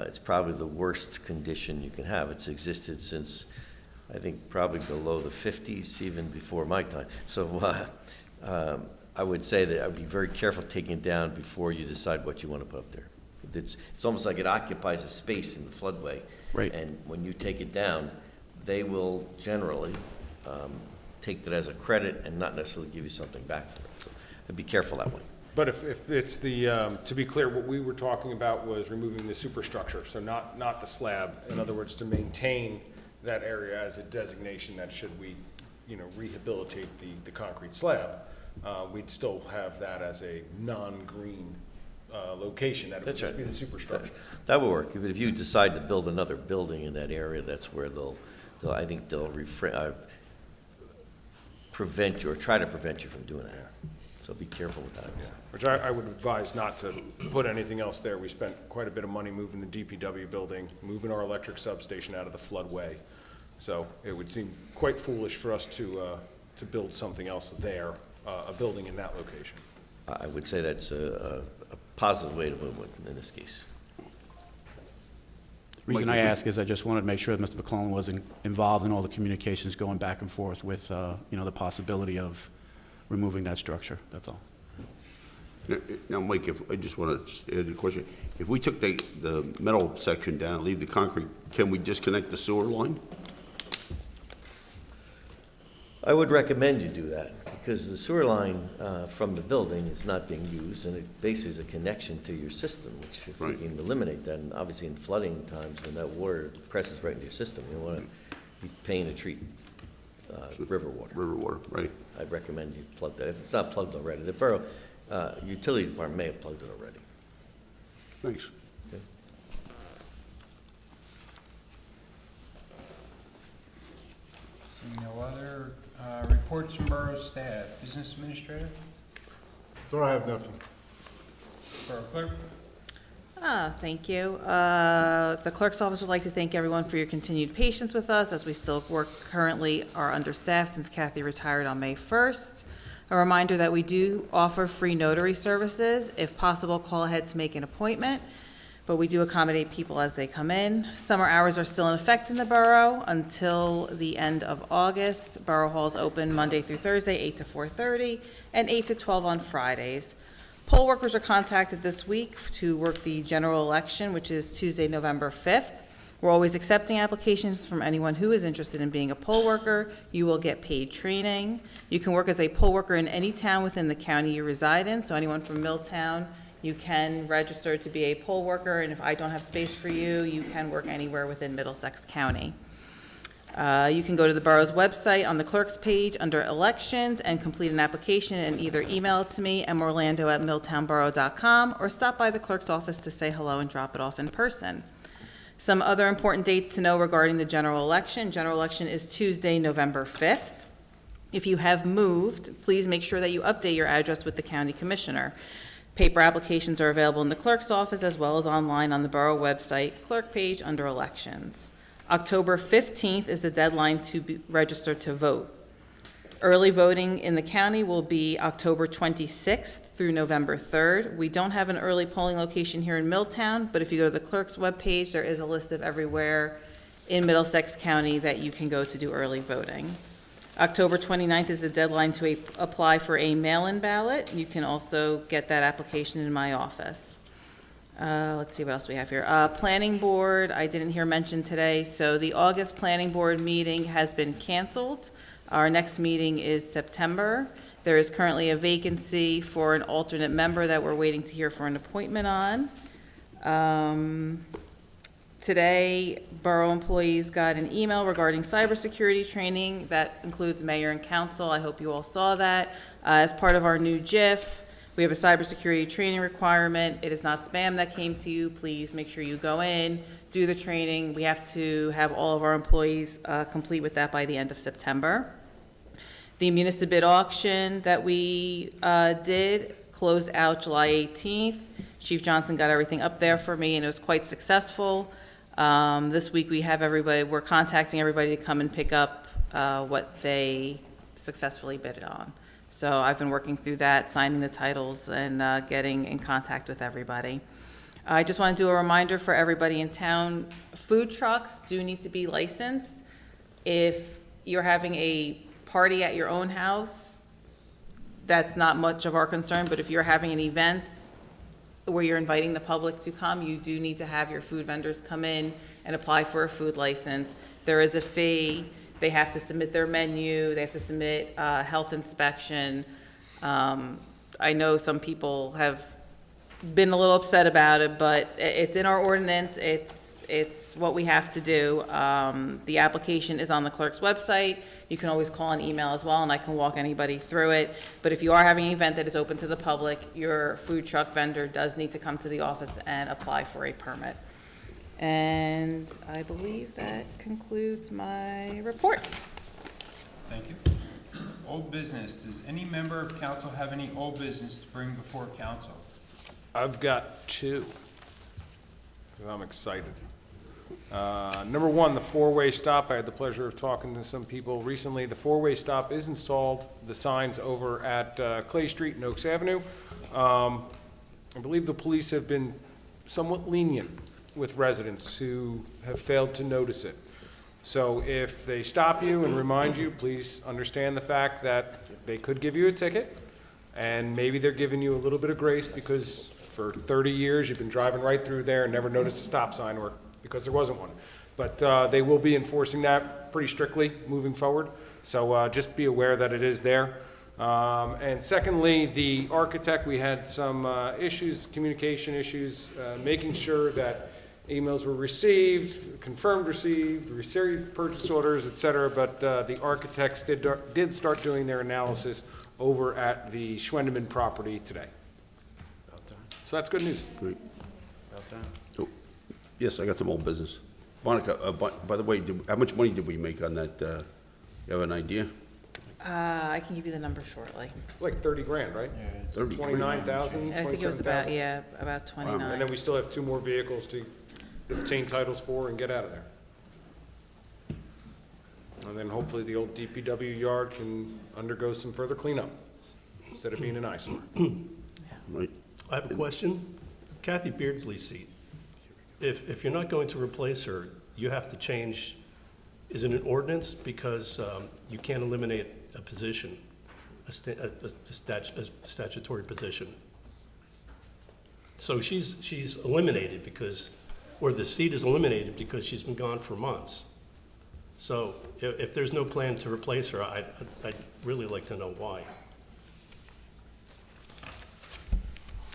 It's probably the worst condition you can have. It's existed since, I think, probably below the 50s, even before my time. So I would say that I would be very careful taking it down before you decide what you want to put up there. It's almost like it occupies a space in the floodway. Right. And when you take it down, they will generally take that as a credit and not necessarily give you something back for it. So I'd be careful that way. But if it's the, to be clear, what we were talking about was removing the superstructure, so not the slab. In other words, to maintain that area as a designation that should we, rehabilitate the concrete slab, we'd still have that as a non-green location. That would That's just right. be the superstructure. That would work. If you decide to build another building in that area, that's where I think they'll prevent you or try to prevent you from doing that. So be careful with that. Which I would advise not to put anything else there. We spent quite a bit of money moving the DPW building, moving our electric substation out of the floodway. So it would seem quite foolish for us to build something else there, a building in that location. I would say that's a positive way to move it in this case. The reason I ask is I just wanted to make sure that Mr. McClellan was involved in all the communications going back and forth with, the possibility of removing that structure, that's all. Now, Mike, I just want to add a question. If we took the metal section down and leave the concrete, can we disconnect the sewer line? I would recommend you do that, because the sewer line from the building is not being used, and it basically is a connection to your system, which if we can eliminate that, and obviously in flooding times, when that water presses right into your system, you don't want to be paying to treat river water. River water, right. I'd recommend you plug that, if it's not plugged already. The Borough Utility Department may have plugged it already. Thanks. Okay. Seeing no other reports from borough staff. Business administrator? So I have nothing. Borough clerk? Thank you. The clerk's office would like to thank everyone for your continued patience with us as we still currently are understaffed since Kathy retired on May 1st. A reminder that we do offer free notary services. If possible, call ahead to make an appointment, but we do accommodate people as they come in. Summer hours are still in effect in the borough until the end of August. Borough Hall's open Monday through Thursday, 8 to 4:30, and 8 to 12 on Fridays. Poll workers are contacted this week to work the general election, which is Tuesday, November 5th. We're always accepting applications from anyone who is interested in being a poll worker. You will get paid training. You can work as a poll worker in any town within the county you reside in, so anyone from Milltown, you can register to be a poll worker, and if I don't have space for you, you can work anywhere within Middlesex County. You can go to the borough's website on the clerk's page under elections and complete an application and either email it to me, morlando@milltownborough.com, or stop by the clerk's office to say hello and drop it off in person. Some other important dates to know regarding the general election. General election is Tuesday, November 5th. If you have moved, please make sure that you update your address with the county commissioner. Paper applications are available in the clerk's office as well as online on the borough website, clerk page under elections. October 15th is the deadline to register to vote. Early voting in the county will be October 26th through November 3rd. We don't have an early polling location here in Milltown, but if you go to the clerk's webpage, there is a list of everywhere in Middlesex County that you can go to do early voting. October 29th is the deadline to apply for a mail-in ballot. You can also get that application in my office. Let's see what else we have here. Planning Board, I didn't hear mentioned today, so the August Planning Board meeting has been canceled. Our next meeting is September. There is currently a vacancy for an alternate member that we're waiting to hear for an appointment on. Today, Borough employees got an email regarding cybersecurity training. That includes mayor and council. I hope you all saw that. As part of our new GIF, we have a cybersecurity training requirement. It is not spam that came to you. Please make sure you go in, do the training. We have to have all of our employees complete with that by the end of September. The municipal bid auction that we did closed out July 18th. Chief Johnson got everything up there for me, and it was quite successful. This week we're contacting everybody to come and pick up what they successfully bid on. So I've been working through that, signing the titles, and getting in contact with everybody. I just want to do a reminder for everybody in town, food trucks do need to be licensed. If you're having a party at your own house, that's not much of our concern, but if you're having an event where you're inviting the public to come, you do need to have your food vendors come in and apply for a food license. There is a fee. They have to submit their menu. They have to submit health inspection. I know some people have been a little upset about it, but it's in our ordinance. It's what we have to do. The application is on the clerk's website. You can always call and email as well, and I can walk anybody through it. But if you are having an event that is open to the public, your food truck vendor does need to come to the office and apply for a permit. And I believe that concludes my report. Thank you. Old business. Does any member of council have any old business to bring before council? I've got two. I'm excited. Number one, the four-way stop. I had the pleasure of talking to some people recently. The four-way stop is installed. The signs over at Clay Street and Oaks Avenue. I believe the police have been somewhat lenient with residents who have failed to notice it. So if they stop you and remind you, please understand the fact that they could give you a ticket, and maybe they're giving you a little bit of grace because for 30 years you've been driving right through there and never noticed a stop sign, or because there wasn't one. But they will be enforcing that pretty strictly moving forward. So just be aware that it is there. And secondly, the architect, we had some issues, communication issues, making sure that emails were received, confirmed received purchase orders, et cetera, but the architects did start doing their analysis over at the Schwendeman property today. So that's good news. Great. So, yes, I got some old business. Monica, by the way, how much money did we make on that? You have an idea? I can give you the number shortly. Like 30 grand, right? 30 grand. 29,000, I think it was about, 27,000? yeah, about 29. And then we still have two more vehicles to obtain titles for and get out of there. And then hopefully the old DPW yard can undergo some further cleanup instead of being an eyesore. Right. I have a question. Kathy Beardsley's seat. If you're not going to replace her, you have to change, is it an ordinance? Because you can't eliminate a position, a statutory position. So she's eliminated because, or the seat is eliminated because she's been gone for months. So if there's no plan to replace her, I'd really like to know why.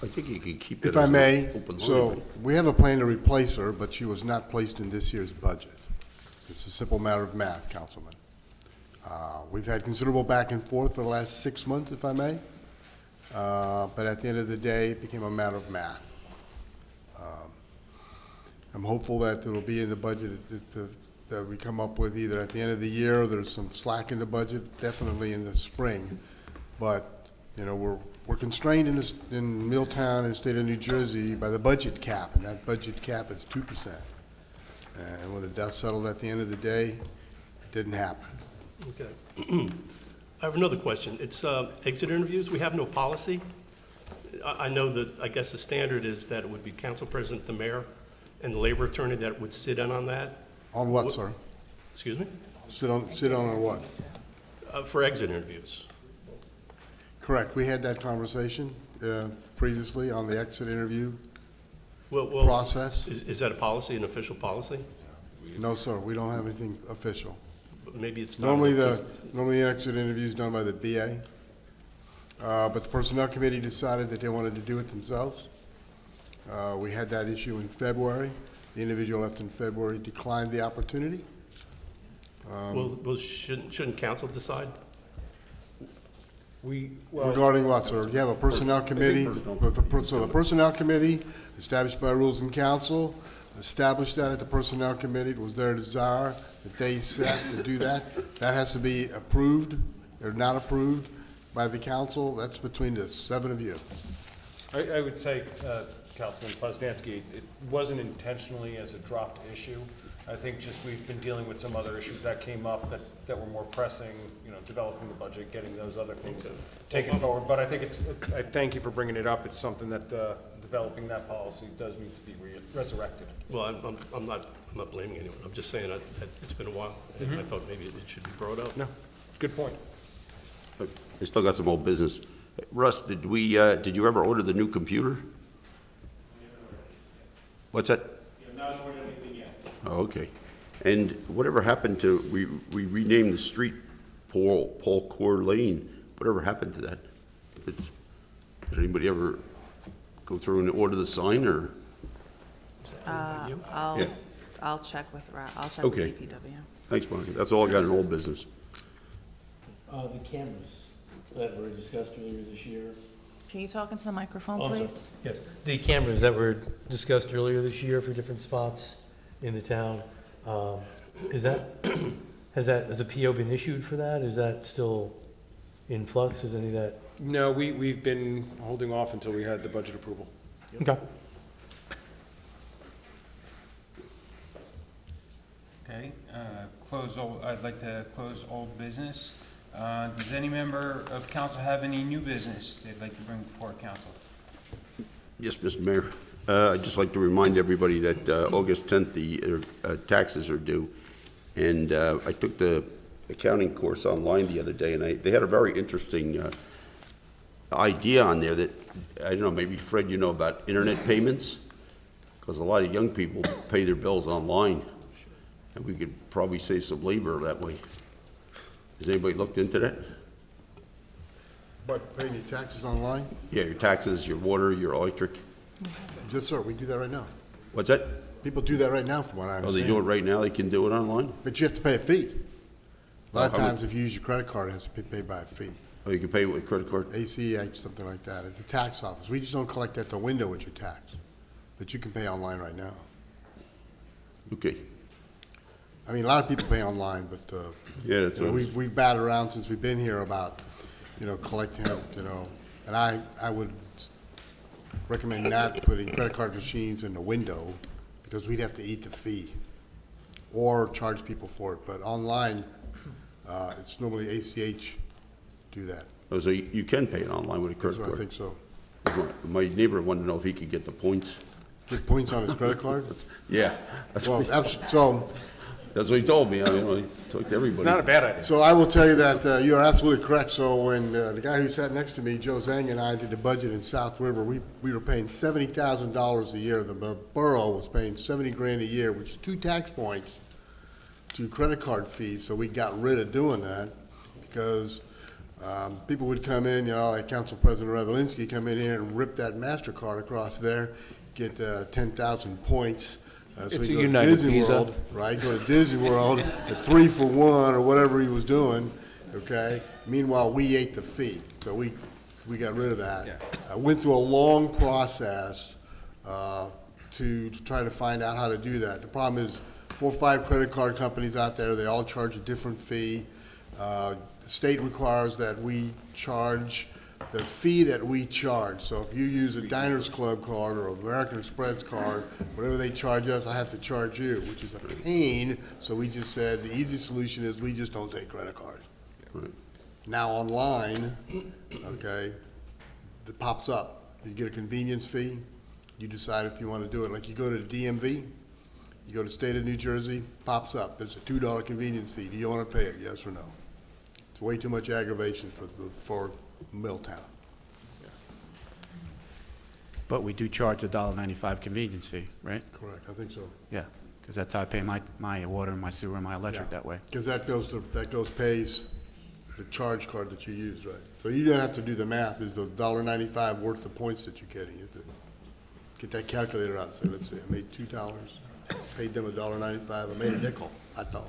I think you can keep it. If I may, open so line. we have a plan to replace her, but she was not placed in this year's budget. It's a simple matter of math, Councilman. We've had considerable back and forth for the last 6 months, if I may. But at the end of the day, it became a matter of math. I'm hopeful that it'll be in the budget that we come up with either at the end of the year, or there's some slack in the budget, definitely in the spring. But, you know, we're constrained in Milltown and the state of New Jersey by the budget cap, and that budget cap is 2%. And when the dust settled at the end of the day, it didn't happen. Okay. I have another question. It's exit interviews. We have no policy. I know that, I guess the standard is that it would be council president, the mayor, and the labor attorney that would sit in on that. On what, sir? Excuse me? Sit on what? For exit interviews. Correct. We had that conversation previously on the exit interview Well, process. is that a policy, an official policy? No, sir, we don't have anything official. Maybe it's not. Normally, the exit interview is done by the BA, but the Personnel Committee decided that they wanted to do it themselves. We had that issue in February. The individual left in February declined the opportunity. Well, shouldn't council decide? Regarding what, sir? You have a Personnel Committee, so the Personnel Committee, established by Rules and Council, established that at the Personnel Committee. It was their desire that they set to do that. That has to be approved or not approved by the council. That's between the 7 of you. I would say, Councilman Poznanski, it wasn't intentionally as a dropped issue. I think just we've been dealing with some other issues that came up that were more pressing, developing the budget, getting those other things taken forward. But I think I thank you for bringing it up. It's something that developing that policy does need to be resurrected. Well, I'm not blaming anyone. I'm just saying it's been a while, and I thought maybe it should be brought up. No, good point. I still got some old business. Russ, did you ever order the new computer? What's that? Not ordered anything yet. Oh, okay. And whatever happened to, we renamed the street Paul Coeur Lane. Whatever happened to that? Did anybody ever go through and order the sign, or? Yeah. I'll check with Okay. DPW. Thanks, Monica. That's all I got in old business. The cameras that were discussed earlier this year. Can you talk into the microphone, Oh, I'm sorry. please? Yes, the cameras that were discussed earlier this year for different spots in the town, has a PO been issued for that? Is that still in flux? Is any of that? No, we've been holding off until we had the budget approval. Okay. Okay, I'd like to close old business. Does any member of council have any new business they'd like to bring before council? Yes, Mr. Mayor. I'd just like to remind everybody that August 10th, the taxes are due. And I took the accounting course online the other day, and they had a very interesting idea on there that, I don't know, maybe Fred, you know about internet payments? Because a lot of young people pay their bills online, and we could probably save some labor that way. Has anybody looked into that? But paying your taxes online? Yeah, your taxes, your water, your electric. Yes, sir, we do that right now. What's that? People do that right now, from what I Oh, understand. they do it right now? They can do it online? But you have to pay a fee. A lot of How much? times, if you use your credit card, it has to be paid by a fee. Oh, you can pay with credit card? ACH, something like that, at the tax office. We just don't collect at the window with your tax. But you can pay online right now. Okay. I mean, a lot of people pay online, but, Yeah, that's what I was- we've batted around since we've been here about, collecting, and I would recommend not putting credit card machines in the window, because we'd have to eat the fee, or charge people for it. But online, it's normally ACH do that. Oh, so you can pay it online with a That's credit what I card? think so. My neighbor wanted to know if he could get the points. Get points on his credit card? Yeah. That's Well, what he told me. I mean, he talked to everybody. It's not a bad idea. So I will tell you that you are absolutely correct. So when the guy who sat next to me, Joe Zhang, and I did the budget in South River, we were paying $70,000 a year. The borough was paying 70 grand a year, which is 2 tax points to credit card fees. So we got rid of doing that because people would come in, like Council President Revelinsky, come in here and rip that MasterCard across there, get 10,000 points. So It's he'd a go to United Disney Visa. World, right? Go to Disney World at 3 for 1 or whatever he was doing, okay? Meanwhile, we ate the fee, so we got rid of that. I went through a long process to try to find out how to do that. The problem is 4 or 5 credit card companies out there, they all charge a different fee. The state requires that we charge the fee that we charge. So if you use a Diners Club card or American Express card, whatever they charge us, I have to charge you, which is a pain. So we just said the easy solution is we just don't take credit cards. Right. Now online, okay, that pops up. You get a convenience fee, you decide if you want to do it. Like you go to the DMV, you go to the state of New Jersey, pops up. There's a $2 convenience fee. Do you want to pay it, yes or no? It's way too much aggravation for Milltown. But we do charge a $1.95 convenience fee, right? Correct, I think so. Yeah, because that's how I pay my water and my sewer and my electric that way. Because that pays the charge card that you use, right? So you don't have to do the math. Is the $1.95 worth the points that you're getting? You have to get that calculator out and say, let's see, I made $2, paid them $1.95, I made a nickel, I thought.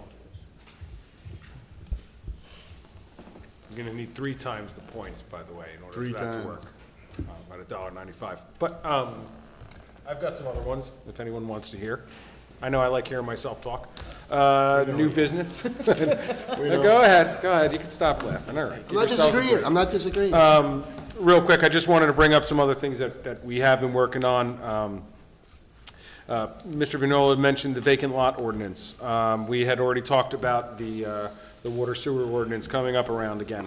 You're gonna need 3 times the points, by the way, in order for 3 that times. to work. About $1.95. But I've got some other ones, if anyone wants to hear. I know I like hearing myself talk. New business. Go ahead, you can stop laughing, all right. I'm not disagreeing. Real quick, I just wanted to bring up some other things that we have been working on. Mr. Vignola mentioned the vacant lot ordinance. We had already talked about the water sewer ordinance coming up around again.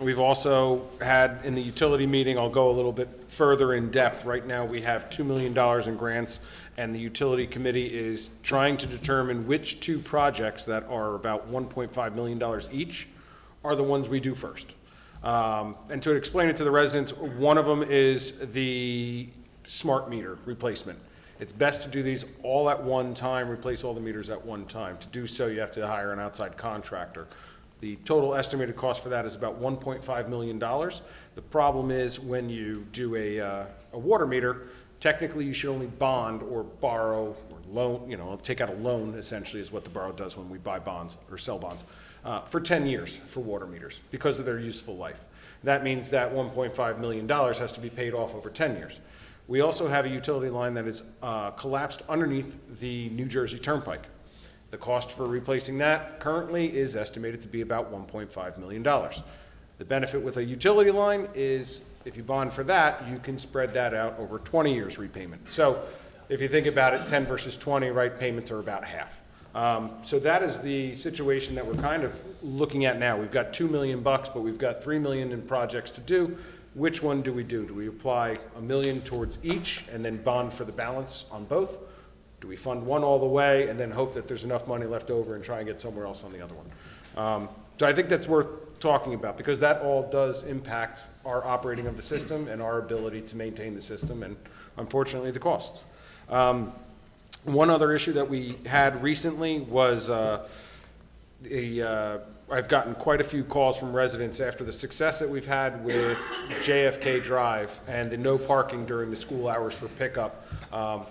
We've also had, in the utility meeting, I'll go a little bit further in depth. Right now, we have $2 million in grants, and the utility committee is trying to determine which 2 projects that are about $1.5 million each are the ones we do first. And to explain it to the residents, one of them is the smart meter replacement. It's best to do these all at one time, replace all the meters at one time. To do so, you have to hire an outside contractor. The total estimated cost for that is about $1.5 million. The problem is when you do a water meter, technically you should only bond or borrow or loan, take out a loan essentially is what the borough does when we buy bonds or sell bonds, for 10 years for water meters because of their useful life. That means that $1.5 million has to be paid off over 10 years. We also have a utility line that is collapsed underneath the New Jersey Turnpike. The cost for replacing that currently is estimated to be about $1.5 million. The benefit with a utility line is if you bond for that, you can spread that out over 20 years repayment. So if you think about it, 10 versus 20, right, payments are about half. So that is the situation that we're kind of looking at now. We've got $2 million, but we've got $3 million in projects to do. Which one do we do? Do we apply $1 million towards each and then bond for the balance on both? Do we fund one all the way and then hope that there's enough money left over and try and get somewhere else on the other one? So I think that's worth talking about because that all does impact our operating of the system and our ability to maintain the system and unfortunately the costs. One other issue that we had recently was I've gotten quite a few calls from residents after the success that we've had with JFK Drive and the no parking during the school hours for pickup. A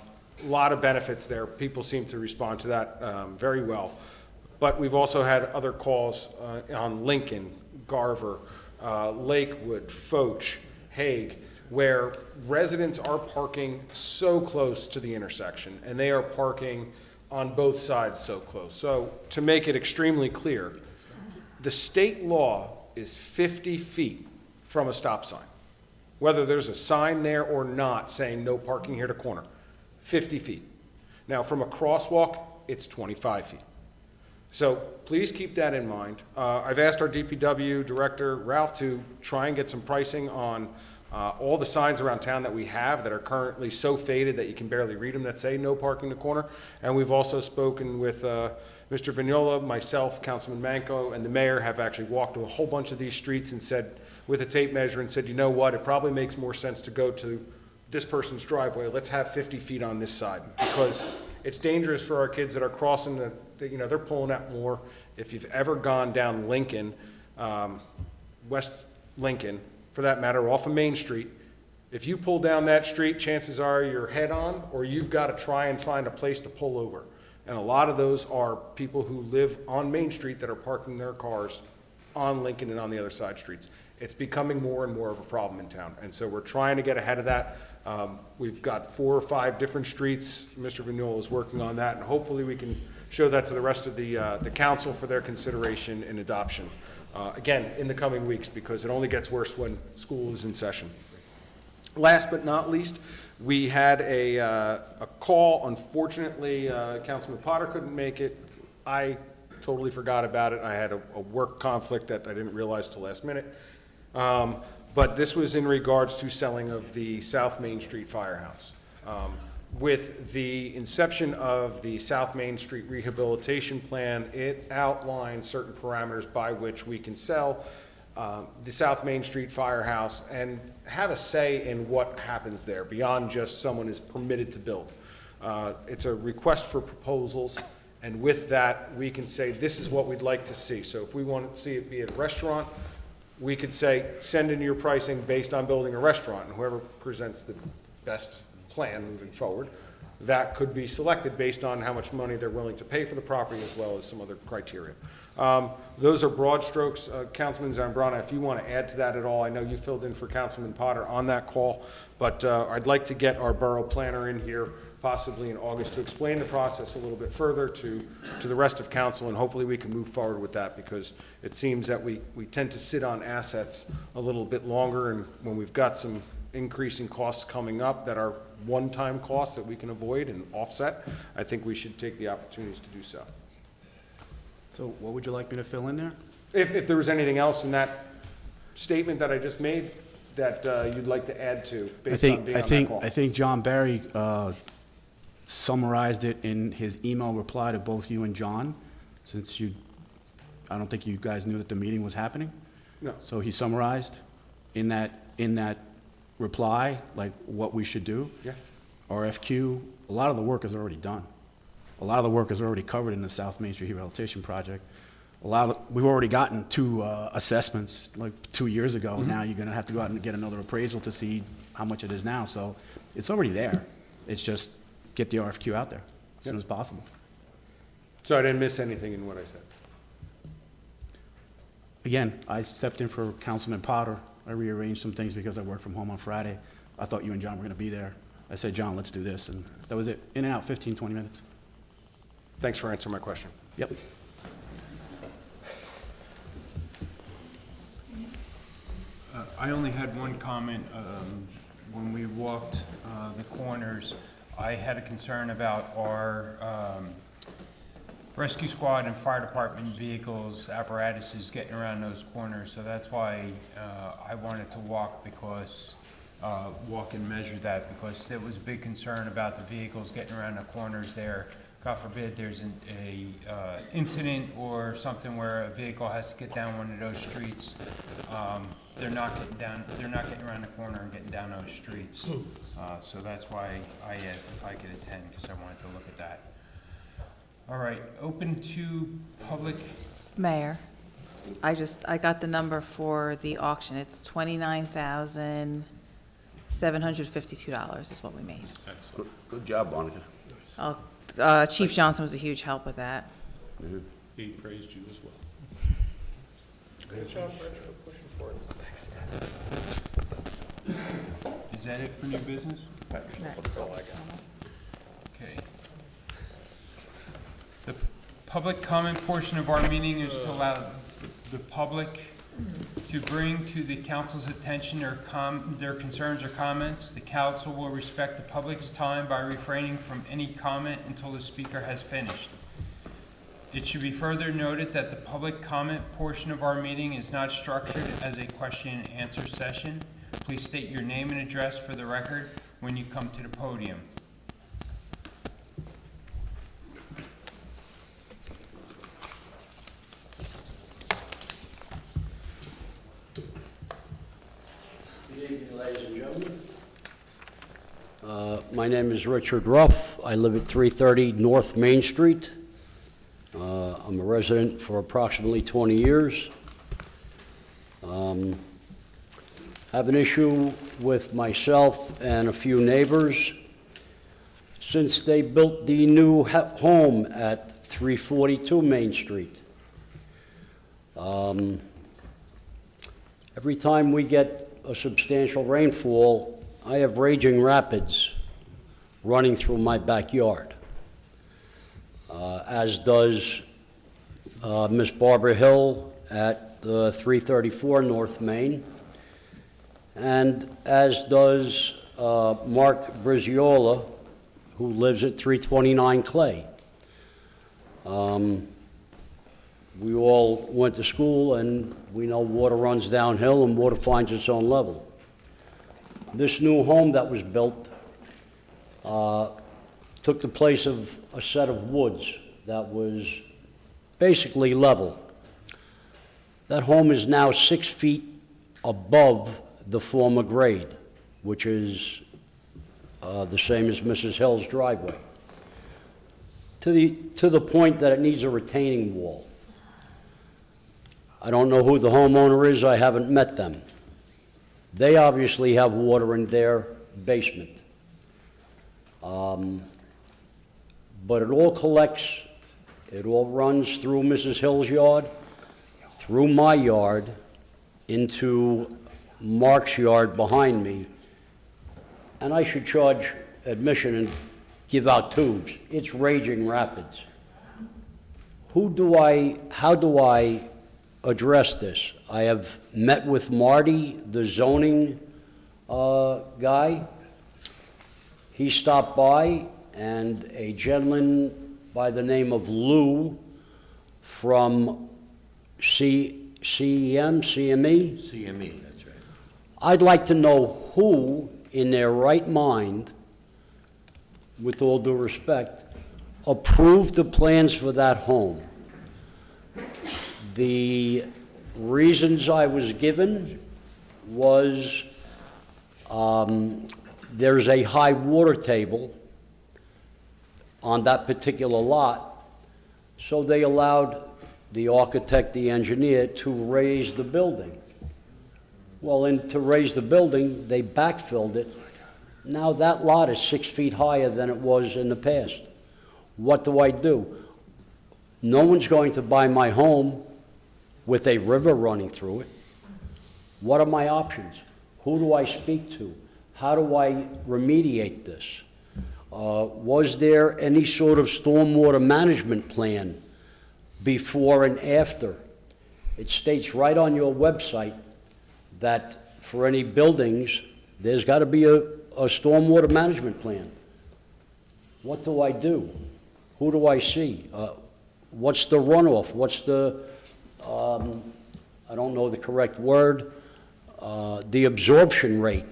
lot of benefits there. People seem to respond to that very well. But we've also had other calls on Lincoln, Garver, Lakewood, Foch, Hague, where residents are parking so close to the intersection, and they are parking on both sides so close. So to make it extremely clear, the state law is 50 feet from a stop sign, whether there's a sign there or not saying no parking here to corner. 50 feet. Now, from a crosswalk, it's 25 feet. So please keep that in mind. I've asked our DPW director, Ralph, to try and get some pricing on all the signs around town that we have that are currently so faded that you can barely read them that say no parking the corner. And we've also spoken with Mr. Vignola, myself, Councilman Manco, and the mayor have actually walked to a whole bunch of these streets and said, with a tape measure, and said, you know what, it probably makes more sense to go to this person's driveway. Let's have 50 feet on this side because it's dangerous for our kids that are crossing they're pulling out more. If you've ever gone down Lincoln, West Lincoln, for that matter, off of Main Street, if you pull down that street, chances are you're head on or you've got to try and find a place to pull over. And a lot of those are people who live on Main Street that are parking their cars on Lincoln and on the other side streets. It's becoming more and more of a problem in town. And so we're trying to get ahead of that. We've got 4 or 5 different streets. Mr. Vignola is working on that, and hopefully we can show that to the rest of the council for their consideration and adoption. Again, in the coming weeks, because it only gets worse when school is in session. Last but not least, we had a call. Unfortunately, Councilman Potter couldn't make it. I totally forgot about it. I had a work conflict that I didn't realize till last minute. But this was in regards to selling of the South Main Street Firehouse. With the inception of the South Main Street Rehabilitation Plan, it outlined certain parameters by which we can sell the South Main Street Firehouse and have a say in what happens there beyond just someone is permitted to build. It's a request for proposals, and with that, we can say, this is what we'd like to see. So if we want to see it be a restaurant, we could say, send in your pricing based on building a restaurant, and whoever presents the best plan moving forward, that could be selected based on how much money they're willing to pay for the property as well as some other criteria. Those are broad strokes. Councilman Zambrana, if you want to add to that at all, I know you filled in for Councilman Potter on that call, but I'd like to get our borough planner in here possibly in August to explain the process a little bit further to the rest of council, and hopefully we can move forward with that, because it seems that we tend to sit on assets a little bit longer, and when we've got some increasing costs coming up that are one-time costs that we can avoid and offset, I think we should take the opportunities to do so. So what would you like me to fill in there? If there was anything else in that statement that I just made that you'd like to add to based on being on that call. I think John Barry summarized it in his email reply to both you and John, since I don't think you guys knew that the meeting was happening. No. So he summarized in that reply, like what we should do. Yeah. RFQ, a lot of the work is already done. A lot of the work is already covered in the South Main Street Rehabilitation Project. We've already gotten 2 assessments like 2 years ago. Now you're gonna have to go out and get another appraisal to see how much it is now. So it's already there. It's just get the RFQ out there as soon as possible. So I didn't miss anything in what I said. Again, I stepped in for Councilman Potter. I rearranged some things because I worked from home on Friday. I thought you and John were gonna be there. I said, John, let's do this, and that was it. In and out, 15, 20 minutes. Thanks for answering my question. Yep. I only had one comment. When we walked the corners, I had a concern about our rescue squad and fire department vehicles, apparatuses getting around those corners. So that's why I wanted to walk and measure that, because there was a big concern about the vehicles getting around the corners there. God forbid there's an incident or something where a vehicle has to get down one of those streets. They're not getting around the corner and getting down those streets. So that's why I asked if I could attend, because I wanted to look at that. All right, open to public. Mayor, I got the number for the auction. It's $29,752 is what we made. Good job, Monica. Oh, Chief Johnson was a huge help with that. He praised you as well. Is that it for new business? That's all I got. Okay. The public comment portion of our meeting is to allow the public to bring to the council's attention their concerns or comments. The council will respect the public's time by refraining from any comment until the speaker has finished. It should be further noted that the public comment portion of our meeting is not structured as a question and answer session. Please state your name and address for the record when you come to the podium. Good evening, ladies and gentlemen. My name is Richard Ruff. I live at 330 North Main Street. I'm a resident for approximately 20 years. Have an issue with myself and a few neighbors since they built the new home at 342 Main Street. Every time we get a substantial rainfall, I have raging rapids running through my backyard, as does Miss Barbara Hill at 334 North Main, and as does Mark Briziola, who lives at 329 Clay. We all went to school, and we know water runs downhill and water finds its own level. This new home that was built took the place of a set of woods that was basically level. That home is now 6 feet above the former grade, which is the same as Mrs. Hill's driveway, to the point that it needs a retaining wall. I don't know who the homeowner is, I haven't met them. They obviously have water in their basement. But it all collects, it all runs through Mrs. Hill's yard, through my yard, into Mark's yard behind me, and I should charge admission and give out tubes. It's raging rapids. How do I address this? I have met with Marty, the zoning guy. He stopped by, and a gentleman by the name of Lou from CME? CME, that's right. I'd like to know who, in their right mind, with all due respect, approved the plans for that home. The reasons I was given was there's a high water table on that particular lot, so they allowed the architect, the engineer, to raise the building. Well, to raise the building, they backfilled it. Now that lot is 6 feet higher than it was in the past. What do? No one's going to buy my home with a river running through it. What are my options? Who do I speak to? How do I remediate this? Was there any sort of stormwater management plan before and after? It states right on your website that for any buildings, there's got to be a stormwater management plan. What do I do? Who do I see? What's the runoff? What's the, I don't know the correct word, the absorption rate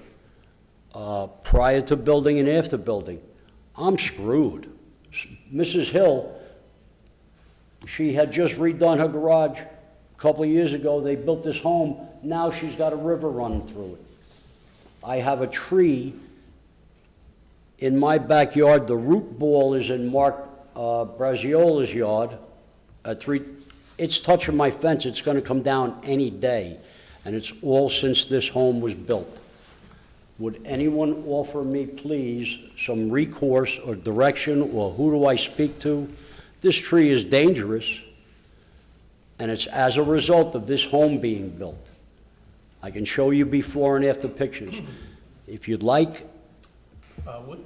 prior to building and after building? I'm screwed. Mrs. Hill, she had just redone her garage a couple of years ago. They built this home. Now she's got a river running through it. I have a tree in my backyard. The root ball is in Mark Braziola's yard at 3. It's touching my fence. It's going to come down any day, and it's all since this home was built. Would anyone offer me, please, some recourse or direction, or who do I speak to? This tree is dangerous, and it's as a result of this home being built. I can show you before and after pictures. If you'd like.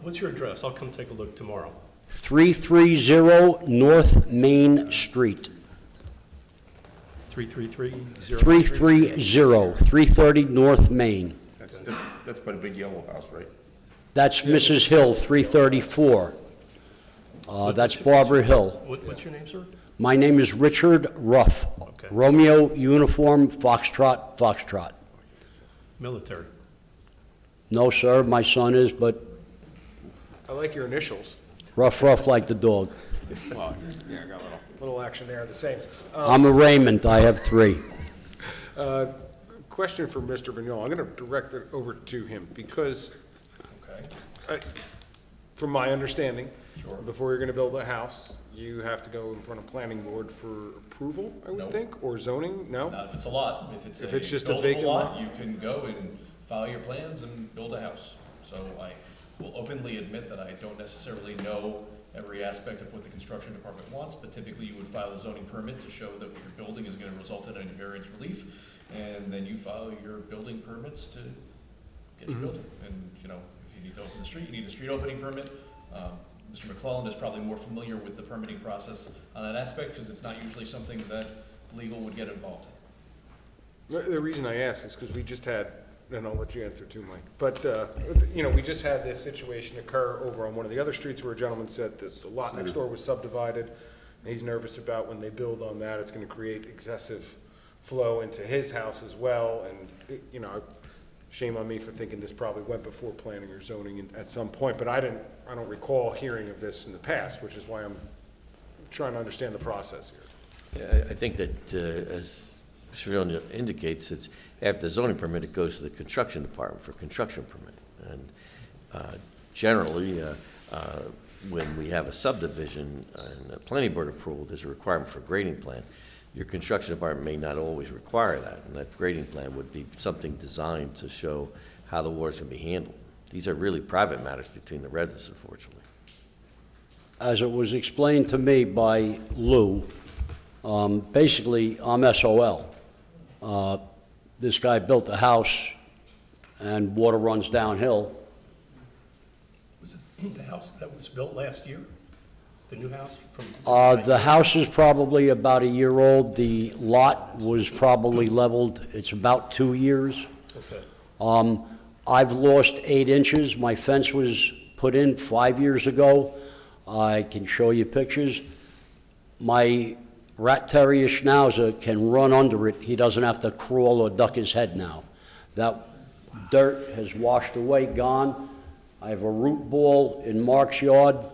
What's your address? I'll come take a look tomorrow. 330 North Main Street. 330 North Main. That's by the big yellow house, right? That's Mrs. Hill, 334. That's Barbara Hill. What's your name, sir? My name is Richard Ruff. Okay. Romeo Uniform Foxtrot, Foxtrot. Military. No, sir, my son is, but I like your initials. Ruff like the dog. Well, yeah, I got a little action there, the same. I'm a Raymond, I have 3. Question for Mr. Vignol. I'm going to direct it over to him because, from my understanding, before you're going to build a house, you have to go in front of planning board for approval, I would think, or zoning? No? Not if it's a lot. If it's just a buildable vacant lot? you can go and file your plans and build a house. So I will openly admit that I don't necessarily know every aspect of what the construction department wants, but typically you would file a zoning permit to show that what you're building is going to result in any variance relief, and then you file your building permits to get your building. And, you know, if you need to open the street, you need a street opening permit. Mr. McClellan is probably more familiar with the permitting process on that aspect, because it's not usually something that legal would get involved in. The reason I ask is because we just had, and I'll let you answer too, Mike, but, you know, we just had this situation occur over on one of the other streets where a gentleman said that the lot next door was subdivided, And he's nervous about when they build on that, it's gonna create excessive flow into his house as well. And, you know, shame on me for thinking this probably went before planning or zoning at some point, but I don't recall hearing of this in the past, which is why I'm trying to understand the process here. Yeah, I think that, as Mr. Fiona indicates, it's after the zoning permit, it goes to the construction department for construction permit. And generally, when we have a subdivision and a planning board approval, there's a requirement for grading plan. Your construction department may not always require that, and that grading plan would be something designed to show how the water's going to be handled. These are really private matters between the residents, unfortunately. As it was explained to me by Lou, basically, I'm SOL. This guy built a house, and water runs downhill. Was it the house that was built last year? The new house from? The house is probably about a year old. The lot was probably leveled, it's about 2 years. Okay. I've lost 8 inches. My fence was put in 5 years ago. I can show you pictures. My rat terrier Schnauzer can run under it. He doesn't have to crawl or duck his head now. That dirt has washed away, gone. I have a root ball in Mark's yard.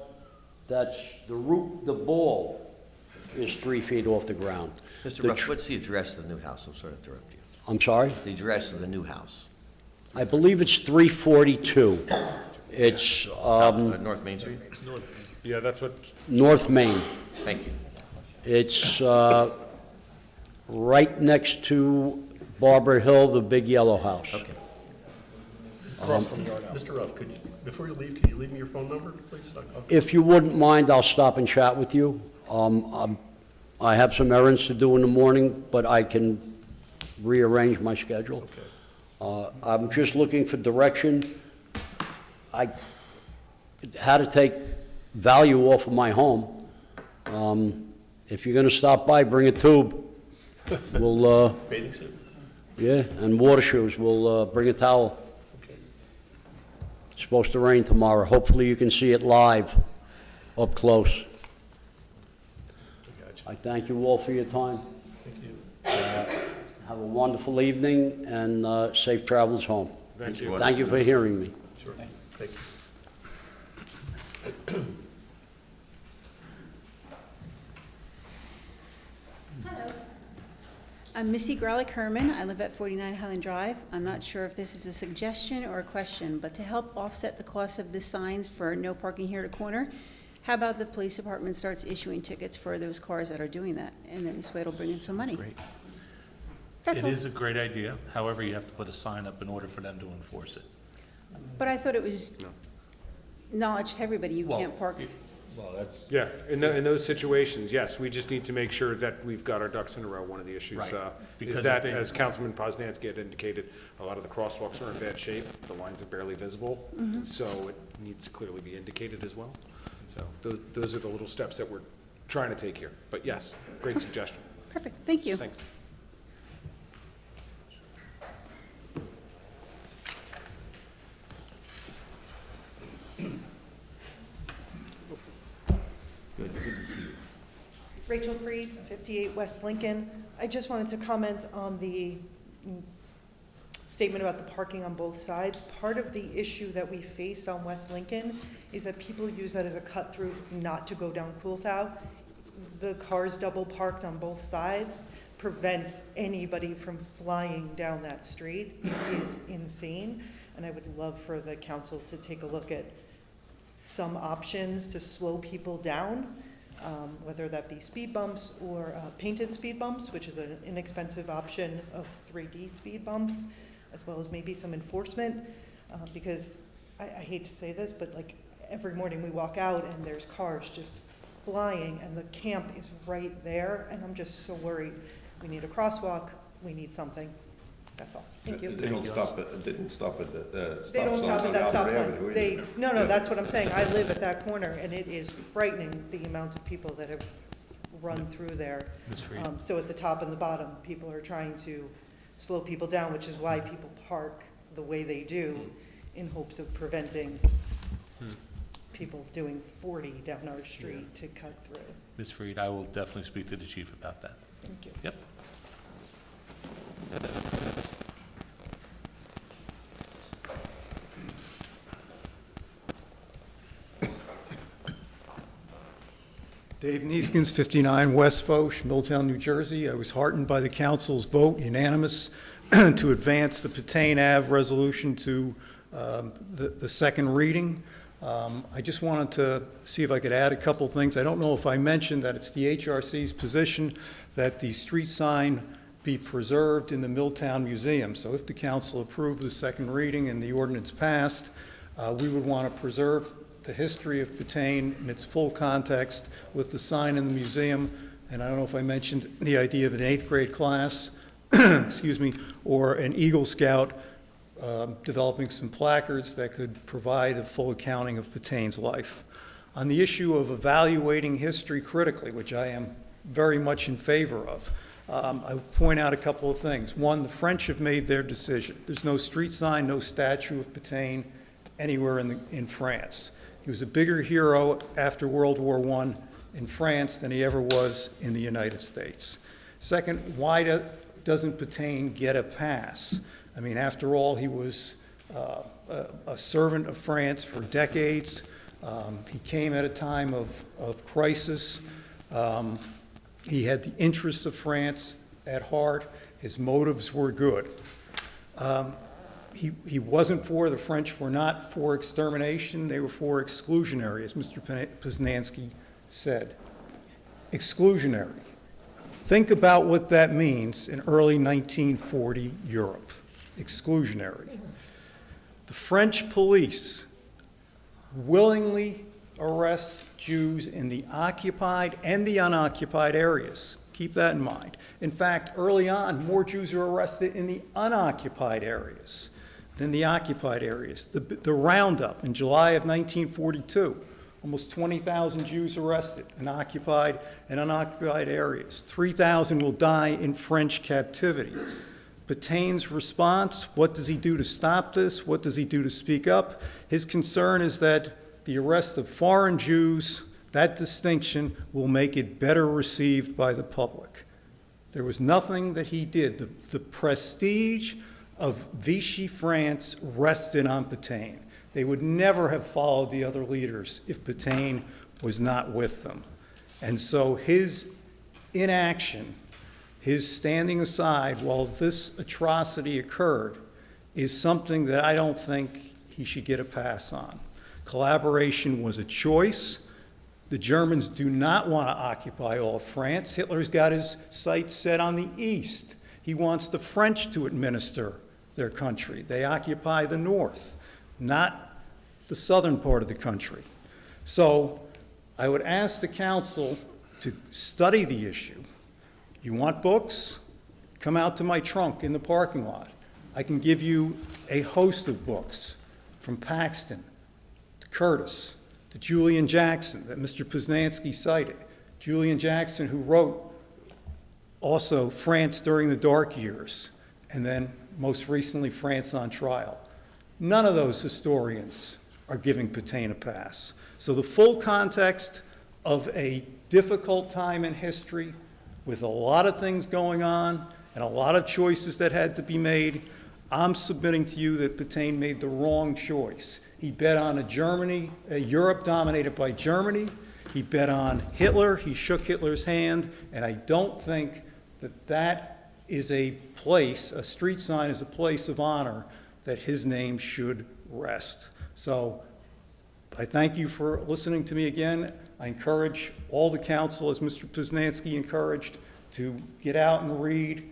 That's the ball is 3 feet off the ground. Mr. Ruff, what's the address of the new house? I'm sorry to interrupt you. I'm sorry? The address of the new house. I believe it's 342. It's North Main Street? Yeah, that's what, North Main. Thank you. It's right next to Barber Hill, the big yellow house. Okay. across from your house. Mr. Ruff, before you leave, could you leave me your phone number, please? If you wouldn't mind, I'll stop and chat with you. I have some errands to do in the morning, but I can rearrange my schedule. Okay. I'm just looking for direction. I had to take value off of my home. If you're gonna stop by, bring a tube. We'll, Bathing suit? yeah, and water shoes. We'll bring a towel. Okay. It's supposed to rain tomorrow. Hopefully you can see it live, up close. I got you. I thank you all for your time. Thank you. Have a wonderful evening and safe travels home. Thank you. Thank you for hearing me. Sure. Thank you. I'm Missy Grolick-Herman. I live at 49 Highland Drive. I'm not sure if this is a suggestion or a question, but to help offset the cost of the signs for no parking here at a corner, how about the police department starts issuing tickets for those cars that are doing that? And then this way it'll bring in some money. Great. That's It all. is a great idea. However, you have to put a sign up in order for them to enforce it. But I thought it was knowledge to everybody, you can't park. Well, that's. Yeah, in those situations, yes, we just need to make sure that we've got our ducks in a row. One of the issues Right. is Because that, if they- as Councilman Poznanski had indicated, a lot of the crosswalks are in bad shape, the lines are barely visible, so it needs to clearly be indicated as well. So those are the little steps that we're trying to take here. But yes, great suggestion. Perfect, thank you. Thanks. Good to see you. Rachel Freed, 58 West Lincoln. I just wanted to comment on the statement about the parking on both sides. Part of the issue that we face on West Lincoln is that people use that as a cut-through not to go down Coolthau. The cars double parked on both sides prevents anybody from flying down that street. It is insane, and I would love for the council to take a look at some options to slow people down, whether that be speed bumps or painted speed bumps, which is an inexpensive option of 3D speed bumps, as well as maybe some enforcement, because I hate to say this, but like every morning we walk out and there's cars just flying and the camp is right there, and I'm just so worried. We need a crosswalk, we need something. That's all. Thank you. They don't stop at, they don't stop at the They don't stop at that stop sign. They, no, Yeah. that's what I'm saying. I live at that corner, and it is frightening, the amount of people that have run through there. Ms. Freed. So at the top and the bottom, people are trying to slow people down, which is why people park the way they do, in hopes of preventing people doing 40 down our street to cut through. Ms. Freed, I will definitely speak to the chief about that. Thank you. Yep. Dave Neeskens, 59 West Foch, Milltown, New Jersey. I was heartened by the council's vote, unanimous, to advance the Patane Ave resolution to the second reading. I just wanted to see if I could add a couple things. I don't know if I mentioned that it's the HRC's position that the street sign be preserved in the Milltown Museum. So if the council approved the second reading and the ordinance passed, we would want to preserve the history of Patane in its full context with the sign in the museum. And I don't know if I mentioned the idea of an 8th grade class, excuse me, or an Eagle Scout developing some placards that could provide a full accounting of Patane's life. On the issue of evaluating history critically, which I am very much in favor of, I would point out a couple of things. One, the French have made their decision. There's no street sign, no statue of Patane anywhere in France. He was a bigger hero after World War I in France than he ever was in the United States. Second, why doesn't Patane get a pass? I mean, after all, he was a servant of France for decades. He came at a time of crisis. He had the interests of France at heart. His motives were good. He wasn't the French were not for extermination, they were for exclusionary, as Mr. Poznanski said. Exclusionary. Think about what that means in early 1940 Europe. Exclusionary. The French police willingly arrest Jews in the occupied and the unoccupied areas. Keep that in mind. In fact, early on, more Jews are arrested in the unoccupied areas than the occupied areas. The roundup in July of 1942, almost 20,000 Jews arrested in occupied and unoccupied areas. 3,000 will die in French captivity. Patane's response, what does he do to stop this? What does he do to speak up? His concern is that the arrest of foreign Jews, that distinction will make it better received by the public. There was nothing that he did. The prestige of Vichy France rested on Patane. They would never have followed the other leaders if Patane was not with them. And so his inaction, his standing aside while this atrocity occurred, is something that I don't think he should get a pass on. Collaboration was a choice. The Germans do not want to occupy all of France. Hitler's got his sights set on the east. He wants the French to administer their country. They occupy the north, not the southern part of the country. So I would ask the council to study the issue. You want books? Come out to my trunk in the parking lot. I can give you a host of books, from Paxton to Curtis to Julian Jackson that Mr. Poznanski cited. Julian Jackson, who wrote also France During the Dark Years, and then most recently France on Trial. None of those historians are giving Patane a pass. So the full context of a difficult time in history with a lot of things going on and a lot of choices that had to be made, I'm submitting to you that Patane made the wrong choice. He bet on a Europe dominated by Germany. He bet on Hitler. He shook Hitler's hand. And I don't think that that is a place, a street sign is a place of honor that his name should rest. So I thank you for listening to me again. I encourage all the council, as Mr. Poznanski encouraged, to get out and read,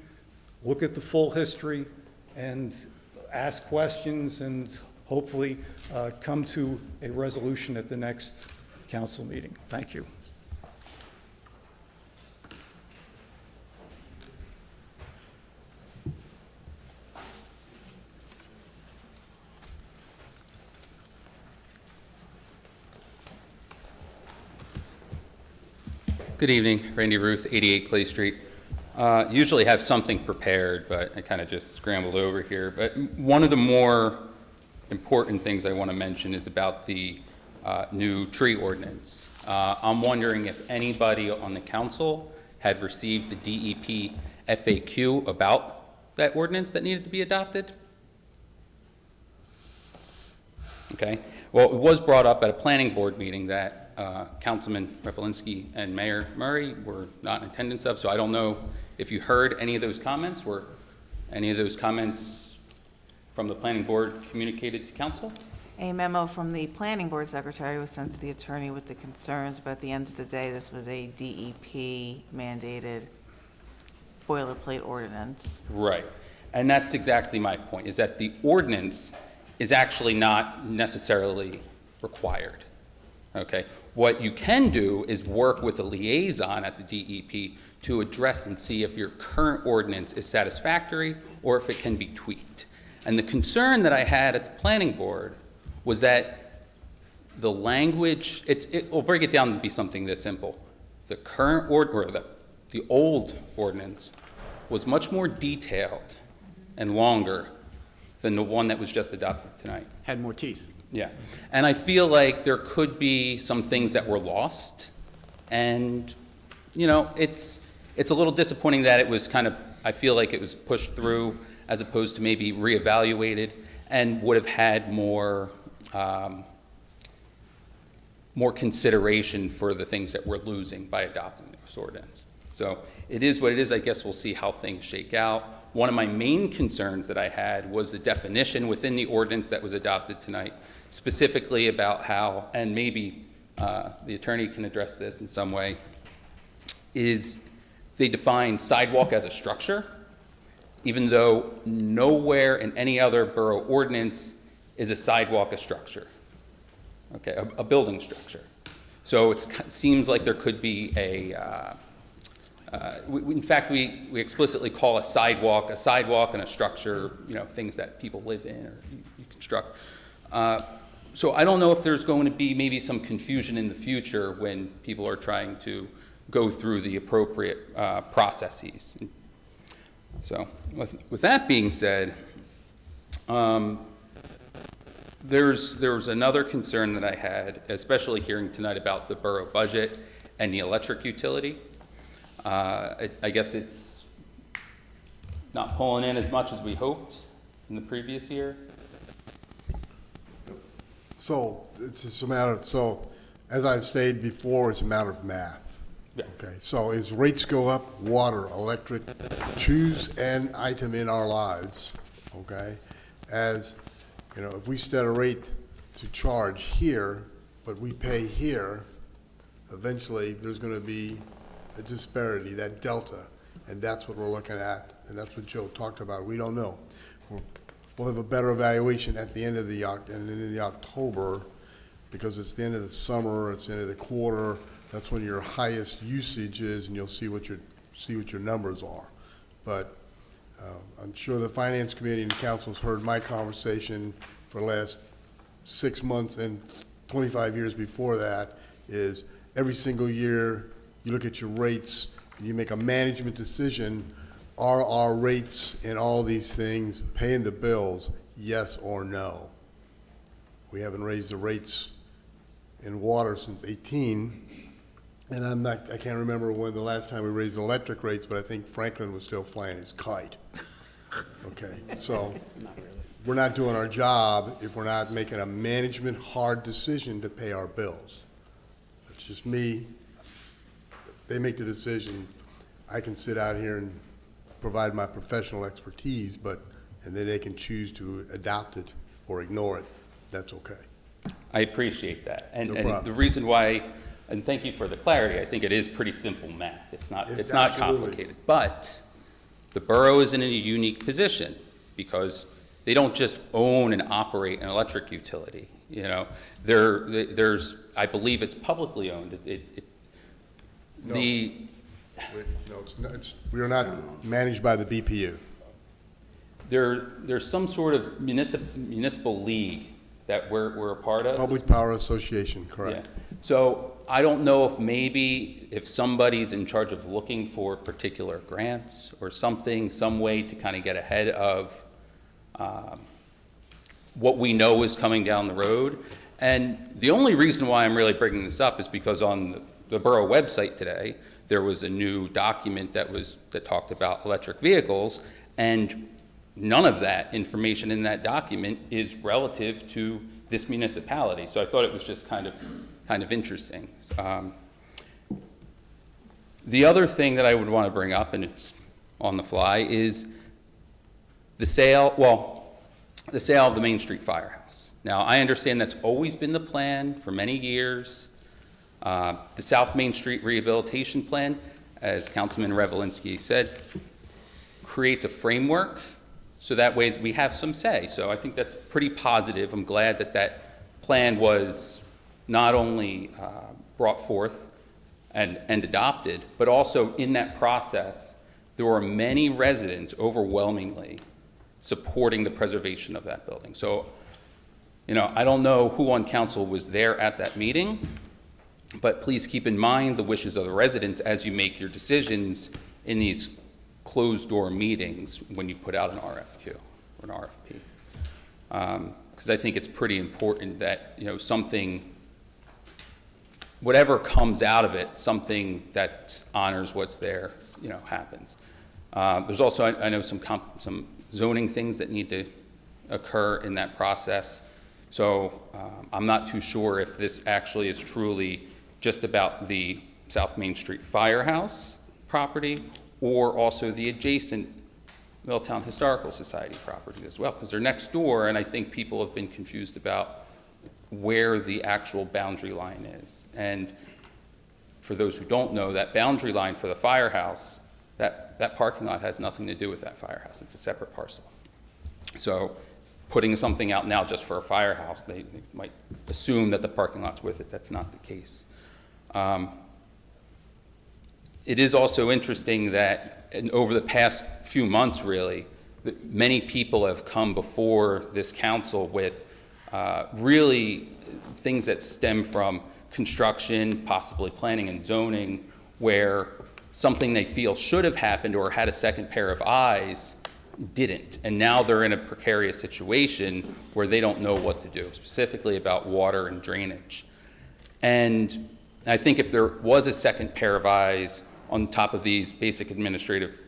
look at the full history, and ask questions, and hopefully come to a resolution at the next council meeting. Thank you. Good evening, Randy Ruth, 88 Clay Street. Usually have something prepared, but I kind of just scrambled over here. But one of the more important things I want to mention is about the new tree ordinance. I'm wondering if anybody on the council had received the DEP FAQ about that ordinance that needed to be adopted? Okay. Well, it was brought up at a planning board meeting that Councilman Revelinsky and Mayor Murray were not in attendance of, so I don't know if you heard any of those comments. Were any of those comments from the planning board communicated to council? A memo from the planning board secretary was sent to the attorney with the concerns, but at the end of the day, this was a DEP mandated boilerplate ordinance. Right. And that's exactly my point, is that the ordinance is actually not necessarily required. Okay? What you can do is work with a liaison at the DEP to address and see if your current ordinance is satisfactory or if it can be tweaked. And the concern that I had at the planning board was that the language, we'll break it down to be something this simple. The current the old ordinance was much more detailed and longer than the one that was just adopted tonight. Had more teeth. Yeah. And I feel like there could be some things that were lost. And, you know, it's a little disappointing that it was I feel like it was pushed through as opposed to maybe reevaluated and would have had more consideration for the things that we're losing by adopting this ordinance. So it is what it is. I guess we'll see how things shake out. One of my main concerns that I had was the definition within the ordinance that was adopted tonight, specifically about how, and maybe the attorney can address this in some way, is they define sidewalk as a structure, even though nowhere in any other borough ordinance is a sidewalk a structure, okay, a building structure. So it seems like there could be in fact, we explicitly call a sidewalk and a structure, you know, things that people live in or you construct. So I don't know if there's going to be maybe some confusion in the future when people are trying to go through the appropriate processes. So with that being said, there was another concern that I had, especially hearing tonight about the borough budget and the electric utility. I guess it's not pulling in as much as we hoped in the previous year. So it's just a matter of, as I've stated before, it's a matter of math. Yeah. Okay, so as rates go up, water, electric, choose an item in our lives, okay? As, you know, if we set a rate to charge here, but we pay here, eventually there's gonna be a disparity, that delta, and that's what we're looking at, and that's what Joe talked about. We don't know. We'll have a better evaluation at the end of the October, because it's the end of the summer, it's the end of the quarter. That's when your highest usage is, and you'll see what your numbers are. But I'm sure the Finance Committee and the Council's heard my conversation for the last 6 months and 25 years before that, is every single year you look at your rates and you make a management decision. Are our rates in all these things paying the bills, yes or no? We haven't raised the rates in water since 18, and I can't remember when the last time we raised electric rates, but I think Franklin was still flying his kite. Okay, so we're not doing our job if we're not making a management hard decision to pay our bills. That's just me. They make the decision. I can sit out here and provide my professional expertise, and then they can choose to adopt it or ignore it. That's okay. I appreciate that. And, No and problem. the reason why, and thank you for the clarity, I think it is pretty simple math. It's not Absolutely. complicated. But the borough is in a unique position because they don't just own and operate an electric utility. You know, there's, I believe it's publicly owned. No. We are not managed by the BPU. There's some sort of municipal league that we're a part of. Public Power Association, correct. Yeah. So I don't know if somebody's in charge of looking for particular grants or something, some way to kind of get ahead of what we know is coming down the road. And the only reason why I'm really bringing this up is because on the borough website today, there was a new document that talked about electric vehicles, and none of that information in that document is relative to this municipality. So I thought it was just kind of interesting. The other thing that I would want to bring up, and it's on the fly, is the sale of the Main Street Firehouse. Now, I understand that's always been the plan for many years. The South Main Street Rehabilitation Plan, as Councilman Revelinsky said, creates a framework so that way we have some say. So I think that's pretty positive. I'm glad that that plan was not only brought forth and adopted, but also in that process, there were many residents overwhelmingly supporting the preservation of that building. So, I don't know who on council was there at that meeting, but please keep in mind the wishes of the residents as you make your decisions in these closed-door meetings when you put out an RFQ or an RFP. Because I think it's pretty important that, whatever comes out of it, something that honors what's there, happens. There's also, I know, some zoning things that need to occur in that process. So I'm not too sure if this actually is truly just about the South Main Street Firehouse property or also the adjacent Milltown Historical Society property as well, because they're next door, and I think people have been confused about where the actual boundary line is. And for those who don't know, that boundary line for the firehouse, that parking lot has nothing to do with that firehouse. It's a separate parcel. So putting something out now just for a firehouse, they might assume that the parking lot's with it. That's not the case. It is also interesting that over the past few months, really, that many people have come before this council with really things that stem from construction, possibly planning and zoning, where something they feel should have happened or had a second pair of eyes didn't. And now they're in a precarious situation where they don't know what to do, specifically about water and drainage. And I think if there was a second pair of eyes on top of these basic administrative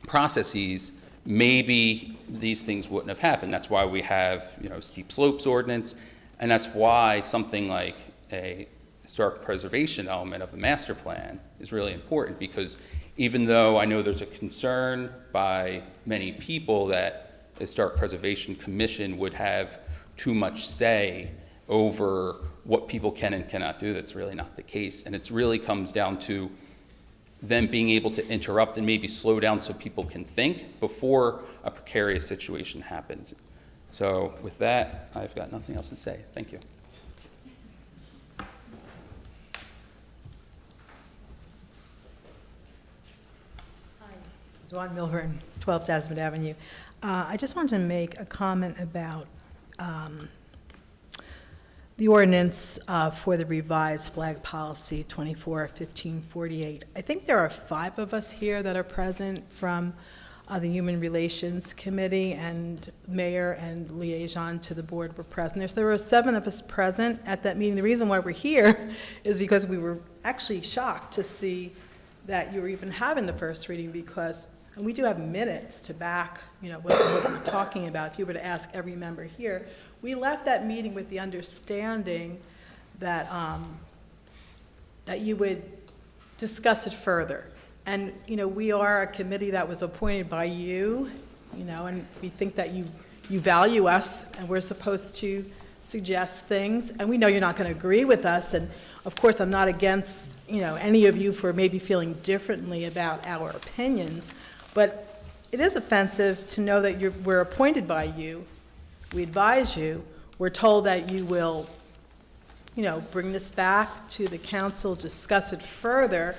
processes, maybe these things wouldn't have happened. That's why we have, steep slopes ordinance, and that's why something like a historic preservation element of the master plan is really important, because even though I know there's a concern by many people that the Historic Preservation Commission would have too much say over what people can and cannot do, that's really not the case. And it really comes down to them being able to interrupt and maybe slow down so people can think before a precarious situation happens. So with that, I've got nothing else to say. Thank you. Dawn Milburn, 12 Desmond Avenue. I just wanted to make a comment about the ordinance for the revised flag policy 24-1548. I think there are 5 of us here that are present from the Human Relations Committee, and Mayor and Liaison to the board were present. There were 7 of us present at that meeting. The reason why we're here is because we were actually shocked to see that you were even having the first reading, because and we do have minutes to back, what we're talking about. If you were to ask every member here, we left that meeting with the understanding that that you would discuss it further. And we are a committee that was appointed by you, and we think that you value us, and we're supposed to suggest things. And we know you're not going to agree with us. And of course, I'm not against any of you for maybe feeling differently about our opinions. But it is offensive to know that we're appointed by you, we advise you, we're told that you will, bring this back to the council, discuss it further.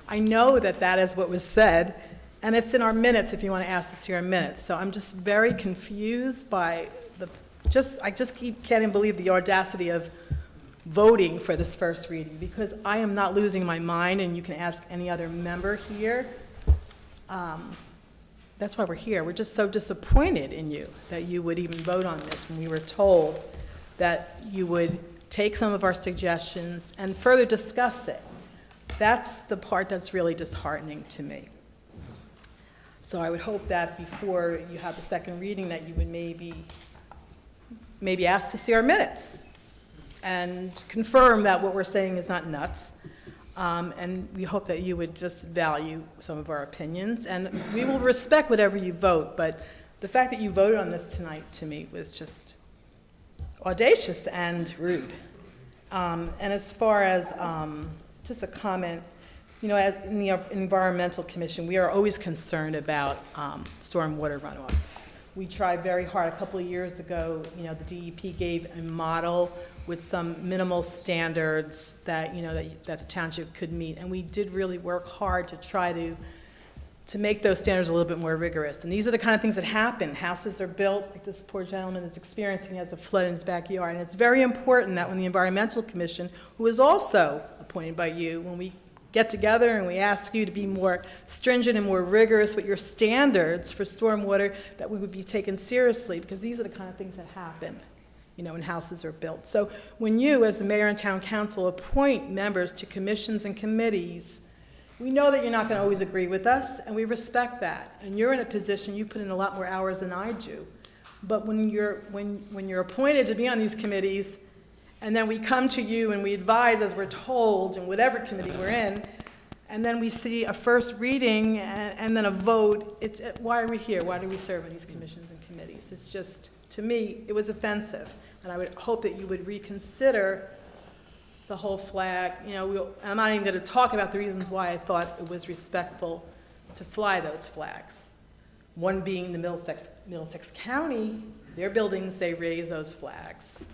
I know that that is what was said, and it's in our minutes if you want to ask us to your minutes. So I'm just very confused by I just can't even believe the audacity of voting for this first reading, because I am not losing my mind, and you can ask any other member here. That's why we're here. We're just so disappointed in you that you would even vote on this when we were told that you would take some of our suggestions and further discuss it. That's the part that's really disheartening to me. So I would hope that before you have the second reading, that you would maybe ask to see our minutes and confirm that what we're saying is not nuts. And we hope that you would just value some of our opinions. And we will respect whatever you vote, but the fact that you voted on this tonight, to me, was just audacious and rude. And as far as just a comment, you know, as in the Environmental Commission, we are always concerned about stormwater runoff. We tried very hard. A couple of years ago, you know, the DEP gave a model with some minimal standards that, you know, that the township could meet. And we did really work hard to try to make those standards a little bit more rigorous. And these are the kind of things that happen. Houses are built, like this poor gentleman is experiencing, has a flood in his backyard. And it's very important that when the Environmental Commission, who is also appointed by you, when we get together and we ask you to be more stringent and more rigorous with your standards for stormwater, that we would be taken seriously, because these are the kind of things that happen, you know, when houses are built. So when you, as the mayor and town council, appoint members to commissions and committees, we know that you're not going to always agree with us, and we respect that. And you're in a position, you put in a lot more hours than I do. But when you're appointed to be on these committees, and then we come to you and we advise as we're told in whatever committee we're in, and then we see a first reading and then a vote, why are we here? Why do we serve on these commissions and committees? It's just, to me, it was offensive. And I would hope that you would reconsider the whole flag. You know, I'm not even going to talk about the reasons why I thought it was respectful to fly those flags. One being the Middlesex County, their buildings, they raise those flags.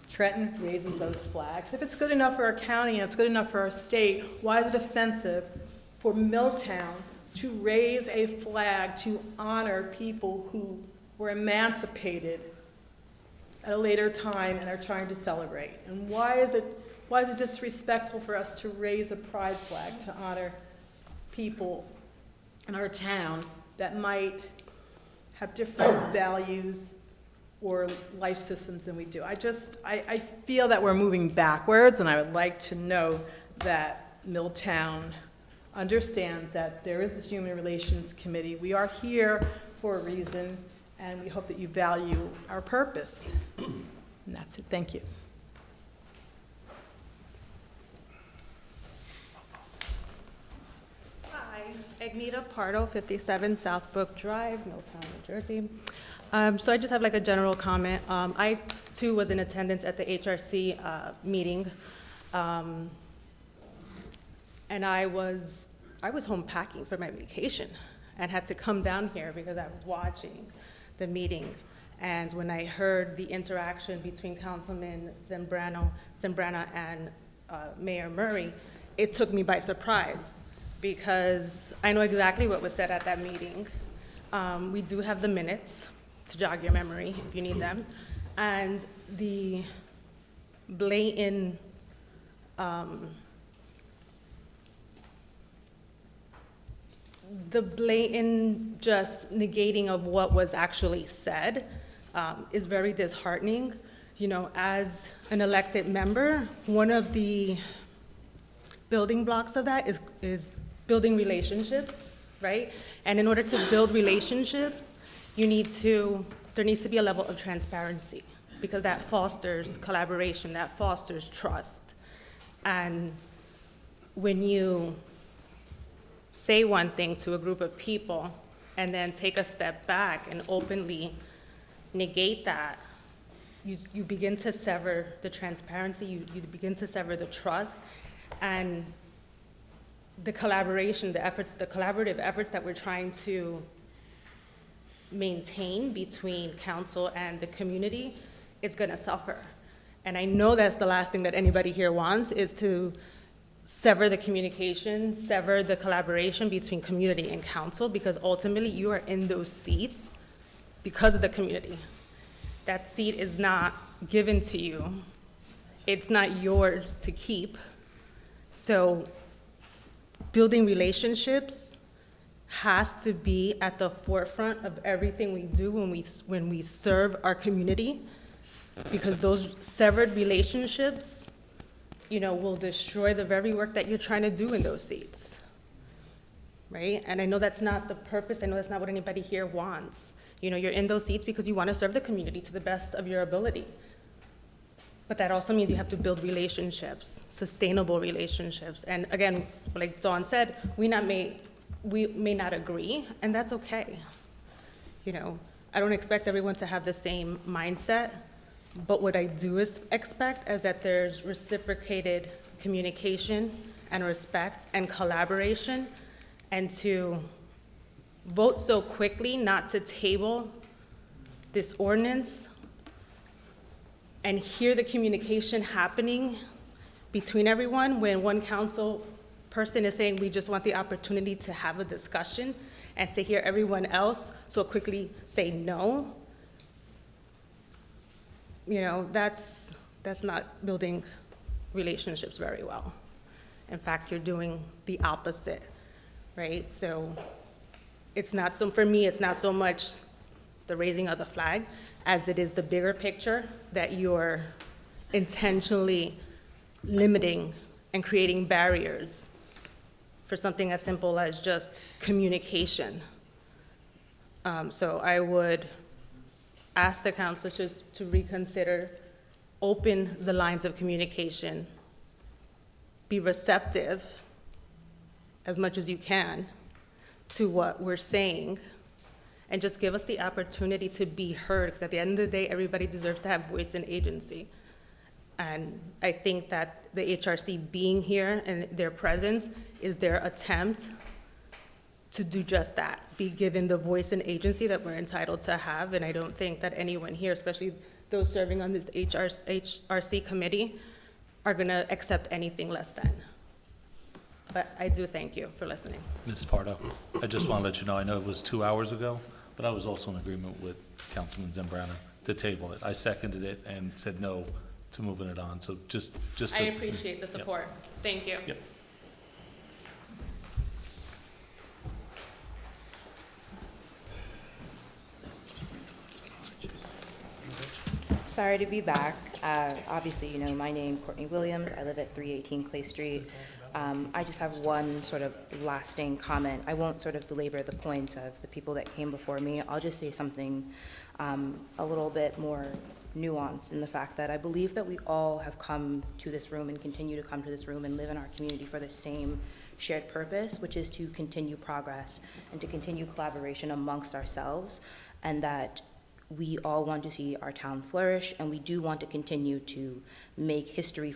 Trenton raises those flags. If it's good enough for our county and it's good enough for our state, why is it offensive for Milltown to raise a flag to honor people who were emancipated at a later time and are trying to celebrate? And why is it disrespectful for us to raise a pride flag to honor people in our town that might have different values or life systems than we do? I feel that we're moving backwards, and I would like to know that Milltown understands that there is this Human Relations Committee. We are here for a reason, and we hope that you value our purpose. And that's it. Thank you. Hi, Agneta Pardo, 57 Southbrook Drive, Milltown, New Jersey. So I just have like a general comment. I too was in attendance at the HRC meeting, and I was home packing for my vacation and had to come down here because I was watching the meeting. And when I heard the interaction between Councilman Zambrana and Mayor Murray, it took me by surprise because I know exactly what was said at that meeting. We do have the minutes to jog your memory if you need them, and the blatant just negating of what was actually said is very disheartening. You know, as an elected member, one of the building blocks of that is building relationships, right? And in order to build relationships, there needs to be a level of transparency, because that fosters collaboration, that fosters trust. And when you say one thing to a group of people and then take a step back and openly negate that, you begin to sever the transparency, you begin to sever the trust, and the collaboration, the collaborative efforts that we're trying to maintain between council and the community is gonna suffer. And I know that's the last thing that anybody here wants, is to sever the communication, sever the collaboration between community and council, because ultimately you are in those seats because of the community. That seat is not given to you. It's not yours to keep. So building relationships has to be at the forefront of everything we do when we serve our community. because those severed relationships, will destroy the very work that you're trying to do in those seats, right? And I know that's not the purpose. I know that's not what anybody here wants. You're in those seats because you want to serve the community to the best of your ability. But that also means you have to build relationships, sustainable relationships. And again, like Dawn said, we may not agree, and that's okay. I don't expect everyone to have the same mindset, but what I do expect is that there's reciprocated communication and respect and collaboration, and to vote so quickly not to table this ordinance and hear the communication happening between everyone when one council person is saying, we just want the opportunity to have a discussion, and to hear everyone else so quickly say no. That's not building relationships very well. In fact, you're doing the opposite, right? So for me, it's not so much the raising of the flag as it is the bigger picture that you're intentionally limiting and creating barriers for something as simple as just communication. So I would ask the council just to reconsider, open the lines of communication, be receptive as much as you can to what we're saying, and just give us the opportunity to be heard, because at the end of the day, everybody deserves to have voice and agency. And I think that the HRC being here and their presence is their attempt to do just that, be given the voice and agency that we're entitled to have. And I don't think that anyone here, especially those serving on this HRC committee, are gonna accept anything less than. But I do thank you for listening. Ms. Pardo, I just want to let you know, I know it was 2 hours ago, but I was also in agreement with Councilman Zambrana to table it. I seconded it and said no to moving it on, so just. I appreciate the support. Thank you. Yep. Sorry to be back. Obviously, you know my name, Courtney Williams. I live at 318 Clay Street. I just have one sort of lasting comment. I won't sort of belabor the points of the people that came before me. I'll just say something a little bit more nuanced in the fact that I believe that we all have come to this room and continue to come to this room and live in our community for the same shared purpose, which is to continue progress and to continue collaboration amongst ourselves, and that we all want to see our town flourish, and we do want to continue to make history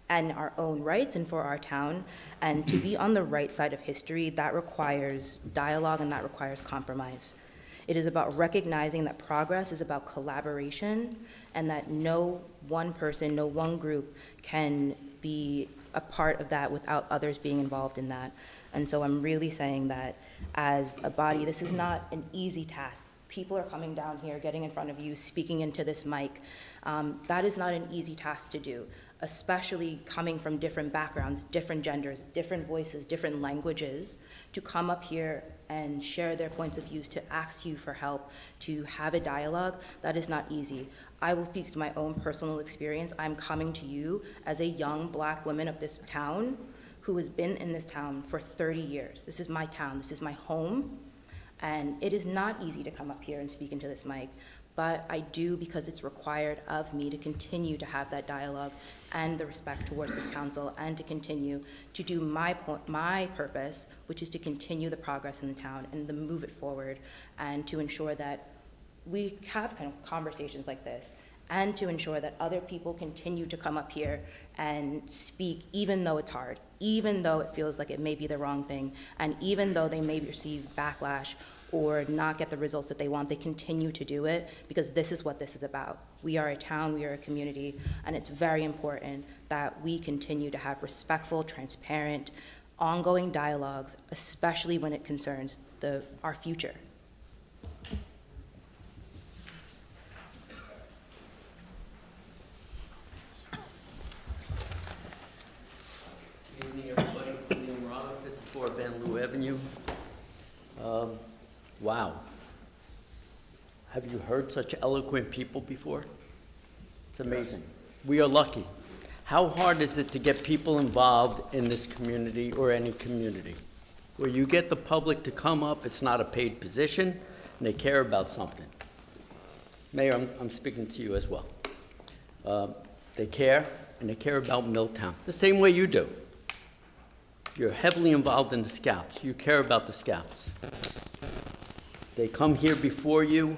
and our own rights and for our town. And to be on the right side of history, that requires dialogue and that requires compromise. It is about recognizing that progress is about collaboration, and that no one person, no one group can be a part of that without others being involved in that. And so I'm really saying that as a body, this is not an easy task. People are coming down here, getting in front of you, speaking into this mic. That is not an easy task to do, especially coming from different backgrounds, different genders, different voices, different languages, to come up here and share their points of views, to ask you for help, to have a dialogue. That is not easy. I will speak to my own personal experience. I'm coming to you as a young Black woman of this town who has been in this town for 30 years. This is my town, this is my home. And it is not easy to come up here and speak into this mic, but I do because it's required of me to continue to have that dialogue and the respect towards this council, and to continue to do my purpose, which is to continue the progress in the town and to move it forward, and to ensure that we have kind of conversations like this, and to ensure that other people continue to come up here and speak, even though it's hard, even though it feels like it may be the wrong thing, and even though they may receive backlash or not get the results that they want, they continue to do it, because this is what this is about. We are a town, we are a community, and it's very important that we continue to have respectful, transparent, ongoing dialogues, especially when it concerns our future. Good evening, everybody. William Morano, 54 Van Loo Avenue. Wow. Have you heard such eloquent people before? It's amazing. We are lucky. How hard is it to get people involved in this community or any community? Where you get the public to come up, it's not a paid position, and they care about something. Mayor, I'm speaking to you as well. They care, and they care about Milltown, the same way you do. You're heavily involved in the Scouts. You care about the Scouts. They come here before you,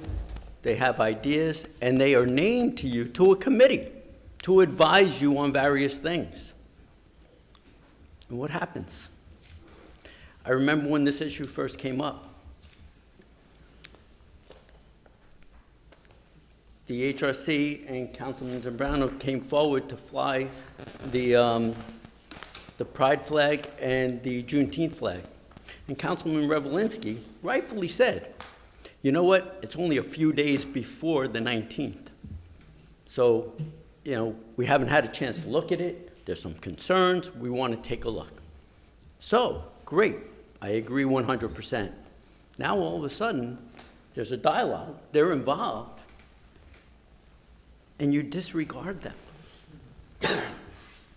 they have ideas, and they are named to you to a committee to advise you on various things. And what happens? I remember when this issue first came up. The HRC and Councilman Zambrano came forward to fly the Pride flag and the Juneteenth flag. And Councilman Revelinsky rightfully said, you know what, it's only a few days before the 19th. So, you know, we haven't had a chance to look at it. There's some concerns. We want to take a look. So, great. I agree 100%. Now, all of a sudden, there's a dialogue. They're involved. And you disregard them.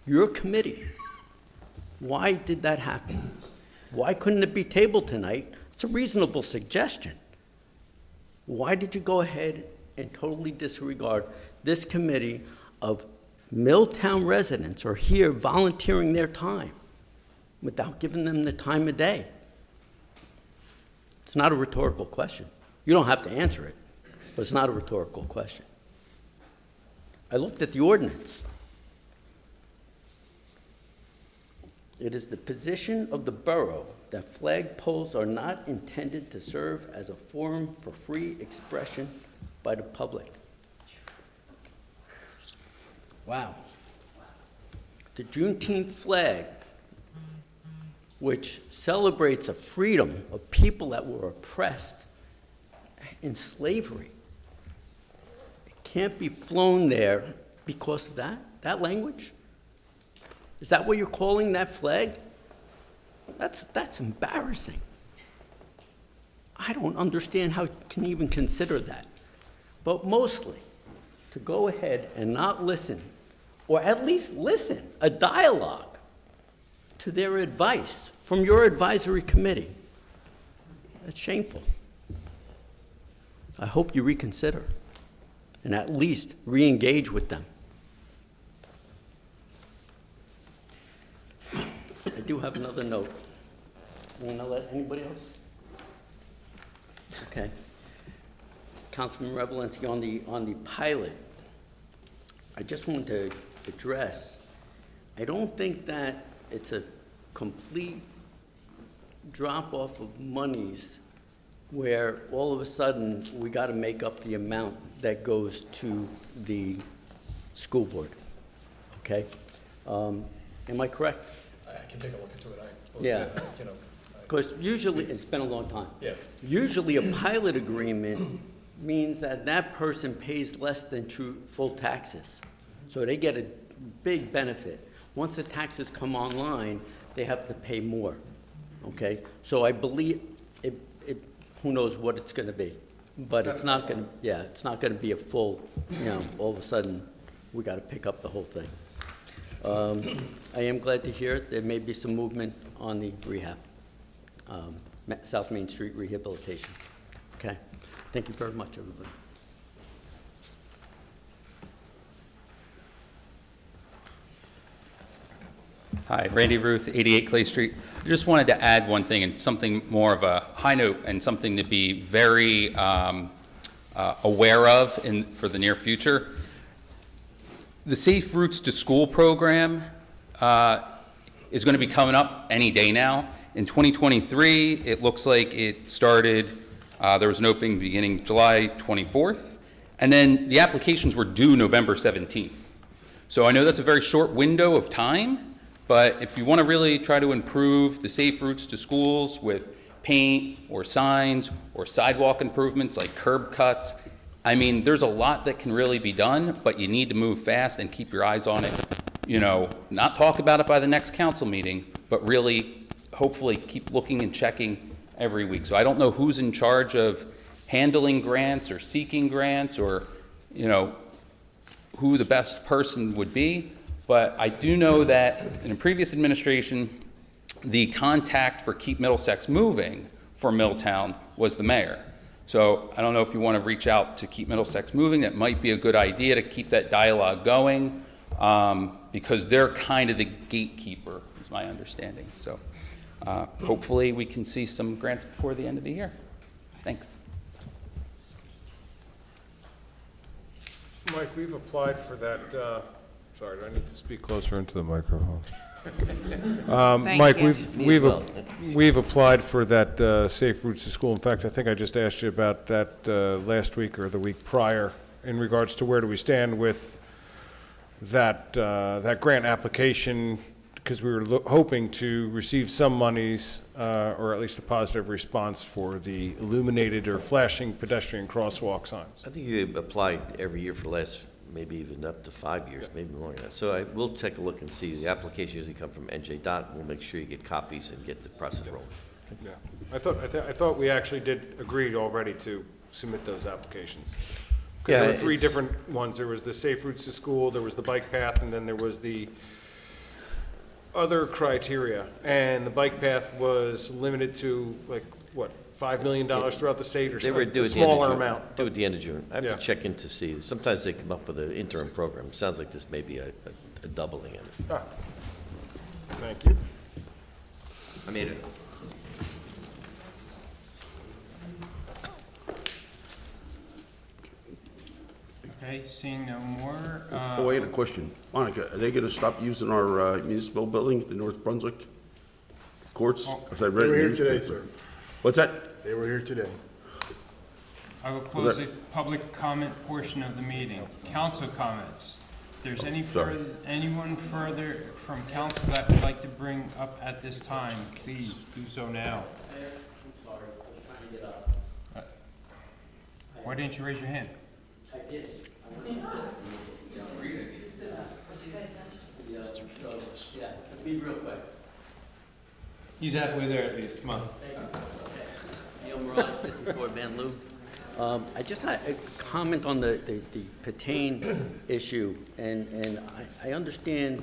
Your committee. Why did that happen? Why couldn't it be tabled tonight? It's a reasonable suggestion. Why did you go ahead and totally disregard this committee of Milltown residents are here volunteering their time without giving them the time of day? It's not a rhetorical question. You don't have to answer it, but it's not a rhetorical question. I looked at the ordinance. It is the position of the borough that flagpoles are not intended to serve as a forum for free expression by the public. Wow. The Juneteenth flag, which celebrates a freedom of people that were oppressed in slavery, it can't be flown there because of that language? Is that what you're calling that flag? That's embarrassing. I don't understand how you can even consider that. But mostly, to go ahead and not listen, or at least listen, a dialogue to their advice from your advisory committee. That's shameful. I hope you reconsider and at least re-engage with them. I do have another note. Want to let anybody else? Okay. Councilman Revelinsky, on the pilot, I just want to address, I don't think that it's a complete drop-off of monies where all of a sudden we got to make up the amount that goes to the school board, okay? Am I correct? I can take a look into it. Yeah. Because usually, it's been a long time. Yeah. Usually a pilot agreement means that that person pays less than true full taxes. So they get a big benefit. Once the taxes come online, they have to pay more, okay? So I believe, who knows what it's gonna be. But it's not gonna, it's not gonna be a full, all of a sudden, we gotta pick up the whole thing. I am glad to hear there may be some movement on the rehab, South Main Street rehabilitation. Okay, thank you very much, everybody. Hi, Randy Ruth, 88 Clay Street. I just wanted to add one thing, and something more of a high note and something to be very aware of for the near future. The Safe Routes to School program is going to be coming up any day now. In 2023, it looks like it started, there was an opening beginning July 24th, and then the applications were due November 17th. So I know that's a very short window of time, but if you want to really try to improve the safe routes to schools with paint or signs or sidewalk improvements like curb cuts, I mean, there's a lot that can really be done, but you need to move fast and keep your eyes on it. Not talk about it by the next council meeting, but really, hopefully, keep looking and checking every week. So I don't know who's in charge of handling grants or seeking grants or, who the best person would be, but I do know that in a previous administration, the contact for Keep Middlesex Moving for Milltown was the mayor. So I don't know if you want to reach out to Keep Middlesex Moving. That might be a good idea to keep that dialogue going, because they're kind of the gatekeeper, is my understanding. So hopefully we can see some grants before the end of the year. Thanks. Mike, we've applied for that, sorry, do I need to speak closer into the microphone? Mike, you. we've applied for that Safe Routes to School. In fact, I think I just asked you about that last week or the week prior in regards to where do we stand with that, that grant application, because we were hoping to receive some monies, or at least a positive response for the illuminated or flashing pedestrian crosswalk signs. I think you applied every year for the last, maybe even up to 5 years, maybe more than that. So I will take a look and see. The application usually come from NJ. We'll make sure you get copies and get the process rolling. Yeah, I thought we actually did agree already to submit those applications. Because there were three different ones. There was the Safe Routes to School, there was the bike path, and then there was the other criteria. And the bike path was limited to, like, what, $5 million throughout the state, or They were due a at the end of smaller June. amount? Due at the end of June. I have Yeah. to check in to see. Sometimes they come up with an interim program. It sounds like this may be a doubling in it. Ah, thank you. I made it. Okay, seeing no more. Oh, wait, a question. Monica, are they gonna stop using our municipal building, the North Brunswick courts? As I read They were in the here today, newspaper. sir. What's that? They were here today. I will close the public comment portion of the meeting. Council comments. If there's anyone further from council that would like to bring up at this time, please do so now. I'm sorry, I was trying to get up. Why didn't you raise your hand? I did. Yeah, be real quick. He's halfway there at least, come on. Neil Moran, 54 Van Loo. I just had a comment on the Patain issue, and I understand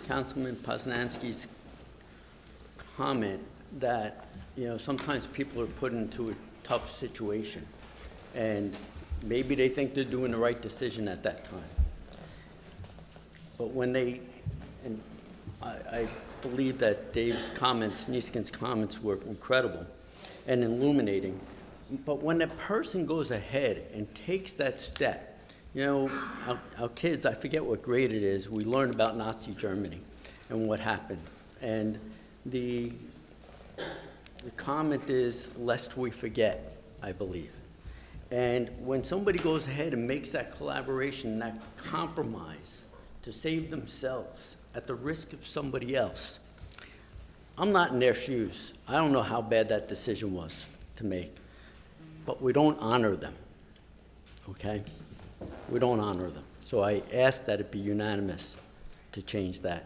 Councilman Poznanski's comment that, you know, sometimes people are put into a tough situation, and maybe they think they're doing the right decision at that time. But when they, and I believe that Dave's comments, Niskin's comments were incredible and illuminating. But when a person goes ahead and takes that step, you know, our kids, I forget what grade it is, we learn about Nazi Germany and what happened. And the comment is, lest we forget, I believe. And when somebody goes ahead and makes that collaboration, that compromise to save themselves at the risk of somebody else, I'm not in their shoes. I don't know how bad that decision was to make, but we don't honor them, okay? We don't honor them. So I ask that it be unanimous to change that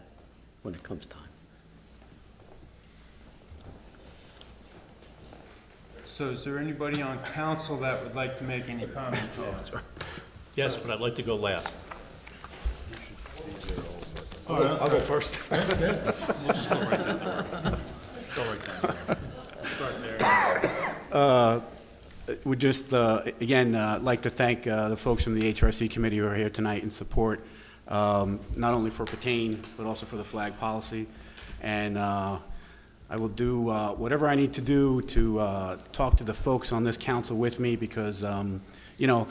when it comes time. So is there anybody on council that would like to make any comments on it? Yes, but I'd like to go last. I'll go first. We'll just go right down there. Go right down there. Start there. Would just, again, like to thank the folks from the HRC committee who are here tonight in support, not only for Patain, but also for the flag policy. And I will do whatever I need to do to talk to the folks on this council with me, because, you know,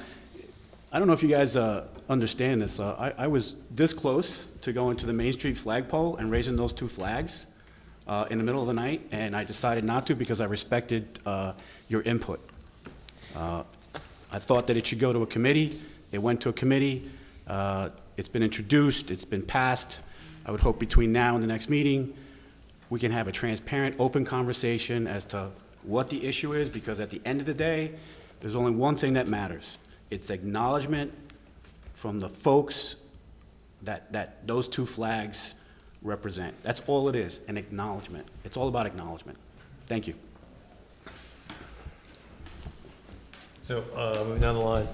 I don't know if you guys understand this. I was this close to going to the Main Street flagpole and raising those two flags in the middle of the night, and I decided not to because I respected your input. I thought that it should go to a committee. It went to a committee. It's been introduced. It's been passed. I would hope between now and the next meeting, we can have a transparent, open conversation as to what the issue is, because at the end of the day, there's only one thing that matters. It's acknowledgement from the folks that those two flags represent. That's all it is, an acknowledgement. It's all about acknowledgement. Thank you. So, moving down the line.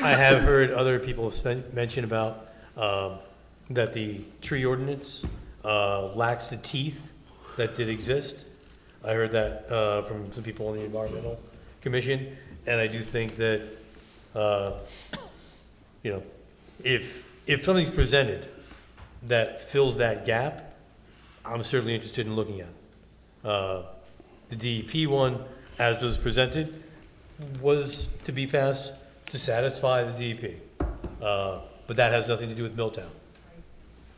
I have heard other people mention about that the tree ordinance lacks the teeth that did exist. I heard that from some people on the Environmental Commission, and I do think that, you know, if something's presented that fills that gap, I'm certainly interested in looking at it. The DEP one, as was presented, was to be passed to satisfy the DEP. But that has nothing to do with Milltown.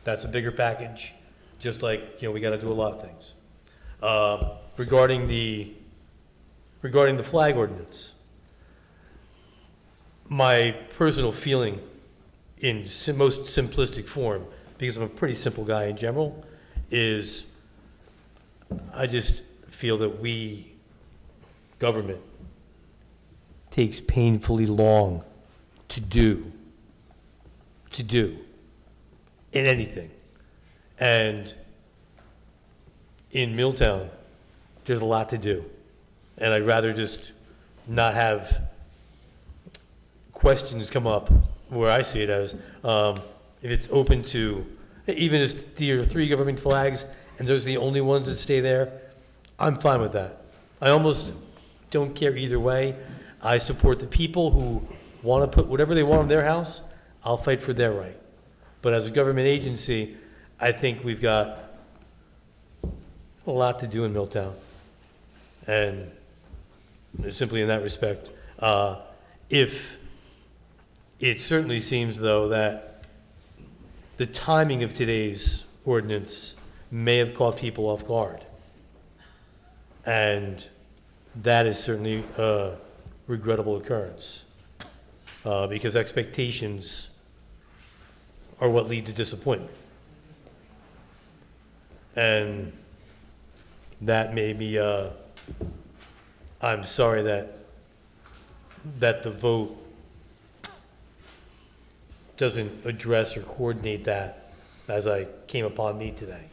That's a bigger package, just like, we gotta do a lot of things. Regarding the flag ordinance, my personal feeling in most simplistic form, because I'm a pretty simple guy in general, is I just feel that we, government, takes painfully long to do in anything. And in Milltown, there's a lot to do. And I'd rather just not have questions come up where I see it as, if it's open to, even if there are 3 government flags and those are the only ones that stay there, I'm fine with that. I almost don't care either way. I support the people who want to put whatever they want on their house. I'll fight for their right. But as a government agency, I think we've got a lot to do in Milltown. And simply in that respect, if it certainly seems, though, that the timing of today's ordinance may have caught people off guard. And that is certainly a regrettable occurrence, because expectations are what lead to disappointment. And that made me, I'm sorry that the vote doesn't address or coordinate that as I came upon me today,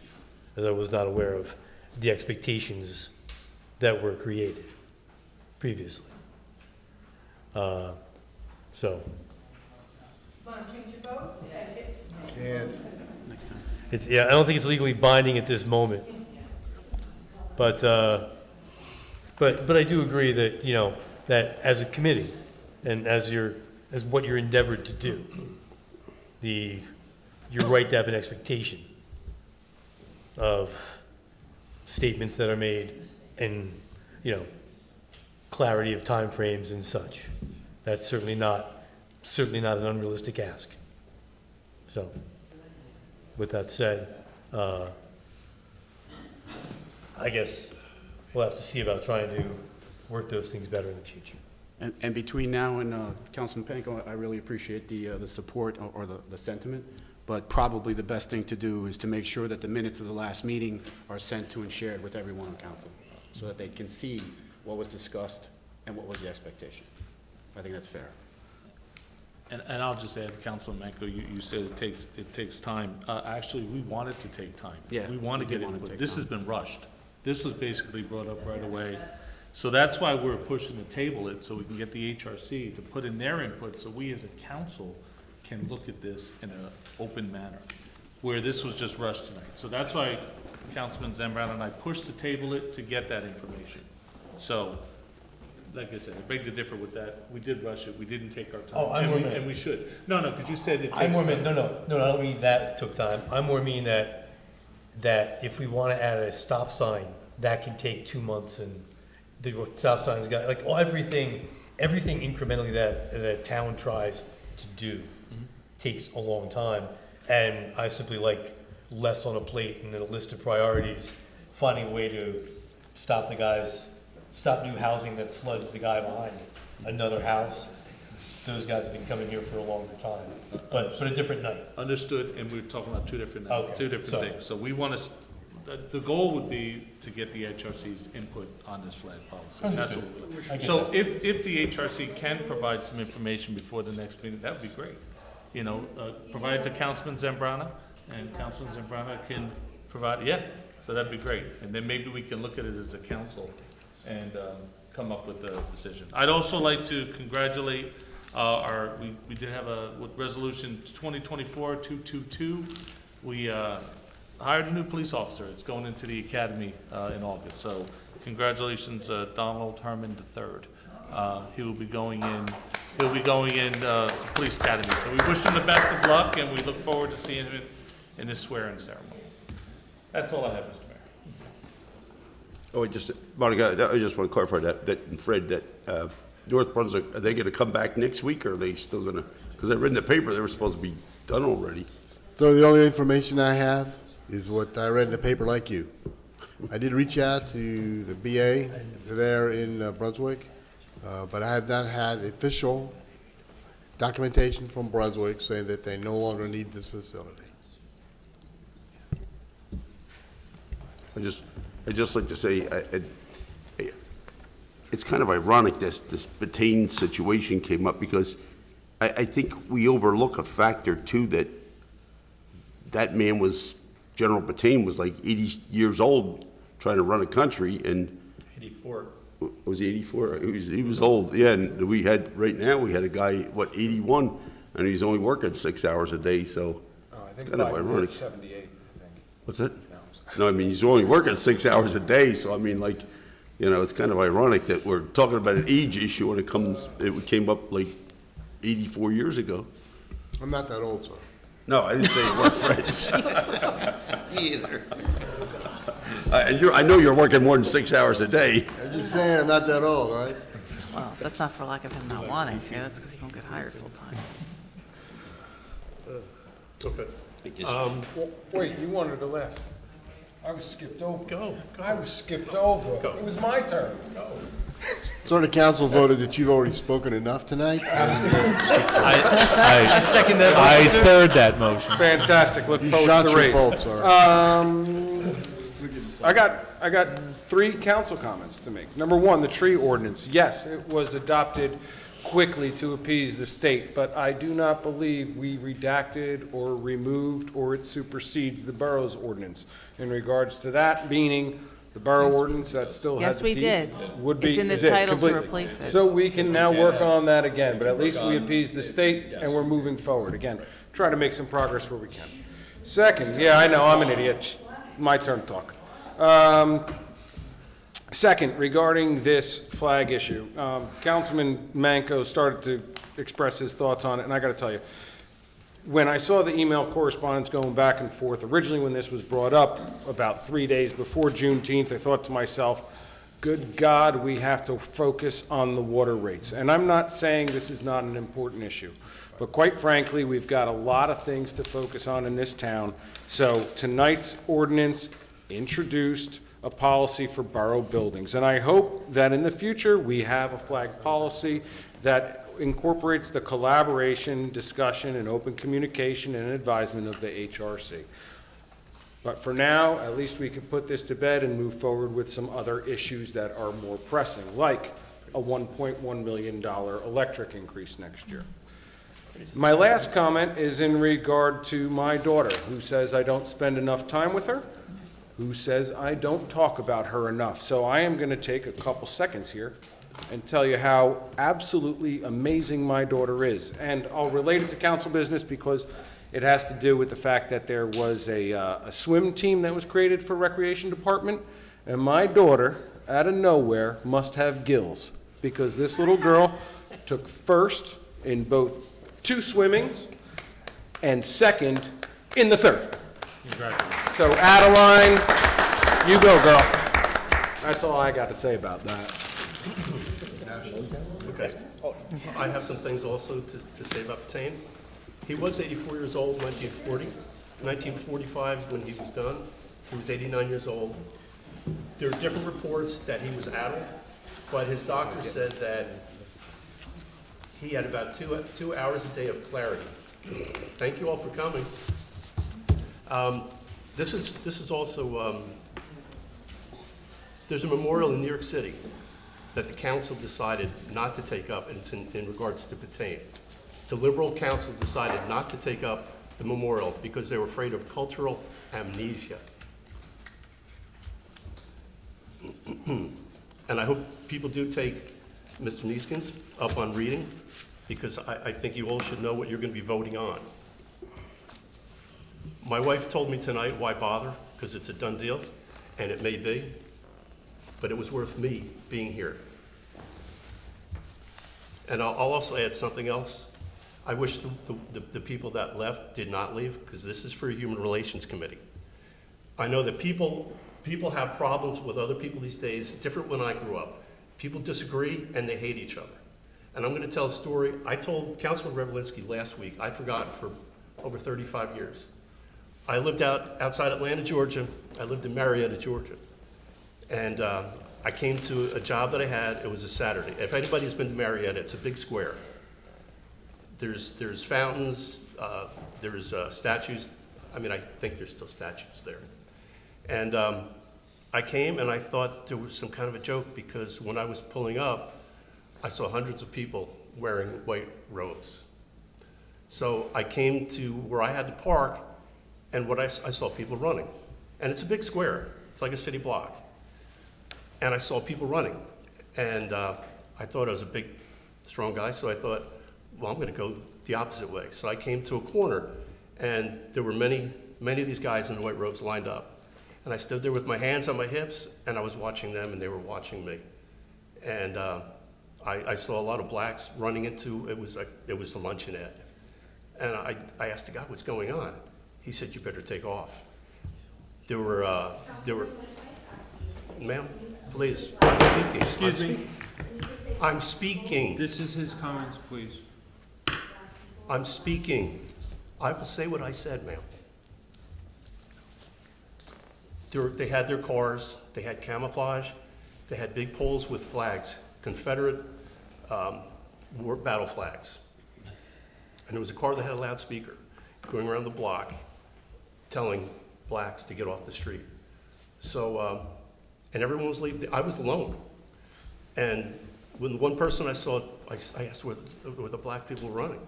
as I was not aware of the expectations that were created previously. So. Want to change your vote? It's, I don't think it's legally binding at this moment. But I do agree that, that as a committee and as what you're endeavored to do, you're right to have an expectation of statements that are made and, clarity of timeframes and such. That's certainly not an unrealistic ask. So, with that said, I guess we'll have to see about trying to work those things better in the future. And between now and Councilman Panko, I really appreciate the support or the sentiment, but probably the best thing to do is to make sure that the minutes of the last meeting are sent to and shared with everyone on council, so that they can see what was discussed and what was the expectation. I think that's fair. And I'll just add, Councilman Manco, you said it takes time. Actually, we want it to take time. Yeah, We want to get want it to input. take This has been rushed. This was basically brought up right away. So that's why we're pushing to table it, so we can get the HRC to put in their input, so we as a council can look at this in an open manner, where this was just rushed tonight. So that's why Councilman Zambrano and I pushed to table it to get that information. So, like I said, I beg to differ with that. We did rush it. We didn't take our time. Oh, and we should. No, because you said it takes time. No, I don't mean that it took time. I more mean that if we want to add a stop sign, that can take 2 months, and the stop sign's got, everything incrementally that a town tries to do takes a long time. And I simply like less on a plate and a list of priorities, finding a way to stop new housing that floods the guy behind another house. Those guys have been coming here for a longer time, but a different night. Understood, and we're talking about two different Okay, things. So we want to, the goal would be to get the HRC's input on this flag policy. That's what we. So if the HRC can provide some information before the next meeting, that would be great. Provide it to Councilman Zambrana, and Councilman Zambrana can provide, so that'd be great. And then maybe we can look at it as a council and come up with a decision. I'd also like to congratulate We did have with resolution 2024-222, we hired a new police officer. It's going into the academy in August. So congratulations, Donald Herman III. He will be going in. He'll be going in the police academy. So we wish him the best of luck, and we look forward to seeing him in his swearing ceremony. That's all I have, Mr. Mayor. Monica, I just want to clarify that Fred, that North Brunswick, are they going to come back next week, or are they still going to, because I read in the paper they were supposed to be done already. So the only information I have is what I read in the paper like you. I did reach out to the BA there in Brunswick, but I have not had official documentation from Brunswick saying that they no longer need this facility. I just like to say, it's kind of ironic this Batain situation came up, because I think we overlook a factor too, that man General Batain was like 80 years old trying to run a country, and 84. was he 84? He was old, yeah, and we had a guy, 81, and he's only working 6 hours a day, so it's kind of ironic. 78, I think. What's that? No, I mean, he's only working 6 hours a day, so I mean, like, it's kind of ironic that we're talking about an age issue when it came up like 84 years ago. I'm not that old, sir. No, I didn't say you were, Fred. Me either. I know you're working more than 6 hours a day. I'm just saying I'm not that old, right? Well, that's not for lack of him not wanting to, that's because he won't get hired full-time. Okay. Wait, you wanted to last. I was skipped over. Go. I was skipped over. It was my turn. Go. So the council voted that you've already spoken enough tonight? I second that. I third that motion. Fantastic. Look You forward shot to the your race. bolt, sir. I got 3 council comments to make. Number 1, the tree ordinance. Yes, it was adopted quickly to appease the state, but I do not believe we redacted or removed or it supersedes the borough's ordinance. In regards to that, meaning the borough ordinance that still has Yes, the we teeth. did. Would be. It's in the it did, title to completely. replace it. So we can now work on that again, but at least we appease the state and we're moving forward. Again, try to make some progress where we can. Second, yeah, I know, I'm an idiot. My turn to talk. Second, regarding this flag issue, Councilman Manco started to express his thoughts on it, and I got to tell you, when I saw the email correspondence going back and forth, originally when this was brought up about 3 days before Juneteenth, I thought to myself, good God, we have to focus on the water rates. And I'm not saying this is not an important issue, but quite frankly, we've got a lot of things to focus on in this town. So tonight's ordinance introduced a policy for borough buildings. And I hope that in the future, we have a flag policy that incorporates the collaboration, discussion, and open communication and advisement of the HRC. But for now, at least we can put this to bed and move forward with some other issues that are more pressing, like a $1.1 million electric increase next year. My last comment is in regard to my daughter, who says I don't spend enough time with her, who says I don't talk about her enough. So I am going to take a couple seconds here and tell you how absolutely amazing my daughter is. And I'll relate it to council business because it has to do with the fact that there was a swim team that was created for Recreation Department, and my daughter, out of nowhere, must have gills, because this little girl took first in both 2 swimmings and second in the 3rd. Congratulations. So Adeline, you go, girl. That's all I got to say about that. Okay. I have some things also to say about Batain. He was 84 years old in 1940. 1945, when he was done, he was 89 years old. There are different reports that he was addled, but his doctor said that he had about 2 hours a day of clarity. Thank you all for coming. This is also, there's a memorial in New York City that the council decided not to take up, and it's in regards to Batain. The Liberal Council decided not to take up the memorial because they were afraid of cultural amnesia. And I hope people do take Mr. Neeskens up on reading because I think you all should know what you're going to be voting on. My wife told me tonight, why bother? Because it's a done deal, and it may be, but it was worth me being here. And I'll also add something else. I wish the people that left did not leave, because this is for a Human Relations Committee. I know that people have problems with other people these days, different when I grew up. People disagree and they hate each other. And I'm gonna tell a story. I told Councilman Revelinsky last week, I forgot, for over 35 years. I lived outside Atlanta, Georgia. I lived in Marietta, Georgia. And I came to a job that I had. It was a Saturday. If anybody's been to Marietta, it's a big square. There's fountains, there's statues. I mean, I think there's still statues there. And I came and I thought there was some kind of a joke, because when I was pulling up, I saw hundreds of people wearing white robes. So I came to where I had to park, and I saw people running. And it's a big square. It's like a city block. And I saw people running. And I thought I was a big, strong guy, so I thought, well, I'm going to go the opposite way. So I came to a corner, and there were many of these guys in the white robes lined up. And I stood there with my hands on my hips, and I was watching them, and they were watching me. And I saw a lot of blacks running into, it was a luncheonette. And I asked the guy, what's going on? He said, you better take off. There were, ma'am, please, I'm speaking. Excuse me. I'm speaking. This is his comments, please. I'm speaking. I will say what I said, ma'am. They had their cars, they had camouflage, they had big poles with flags, Confederate war battle flags. And there was a car that had a loudspeaker going around the block telling blacks to get off the street. So, and everyone was leaving. I was alone. And when the one person I saw, I asked where the black people were running.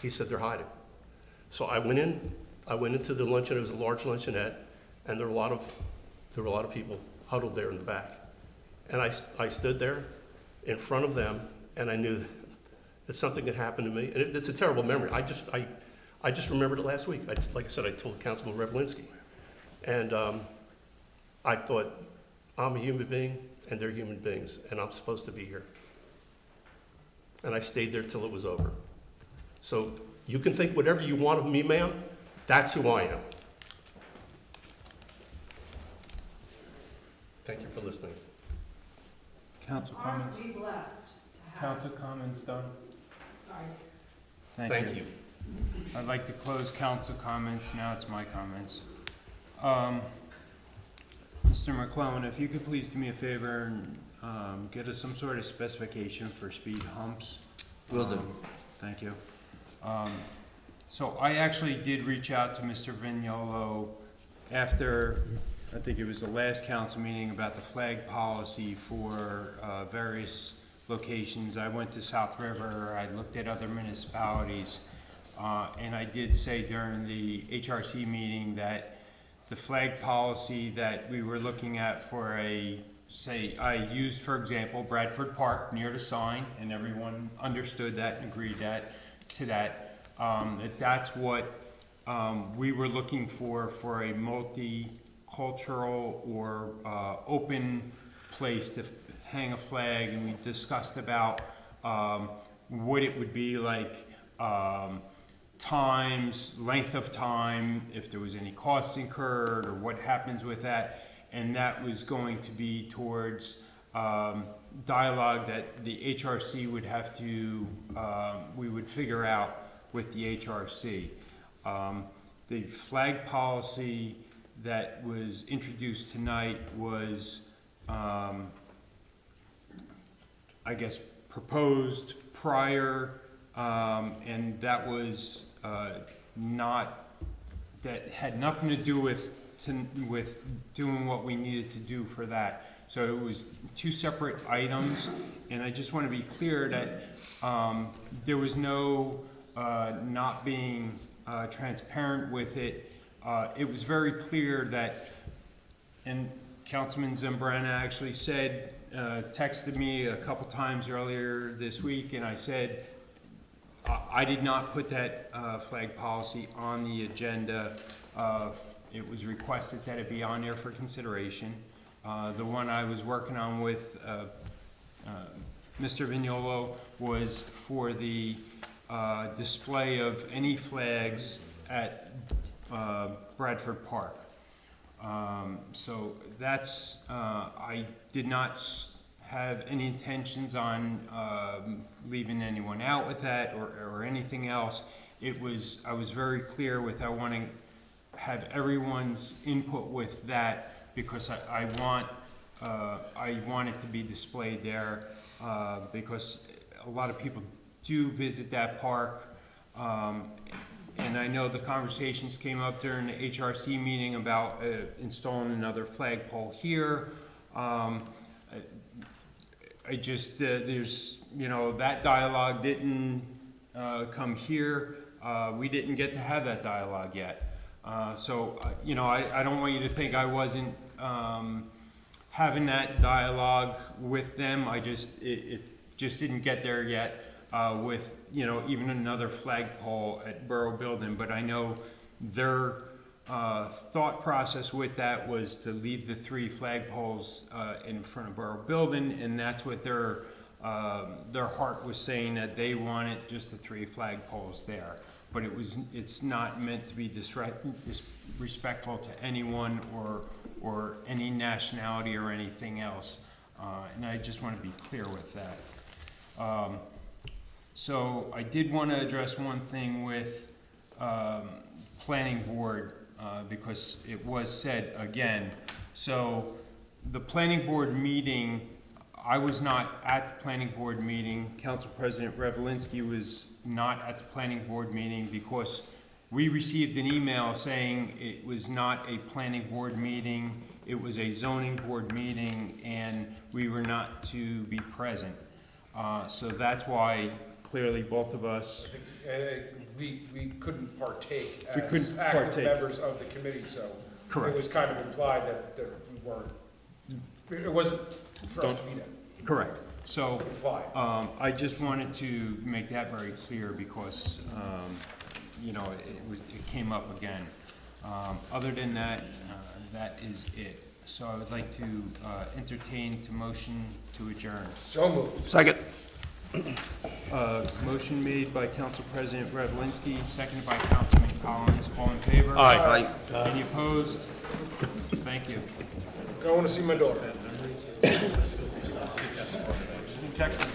He said they're hiding. So I went into the luncheon. It was a large luncheonette, and there were a lot of people huddled there in the back. And I stood there in front of them, and I knew that something had happened to me. And it's a terrible memory. I just remembered it last week. Like I said, I told Councilman Revelinsky. And I thought, I'm a human being, and they're human beings, and I'm supposed to be here. And I stayed there till it was over. So you can think whatever you want of me, ma'am. That's who I am. Thank you for listening. Council comments? Aren't we blessed to have? Council comments done? Sorry. Thank you. I'd like to close council comments. Now it's my comments. Mr. McClellan, if you could please do me a favor and get us some sort of specification for speed humps. Will do. Thank you. So I actually did reach out to Mr. Vignolo after, I think it was the last council meeting, about the flag policy for various locations. I went to South River, I looked at other municipalities, and I did say during the HRC meeting that the flag policy that we were looking at for I used, for example, Bradford Park near the sign, and everyone understood that and agreed to that. That's what we were looking for a multicultural or open place to hang a flag, and we discussed about what it would be like, times, length of time, if there was any cost incurred, or what happens with that. And that was going to be towards dialogue that the HRC would have to, we would figure out with the HRC. The flag policy that was introduced tonight was, I guess, proposed prior, and that was that had nothing to do with doing what we needed to do for that. So it was two separate items, and I just want to be clear that there was no not being transparent with it. It was very clear that, and Councilman Zambrana actually said, texted me a couple times earlier this week, and I said, I did not put that flag policy on the agenda. It was requested that it be on there for consideration. The one I was working on with Mr. Vignolo was for the display of any flags at Bradford Park. So that's, I did not have any intentions on leaving anyone out with that or anything else. I was very clear with I want to have everyone's input with that because I want it to be displayed there because a lot of people do visit that park. And I know the conversations came up during the HRC meeting about installing another flagpole here. I just, there's, you know, that dialogue didn't come here. We didn't get to have that dialogue yet. So, you know, I don't want you to think I wasn't having that dialogue with them. It just didn't get there yet with, you know, even another flagpole at Borough Building. But I know their thought process with that was to leave the 3 flagpoles in front of Borough Building, and that's what their heart was saying, that they wanted just the 3 flagpoles there. But it's not meant to be disrespectful to anyone or any nationality or anything else. And I just want to be clear with that. So I did want to address one thing with planning board because it was said again. So the planning board meeting, I was not at the planning board meeting. Council President Revelinsky was not at the planning board meeting because we received an email saying it was not a planning board meeting, it was a zoning board meeting, and we were not to be present. So that's why clearly both of us. We couldn't partake We as couldn't active partake. members of the committee, so. Correct. It was kind of implied that we weren't, it wasn't for us to be there. Correct. So, Implied. I just wanted to make that very clear because, you know, it came up again. Other than that, that is it. So I would like to entertain to motion to adjourn. So moved. Second. Motion made by Council President Revelinsky, seconded by Councilman Collins. All in favor? Aye. Any opposed? Thank you. I want to see my daughter. Text me.